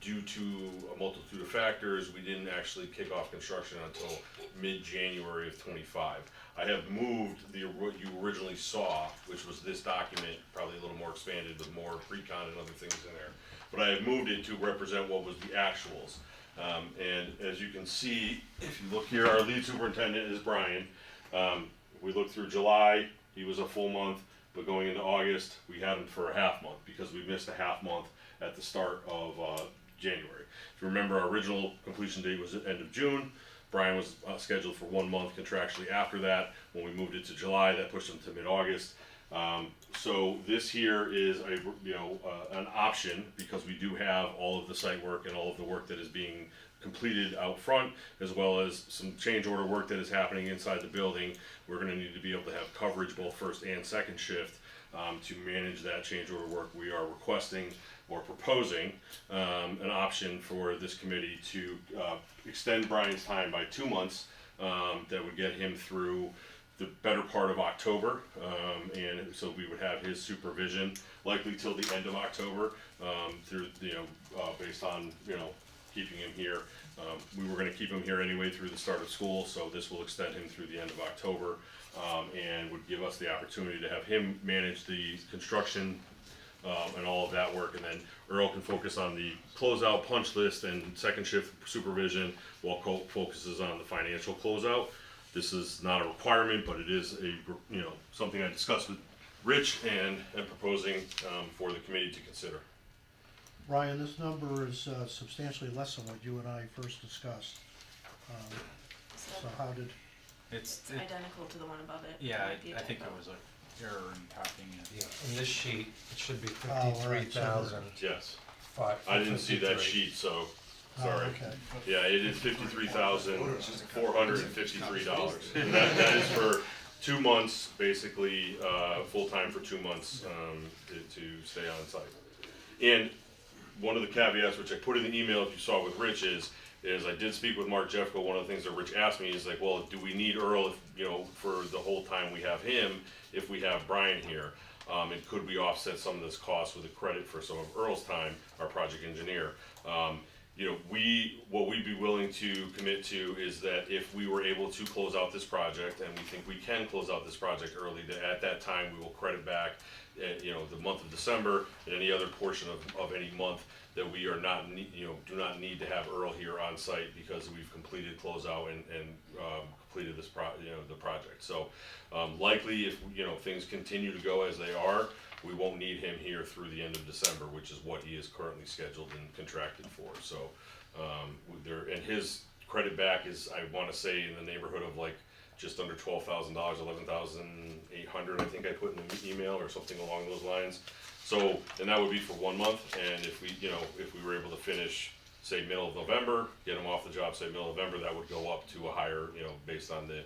Due to a multitude of factors, we didn't actually kick off construction until mid-January of 25. I have moved what you originally saw, which was this document, probably a little more expanded with more pre-con and other things in there. But I have moved it to represent what was the actuals. And as you can see, if you look here, our lead superintendent is Brian. We looked through July, he was a full month, but going into August, we had him for a half month because we missed a half month at the start of January. If you remember, our original completion date was at end of June. Brian was scheduled for 1 month contractually after that. When we moved it to July, that pushed him to mid-August. So this here is an option because we do have all of the site work and all of the work that is being completed out front, as well as some change order work that is happening inside the building. We're going to need to be able to have coverage both first and second shift to manage that change order work. We are requesting or proposing an option for this committee to extend Brian's time by 2 months. That would get him through the better part of October, and so we would have his supervision likely till the end of October, through based on keeping him here. We were going to keep him here anyway through the start of school, so this will extend him through the end of October, and would give us the opportunity to have him manage the construction and all of that work, and then Earl can focus on the closeout punch list and second shift supervision while Colt focuses on the financial closeout. This is not a requirement, but it is something I discussed with Rich and proposing for the committee to consider. Ryan, this number is substantially less than what you and I first discussed. So how did, It's, Identical to the one above it. yeah, Might be a I think it typo. was a error in copying it. Yeah, in this sheet, it should be Oh, all right, 53,000. Yes, Five. I didn't see that 53. sheet, so, oh, sorry. okay. Yeah, it is $53,453. And that is for 2 months, basically, full-time for 2 months, to stay on site. And one of the caveats, which I put in the email, if you saw with Rich, is I did speak with Mark Jeffco. One of the things that Rich asked me is like, well, do we need Earl, if, you know, for the whole time we have him, if we have Brian here? And could we offset some of this cost with a credit for some of Earl's time, our project engineer? You know, what we'd be willing to commit to is that if we were able to close out this project, and we think we can close out this project early, that at that time we will credit back, you know, the month of December and any other portion of any month that we are not, do not need to have Earl here on site because we've completed closeout and completed this the project. So likely if, you know, things continue to go as they are, we won't need him here through the end of December, which is what he is currently scheduled and contracted for. So and his credit back is, I wanna say, in the neighborhood of like just under $12,000, $11,800, I think I put in the email or something along those lines. So, and that would be for 1 month, and if we, you know, if we were able to finish, say, middle of November, get him off the job, say, middle of November, that would go up to a higher, you know, based on the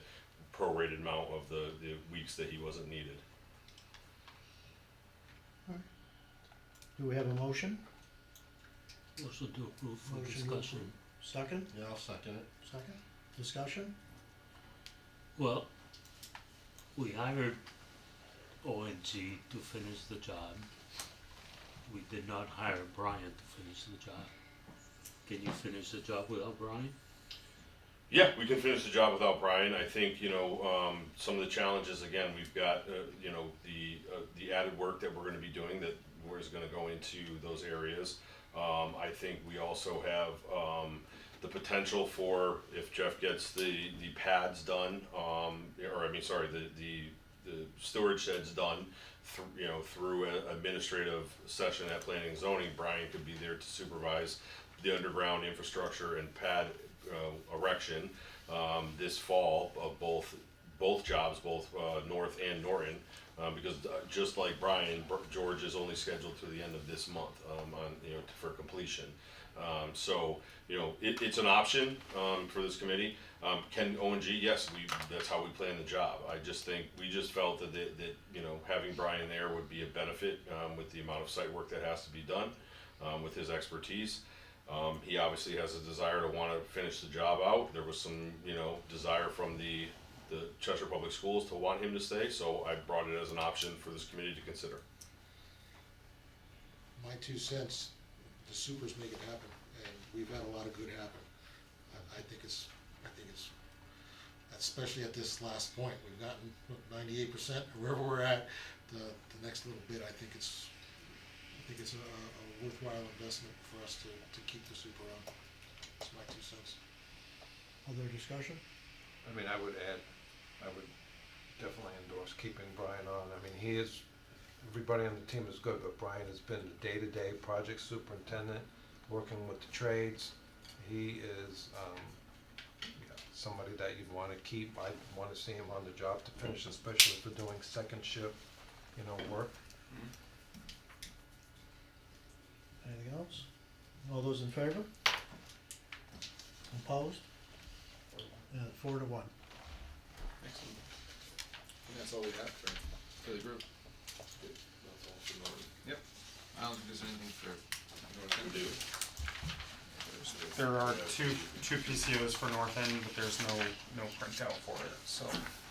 prorated amount of the weeks that he wasn't needed. Do we have a motion? Also to approve for Motion to discussion. Second? Yeah, I'll second it. Second? Discussion? Well, we hired ONG to finish the job. We did not hire Brian to finish the job. Can you finish the job without Brian? Yeah, we can finish the job without Brian. I think, you know, some of the challenges, again, we've got, you know, the added work that we're gonna be doing that is gonna go into those areas. I think we also have, the potential for, if Jeff gets the pads done, or I mean, sorry, the storage sheds done, you know, through an administrative session at planning and zoning, Brian could be there to supervise the underground infrastructure and pad erection this fall of both jobs, both North and Norton, because just like Brian, George is only scheduled through the end of this month on, you know, for completion. So, you know, it's an option for this committee. Can ONG? Yes, that's how we plan the job. I just think, we just felt that, you know, having Brian there would be a benefit with the amount of site work that has to be done, with his expertise. He obviously has a desire to want to finish the job out. There was some, you know, desire from the Cheshire Public Schools to want him to stay, so I brought it as an option for this committee to consider. My 2 cents, the supers make it happen, and we've had a lot of good happen. I think it's, especially at this last point, we've gotten 98%, or wherever we're at, the next little bit, I think it's a worthwhile investment for us to keep the super on. That's my 2 cents. Other discussion? I mean, I would definitely endorse keeping Brian on. I mean, everybody on the team is good, but Brian has been the day-to-day project superintendent, working with the trades. He is, you know, somebody that you'd wanna keep. I'd wanna see him on the job to finish, especially if we're doing second shift, you know, work. Anything else? All those in favor? Opposed? 4 to 1. Excellent. And that's all we have for the group. That's all for Norton. Yep. I don't think there's anything for North We do. There are two PCOs for North End, but there's no printout for it, so.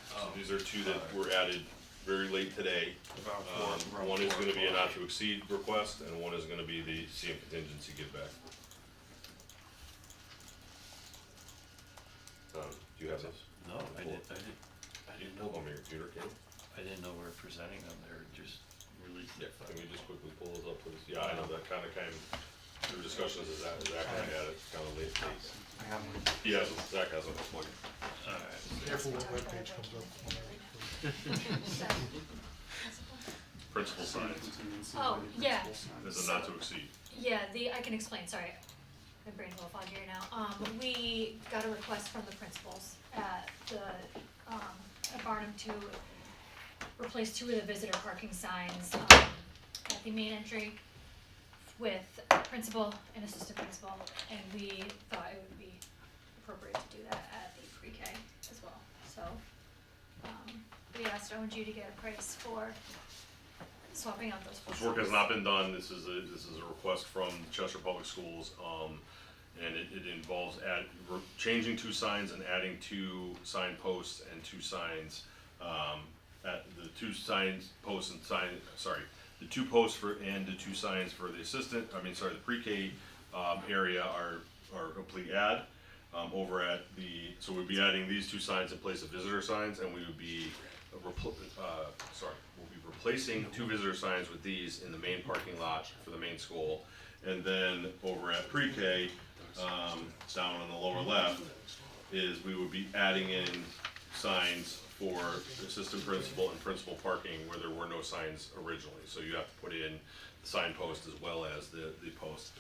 So these are 2 that were added very late today. About One is gonna be a 4 not to exceed request, and one is gonna be the CM contingency give back. Do you have those? No, I didn't know, Pull them on your computer, can you? I didn't know we were presenting them, they were just released. Yeah, can we just quickly pull those up, please? Yeah, I know that kinda came through discussions, as Zach had it, kinda late. I have one. He hasn't, Zach hasn't. Careful what webpage comes up. Principal signs, Oh, yeah, is a not to exceed. Yeah, I can explain, sorry. My brain's a little foggy right now. We got a request from the principals at at Barnum to replace 2 of the visitor parking signs, at the main entry with principal and assistant principal, and we thought it would be appropriate to do that at the pre-K as well. So, we asked ONG to get a price for swapping out those. This work has not been done. This is a request from Chester Public Schools, and it involves changing 2 signs and adding 2 sign posts and 2 signs. At the 2 signs posts and the 2 posts and the 2 signs for the the pre-K area are a complete add. Over at so we'd be adding these 2 signs in place of visitor signs, and we would be replacing 2 visitor signs with these in the main parking lot for the main school. And then over at pre-K, down on the lower left, is we would be adding in signs for assistant principal and principal parking where there were no signs originally. So you have to put in the sign post as well as the post.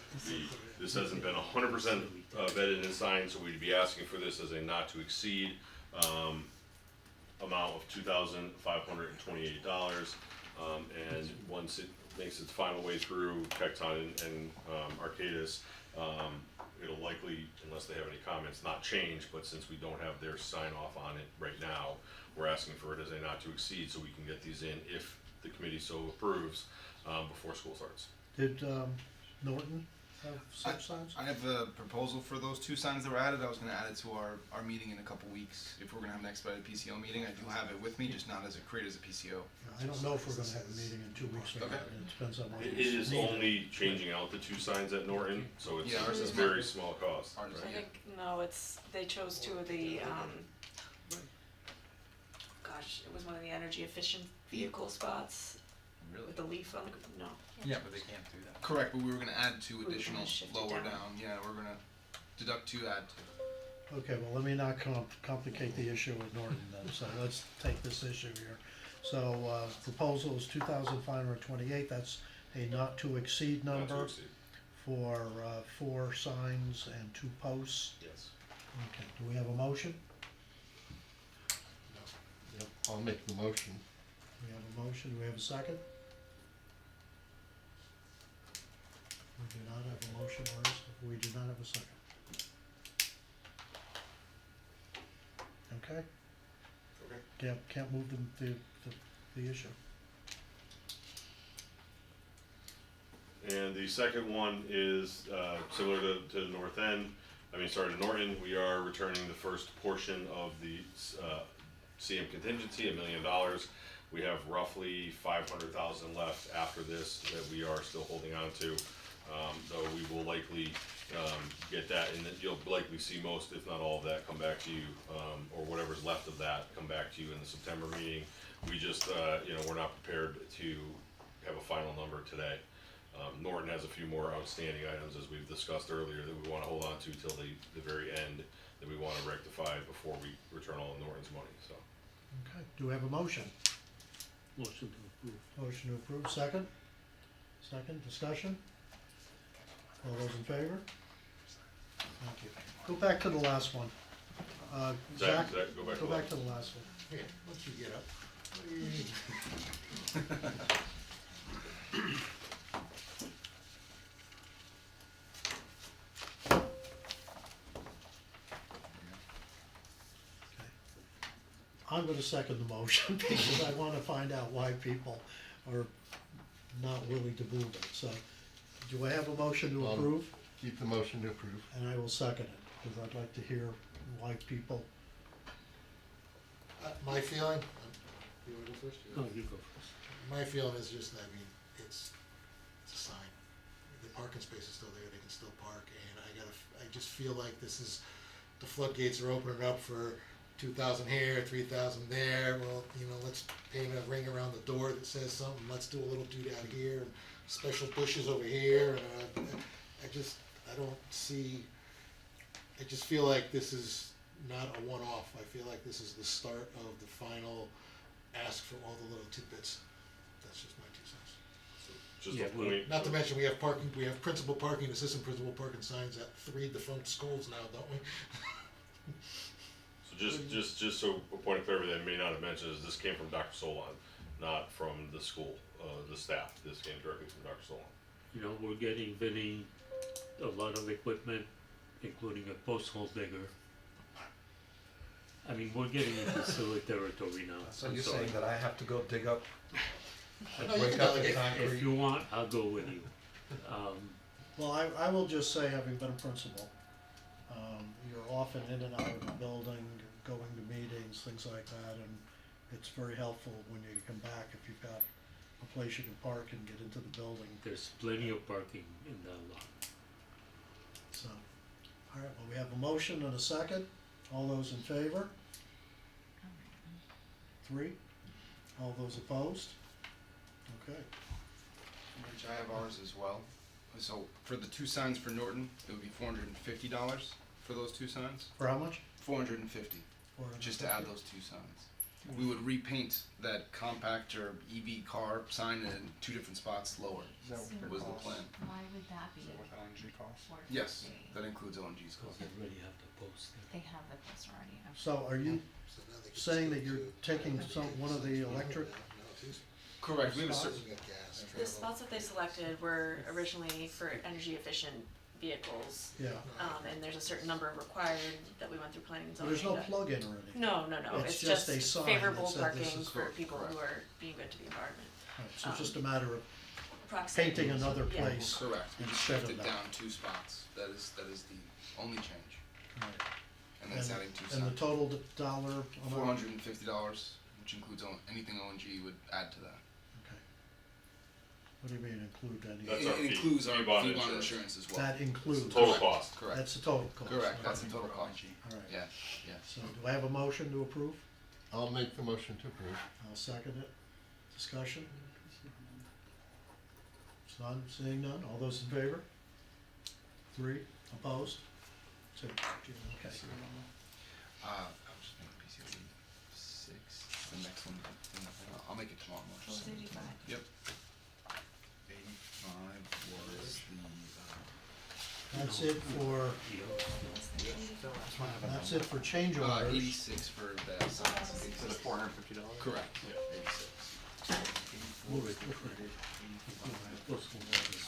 This hasn't been 100% vetted in signs, so we'd be asking for this as a not to exceed amount of $2,528. And once it makes its final way through Tecton and Arcadis, it'll likely, unless they have any comments, not change, but since we don't have their sign off on it right now, we're asking for it as a not to exceed so we can get these in if the committee so approves before school starts. Did Norton have such signs? I have a proposal for those 2 signs that were added. I was gonna add it to our meeting in a couple weeks. If we're gonna have an expedited PCO meeting, I do have it with me, just not as a PCO. I don't know if we're gonna have a meeting in 2 weeks or not, it depends on what It is is needed. only changing out the 2 signs at Norton, so it's Yeah, ours is a very not. small cost. Ours is I Yeah. think, no, they chose 2 of the, gosh, it was one of the energy efficient vehicle spots Really? with the leaf on the, no. Yeah, but they can't do that. Correct, but we were gonna add 2 We were additional gonna shift it lower down. down. Yeah, we're gonna deduct 2, add 2. Okay, well, let me not complicate the issue with Norton then, so let's take this issue here. So, proposal is 2,528, that's a not to exceed Not to number exceed. for, 4 signs and 2 posts. Yes. Okay, do we have a motion? Yep, I'll make the motion. We have a motion, do we have a second? We do not have a motion, we do not have a second. Okay? Okay. Can't move the issue. And the second one is similar to North End. To Norton. We are returning the first portion of the CM contingency, $1 million. We have roughly 500,000 left after this that we are still holding on to. Though we will likely get that, and you'll likely see most, if not all of that, come back to you, or whatever's left of that, come back to you in the September meeting. We just, we're not prepared to have a final number today. Norton has a few more outstanding items, as we've discussed earlier, that we want to hold on to till the very end, that we want to rectify before we return all of Norton's money, so. Okay, do we have a motion? Motion to approve. Motion to approve, second? Second, discussion? All those in favor? Thank you. Go back to the last one. Zach, Zach, go back to go the back to the last one. Here, once you get up. What do you need? I'm gonna second the motion because I wanna find out why people are not willing to move it, so. Do I have a motion to approve? Keep the motion to approve. And I will second it, because I'd like to hear why people, My feeling, you wanna go first? No, you go first. My feeling is just, it's a sign. The parking space is still there, they can still park, and I just feel like this is, the floodgates are opening up for 2,000 here, 3,000 there. Well, let's paint a ring around the door that says something, let's do a little doodad here, and special bushes over here, and I don't see, I just feel like this is not a one-off. I feel like this is the start of the final ask for all the little tidbits. That's just my 2 cents. Just Yeah, a we'll- point. Not to mention, we have parking, we have principal parking, assistant principal parking signs at 3 defunct schools now, don't we? So just so a point of clarity that I may not have mentioned is this came from Dr. Solon, not from the school, the staff. This came directly from Dr. Solon. You know, we're getting Vinny a lot of equipment, including a post hole digger. I mean, we're getting into silly territory now. So I'm you're sorry. saying that I have to go dig up and No, you break can up the delegate. concrete? If you want, I'll go with you. Well, I will just say, having been a principal, you're often in and out of the building, going to meetings, things like that, and it's very helpful when you come back if you've got a place you can park and get into the building, There's plenty of parking in that lot. so. All right, well, we have a motion and a second. All those in favor? 3. All those opposed? Okay. Which I have ours as well. So for the 2 signs for Norton, it would be $450 for those 2 signs. For how much? $450, just to add those 2 signs. We would repaint that compact or EV car sign in 2 different spots lower. Was the plan. Why would that be? Yes, that includes ONG's Cause cost. they already have the post there. They have the post already. I'm So are you So now they can saying stick that you're to- taking one of the electric? Correct, we have a Spots, certain, you got gas, The travel. spots that they selected were originally for energy efficient vehicles, Yeah. and there's a certain number required that we went through planning and zoning. There's no that- plug-in or anything? No, no, no, It's it's just just a sign favorable that said this parking is for correct, people correct. who are being good to the environment. Right, so it's just a matter of Proximity. painting another Yeah. place. correct, we just Instead of shifted that. down 2 spots. That is the only change. Right. And that's adding 2 And the signs. total dollar amount? $450, which includes anything ONG would add to that. Okay. What do you mean include any? That's our It fee. includes our Fee bond fee bond insurance. insurance as well. That includes? Total Correct. cost. Correct, That's the total cost? correct, that's the Okay. total cost. All right. Yeah, yeah. So do I have a motion to approve? I'll make the motion to approve. I'll second it. Discussion? None, seeing none, all those in favor? 3, opposed? 2, okay. I was just making PCLE 6, the next one, I'll make it tomorrow morning. What was 85? Yep. 85 was That's it for, that's it for change orders. 86 for the signs. $450? Correct, 86. Move it, move it. Post hole digger.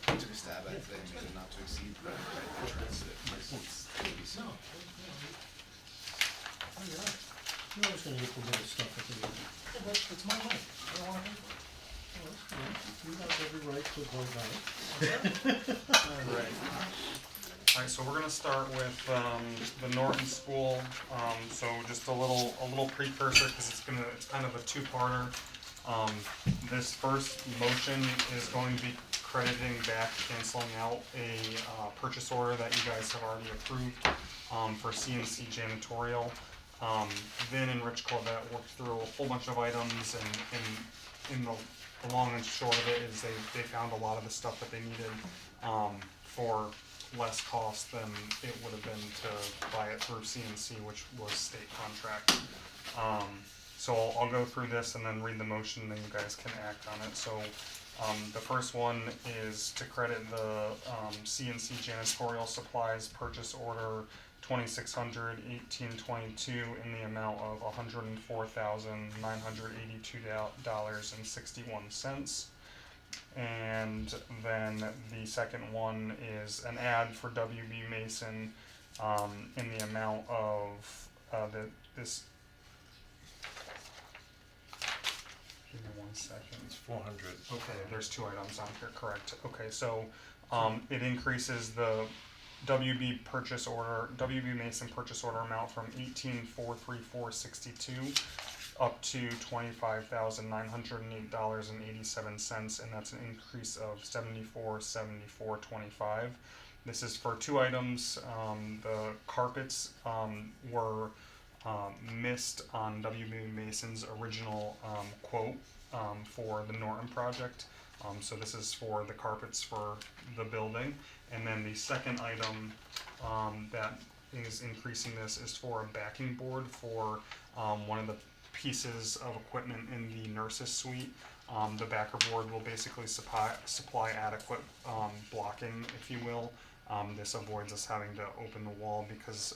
I took a stab at it today and made it not to exceed, but I traced it. No. You're always gonna get the little stuff at the end. It's my money, I don't wanna pay for it. Oh, that's fine. You have every right to vote on it. Alright, so we're gonna start with the Norton School, so just a little precursor, cause it's kind of a 2-parter. This first motion is going to be crediting back, canceling out a purchase order that you guys have already approved for CNC janitorial. Vin and Rich Corbett worked through a whole bunch of items, and in the long and short of it is they found a lot of the stuff that they needed for less cost than it would have been to buy it through CNC, which was state contract. So I'll go through this and then read the motion, and then you guys can act on it. So the first one is to credit the CNC janitorial supplies purchase order 2600 1822 in the amount of $104,982.61. And then the second one is an ad for WB Mason in the amount of this. Give me 1 second. It's 400. Okay, there's 2 items on here, correct. Okay, so it increases the WB Mason purchase order amount from $18,434.62 up to $25,908.87, and that's an increase of $74.74.25. This is for 2 items. The carpets were missed on WB Mason's original quote for the Norton project. So this is for the carpets for the building. And then the second item that is increasing this is for a backing board for one of the pieces of equipment in the nurses suite. The backer board will basically supply adequate blocking, if you will. This avoids us having to open the wall because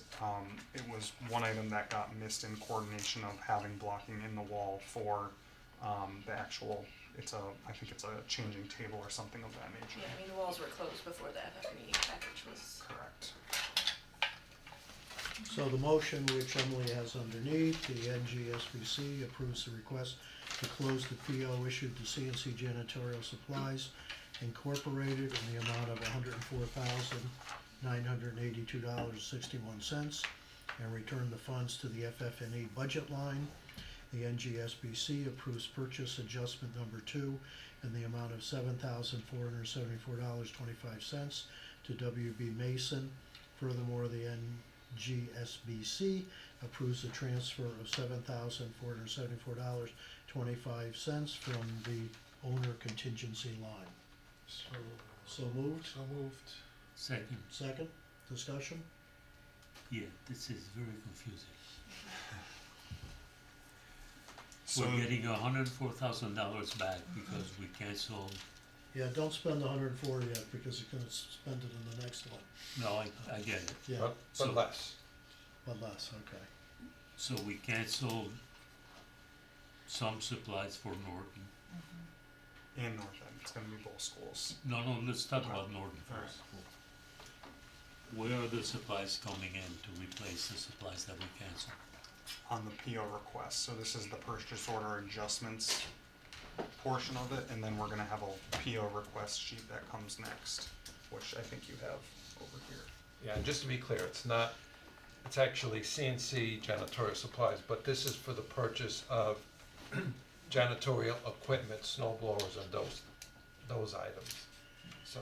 it was one item that got missed in coordination of having blocking in the wall for the actual, I think it's a changing table or something of that nature. Yeah, I mean, the walls were closed before the FF&E package was. Correct. So the motion which Emily has underneath, the NGSBC approves the request to close the PO issued to CNC Janitorial Supplies Incorporated in the amount of $104,982.61 and return the funds to the FF&E budget line. The NGSBC approves purchase adjustment number 2 in the amount of $7,474.25 to WB Mason. Furthermore, the NGSBC approves the transfer of $7,474.25 from the owner contingency line. So moved? So moved. Second. Second? Discussion? Yeah, this is very confusing. So We're getting $104,000 back because we canceled. Yeah, don't spend the 104 yet because you're gonna spend it in the next one. No, I get it. Yeah, But So- less. but less, okay. So we canceled some supplies for Norton. in North End, it's gonna be both schools. No, let's talk about Norton Alright. first. Where are the supplies coming in to replace the supplies that we canceled? On the PO request, so this is the purchase order adjustments portion of it, and then we're gonna have a PO request sheet that comes next, which I think you have over here. Yeah, and just to be clear, it's actually CNC janitorial supplies, but this is for the purchase of janitorial equipment, snow blowers and those items. So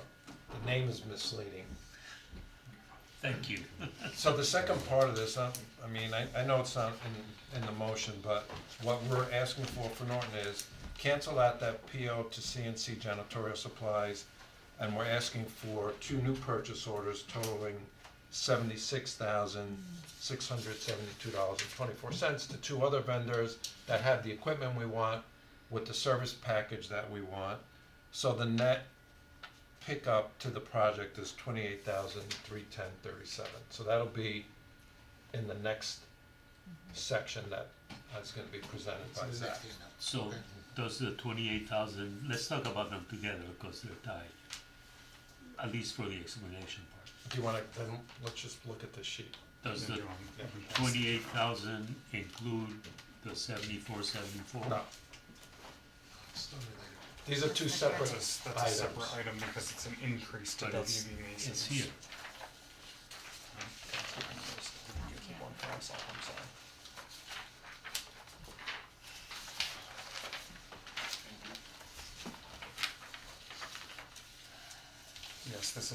the name is misleading. Thank you. So the second part of this, I know it's not in the motion, but what we're asking for Norton is cancel out that PO to CNC janitorial supplies, and we're asking for 2 new purchase orders totaling $76,672.24 to 2 other vendors that have the equipment we want with the service package that we want. So the net pickup to the project is $28,310.37. So that'll be in the next section that's going to be presented by So the Zach. next email. So Okay. does the 28,000, let's talk about them together because they're tied, at least for the explanation part. Do you want to, then let's just look at the sheet. Does the Yeah. 28,000 include the 7474? No, It's unrelated. these are 2 separate That's a items. separate item because it's an increase to But WB Mason. it's here. Keep one for myself, I'm sorry. Yes, this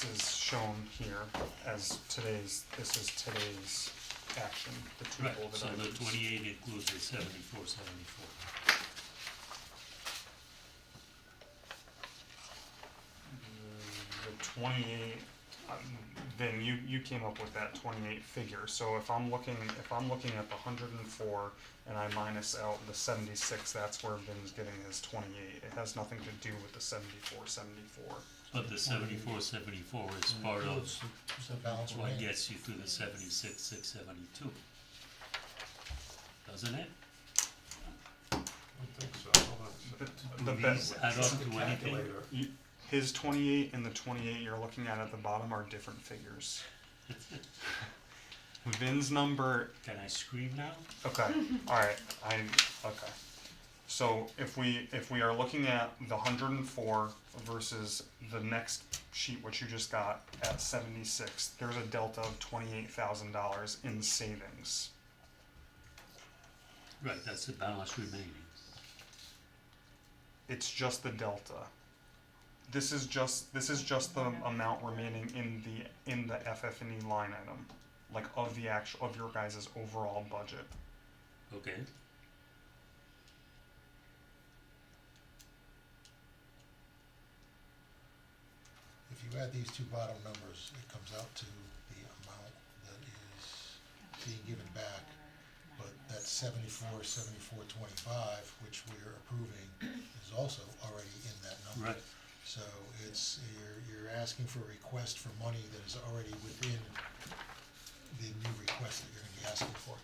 is shown here as this is today's action, the 2 Right, bolded so the items. 28 includes the 7474. The 28, then you came up with that 28 figure, so if I'm looking at the 104 and I minus out the 76, that's where Vin's getting his 28. It has nothing to do with the 74. But the 7474 is part of It's the balance what remains. gets you to the 76,672. Doesn't it? I don't think so. Hold on a second. The Do best, these add up to anything? Calculator. his 28 and the 28 you're looking at the bottom are different figures. Vin's number. Can I scream now? Okay, alright, okay. So if we are looking at the 104 versus the next sheet, which you just got at 76, there's a delta of $28,000 in savings. Right, that's the balance remaining. It's just the delta. This is just the amount remaining in the FF&E line item, like of your guys' overall budget. Okay, If you add these 2 bottom numbers, it comes out to the amount being given back, but that 74,7425, which we're approving, is also already in that number. Right. So it's, you're asking for a request for money that is already within the new request that you're gonna be asking for.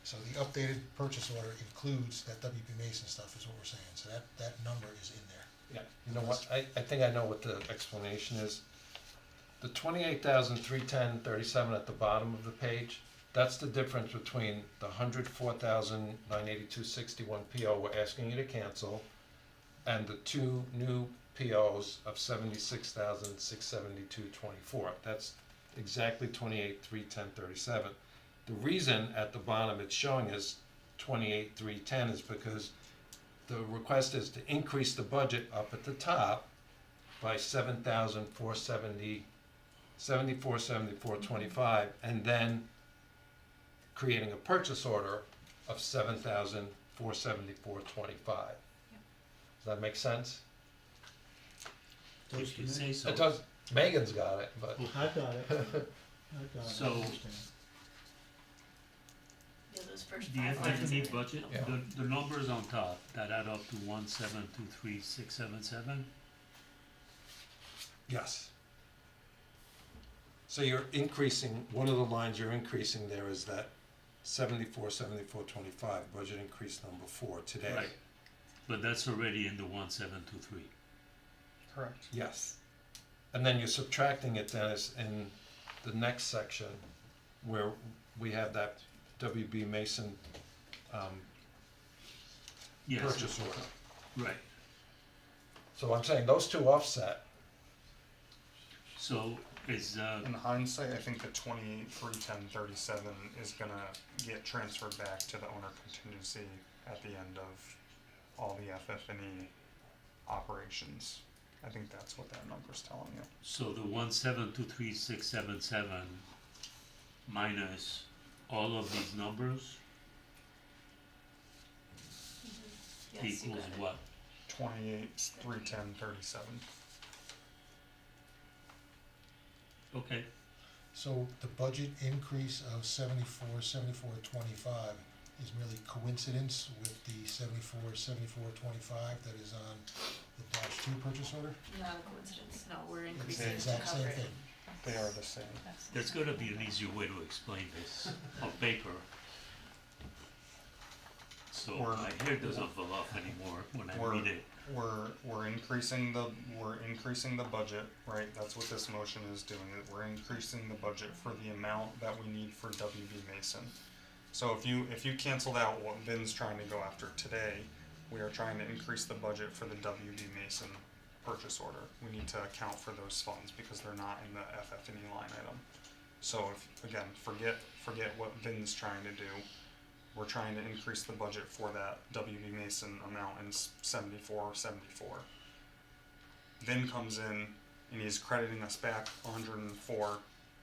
So the updated purchase order includes that WB Mason stuff is what we're saying, so that number is in there. Yeah, you know what, I think I know what the explanation is. The 28,310.37 at the bottom of the page, that's the difference between the 104,982.61 PO we're asking you to cancel and the two new POs of 76,672.24. That's exactly 28,310.37. The reason at the bottom it's showing is 28,310 is because the request is to increase the budget up at the top by 74,74.25, and then creating a purchase order of 7,474.25. Does that make sense? Does If to you me. say so. It does. Megan's got it, but I've got it. I've got it, I So- understand. Yeah, those first The 5 lines. FF&E budget, Yeah. the numbers on top, that add up to 1,723,677. yes. So you're increasing, one of the lines you're increasing there is that 74.25 budget increase number 4 today. Right. But that's already in the 1,723. Correct. Yes. And then you're subtracting it, Dennis, in the next section where we have that WB Mason Yes. purchase order. Right. So I'm saying those two offset. So is In hindsight, I think the 28,310.37 is gonna get transferred back to the owner contingency at the end of all the FF&E operations. I think that's what that number's telling you. so the 1,723,677 minus all of these numbers Yes, you equals got it. what? 28,310.37. Okay. So the budget increase of 74,74.25 is merely coincidence with the 74,74.25 that is on the -2 purchase order? Not a coincidence, no, we're It's increasing the it to exact cover same it. thing. They are the same. There's gotta be an easier way to explain this on paper. So Or- my hair doesn't fall off anymore when I Or- read it. We're increasing the budget, right? That's what this motion is doing. We're increasing the budget for the amount that we need for WB Mason. So if you canceled out what Vin's trying to go after today, we are trying to increase the budget for the WB Mason purchase order. We need to account for those funds because they're not in the FF&E line item. So if, again, forget what Vin's trying to do. We're trying to increase the budget for that WB Mason amount in 74. Vin comes in and he's crediting us back 104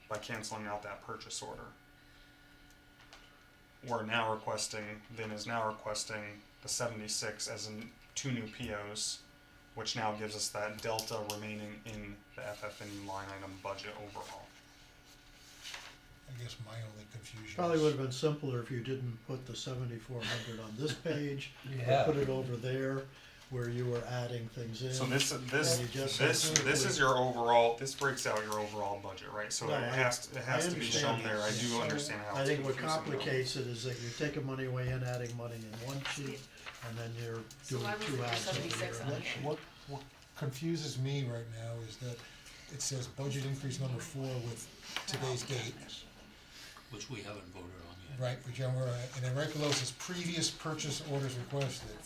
by canceling out that purchase order. Vin is now requesting the 76 as in 2 new POs, which now gives us that delta remaining in the FF&E line item budget overall. I guess my only confusion Probably is- would have been simpler if you didn't put the 7,400 on this page, Yeah. but put it over there where you were adding things in. So this And you just is your overall, this breaks out your overall budget, right? So No, it has to be understand shown that. there, I do So understand how I it's think what confusing though. complicates it is that you're taking money away and adding money in one sheet, and then you're So doing why was it 2 for ads over 76 here. on here? What confuses me right now is that it says budget increase number 4 with today's date, Which we haven't voted on yet. right, which and then right below it says previous purchase orders requested.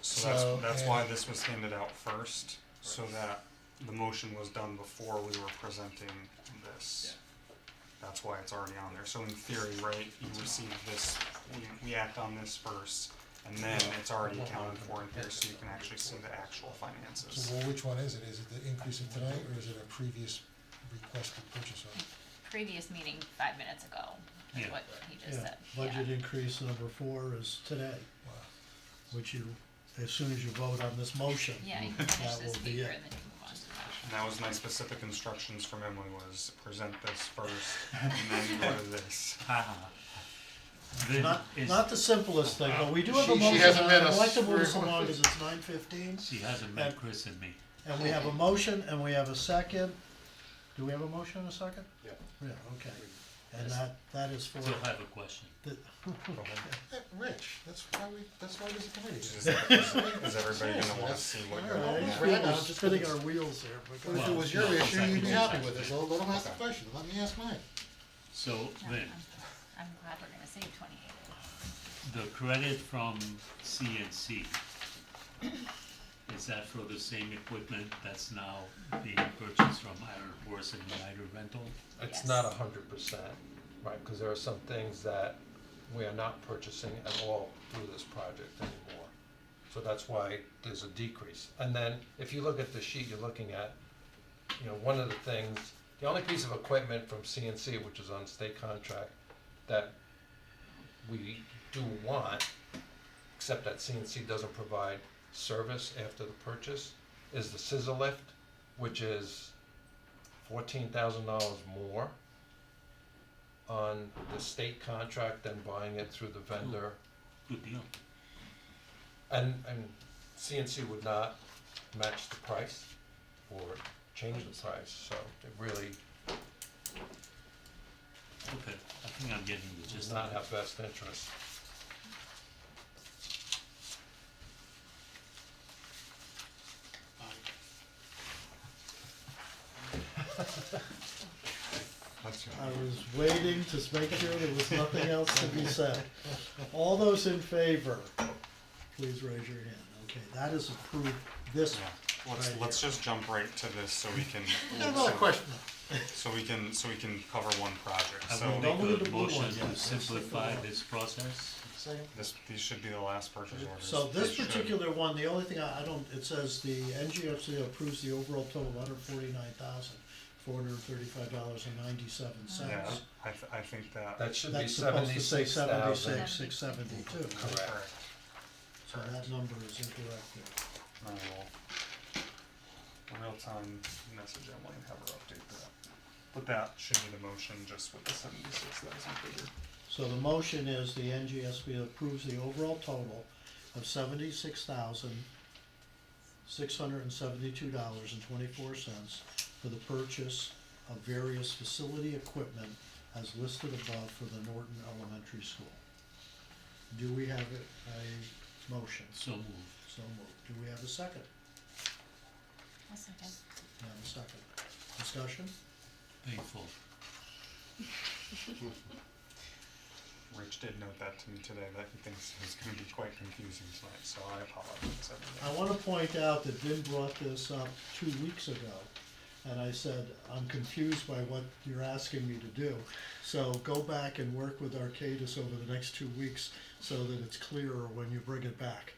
So that's why and- this was handed out first, so that the motion was done before we were presenting this. That's why it's already on there. So in theory, right, you receive this, we act on this first, and then it's already accounted for in here, so you can actually see the actual finances. So well, which one is it? Is it the increase of tonight or is it a previous requested purchase order? Previous meeting 5 minutes ago, is Yeah. what he just Yeah, said. budget increase number 4 is today, Wow. which you, as soon as you vote on this motion, Yeah, you can finish that this will be paper it. and then you move on to that. And that was my specific instructions from Emily was present this first and then go to this. Then Not, is, not the simplest thing, but we do have a She motion, hasn't and been I'd like to us move very us along quick. because it's 9:15. she hasn't met Chris and me. And we have a motion and we have a second. Do we have a motion and a second? Yeah. Yeah, okay. And that is for, Still have a question. Go ahead. Rich, that's why there's a committee. Is everybody gonna wanna see what you're all right, looking at? Right now, we're just spinning because- our wheels here, but go If ahead. it was your no, issue, you'd be second. happy with it, so let him ask the question, let me ask mine. So No, then, I'm glad we're gonna save 28. the credit from CNC, is that for the same equipment that's now being purchased from Iron Horse and United Rental? It's Yes. not 100%, right, because there are some things that we are not purchasing at all through this project anymore. So that's why there's a decrease. And then, if you look at the sheet you're looking at, you know, one of the things, the only piece of equipment from CNC, which is on state contract, that we do want, except that CNC doesn't provide service after the purchase, is the scissor lift, which is $14,000 more on the state contract than buying it through the vendor. Good deal. And CNC would not match the price or change the price, so it really Okay, I think I'm getting the does gist not of it. have best interest. I was waiting to make sure there was nothing else to be said. All those in favor, please raise your hand. Okay, that is approved, this Yeah, one. let's, Right let's just jump right to this so we can. Another question. So we can cover one project, I so will Don't look at make the a blue motion ones yet. to simplify this process. Second. these should be the last purchase orders. So this They should. particular one, the only thing I don't, it says the NGFC approves the overall total of $149,435.97. Yeah, I think that. That should be That's supposed to say 76,000. 76,672. Correct. So that number is incorrect there. I will real-time message Emily and have her update that. But that should be the motion just with the 76,000 figure. So the motion is the NGSB approves the overall total of $76,672.24 for the purchase of various facility equipment as listed above for the Norton Elementary School. Do we have a motion? So moved. So moved. Do we have a second? A second. We have a second. Discussion? Painful. Rich did note that to me today, that he thinks it's gonna be quite confusing tonight, so I apologize. I want to point out that Vin brought this up 2 weeks ago, and I said, I'm confused by what you're asking me to do. So go back and work with Arcadis over the next 2 weeks so that it's clearer when you bring it back.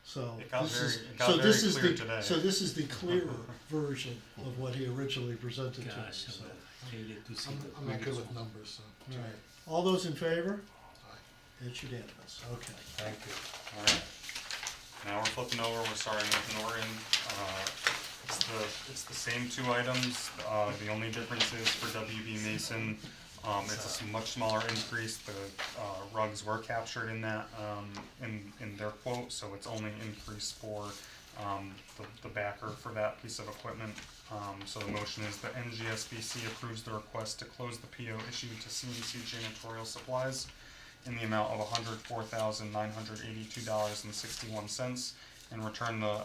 So It got this very- is, it got so very this is clear the, today. so this is the clearer version of what he originally presented to Gosh, us. So, I hated to see the I'm not good previous with one. numbers, so. all right. All those in favor? It's unanimous. Okay. Thank you. Alright, now we're flipping over, we're starting with Norton, it's the same two items, the only difference is for WB Mason, it's a much smaller increase, the, rugs were captured in that, in their quote, so it's only increased for, the backer for that piece of equipment. So the motion is that NGSBC approves the request to close the PO issued to CNC Janitorial Supplies in the amount of $104,982.61 and return the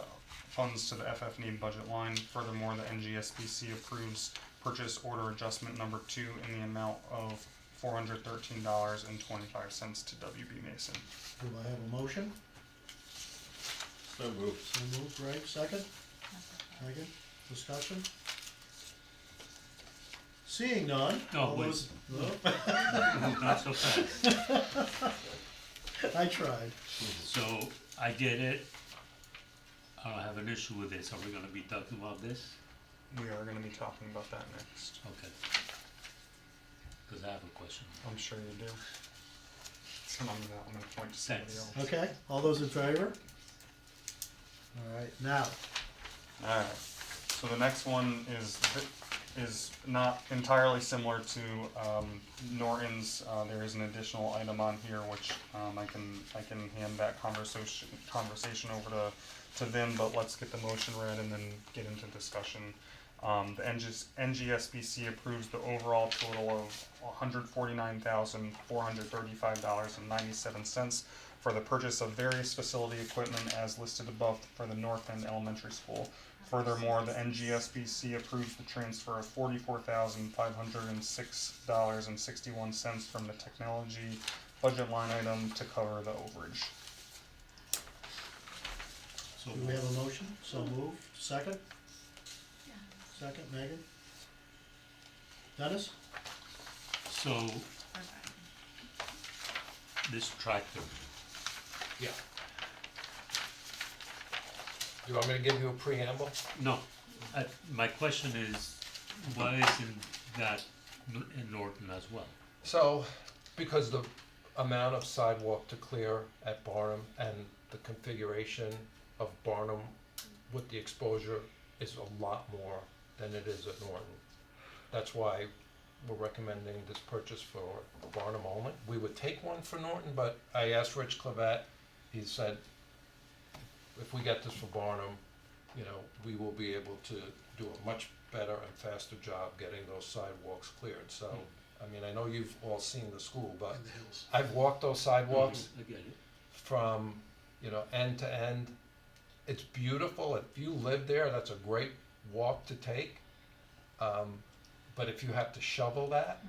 funds to the FF need budget line. Furthermore, the NGSBC approves purchase order adjustment number 2 in the amount of $413.25 to WB Mason. Do I have a motion? So moved. So moved, Greg, second? Megan, discussion? Seeing none, No, all wait. those, Not so fast. I tried. So I get it. I don't have an issue with this. Are we gonna be talking about this? We are gonna be talking about that next. Okay. Cause I have a question. I'm sure you do. So I'm gonna point to somebody Thanks. else. Okay, all those in favor? All right, now, Alright, So the next one is not entirely similar to Norton's. There is an additional item on here which I can hand that conversation over to Vin, but let's get the motion read and then get into discussion. The NGSBC approves the overall total of $149,435.97 for the purchase of various facility equipment as listed above for the North End Elementary School. Furthermore, the NGSBC approves the transfer of $44,506.61 from the technology budget line item to cover the overage. So do we have a motion? So moved. Second? Second, Megan? Dennis? So, this tractor, Yeah. You want me to give you a preamble? no, my question is, why isn't that in Norton as well? So, because the amount of sidewalk to clear at Barnum and the configuration of Barnum with the exposure is a lot more than it is at Norton. That's why we're recommending this purchase for Barnum only. We would take one for Norton, but I asked Rich Clevet, he said, if we get this for Barnum, you know, we will be able to do a much better and faster job getting those sidewalks cleared. So, I mean, I know you've all seen the school, but In the hills. I've walked those sidewalks I get it. from, you know, end to end. It's beautiful. If you live there, that's a great walk to take. But if you have to shovel that,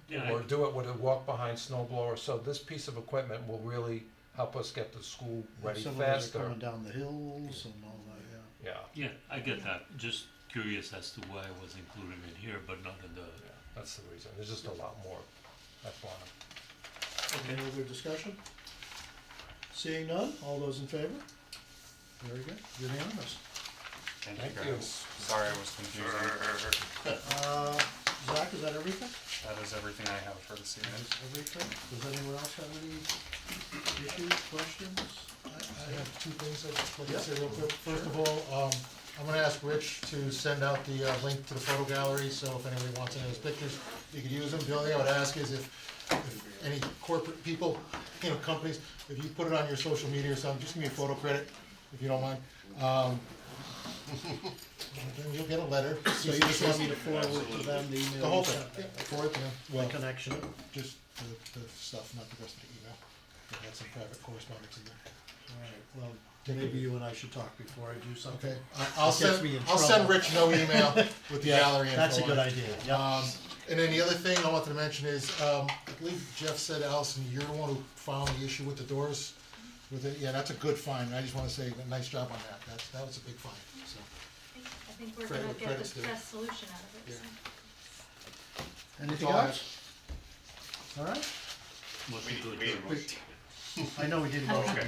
Yeah, or do it with a walk behind snow blower, so this piece of equipment will really help us get the school ready Some of those are faster. coming down the hills and all that, yeah. Yeah, I get that, just curious as to why it was included in here, but not in the, yeah, that's the reason. There's just a lot more at Barnum. Any other discussion? Seeing none, all those in favor? Very good, unanimous. Thank Thank you you. guys. Sorry I was confusing. Zach, is that everything? That is everything I have for this evening. Everything? Does anyone else have any issues, questions? I have two things I'd like Yeah. to say real quick. First of all, I'm gonna ask Rich to send out the link to the photo gallery, so if anybody wants any of those pictures, you could use them. The only thing I would ask is if any corporate people, you know, companies, if you put it on your social media or something, just give me a photo credit, if you don't mind. Then you'll get a letter. So you just want me to forward to them the email? The whole you thing, sent? yeah, forward it to them. The Well, connection? just the stuff, not the rest of the email. It had some private correspondence in there. Alright, well, maybe you and I should talk before I do something. Okay, I'll It gets me in I'll send trouble. Rich no email with the gallery info. That's a on good it. idea, yeah. And then the other thing I wanted to mention is, I believe Jeff said, Allison, you're the one who found the issue with the doors. With it, yeah, that's a good find. I just wanna say, nice job on that. That was a big find, so. I think we're Credit gonna where get credit's the due. best solution out of it, Yeah. so. Anything all I else? Alright, motion to adjourn. I know we did motion.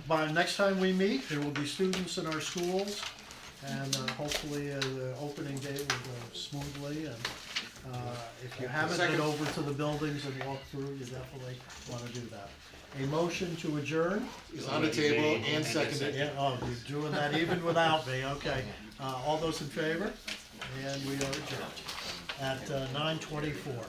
By next time we meet, there will be students in our schools, and hopefully the opening day will go smoothly, and if you haven't been over to the buildings and walked through, you definitely wanna do that. A motion to adjourn? It's on the table and seconded. Yeah, oh, you're doing that even without me, okay. All those in favor? And we are adjourned at 9:24.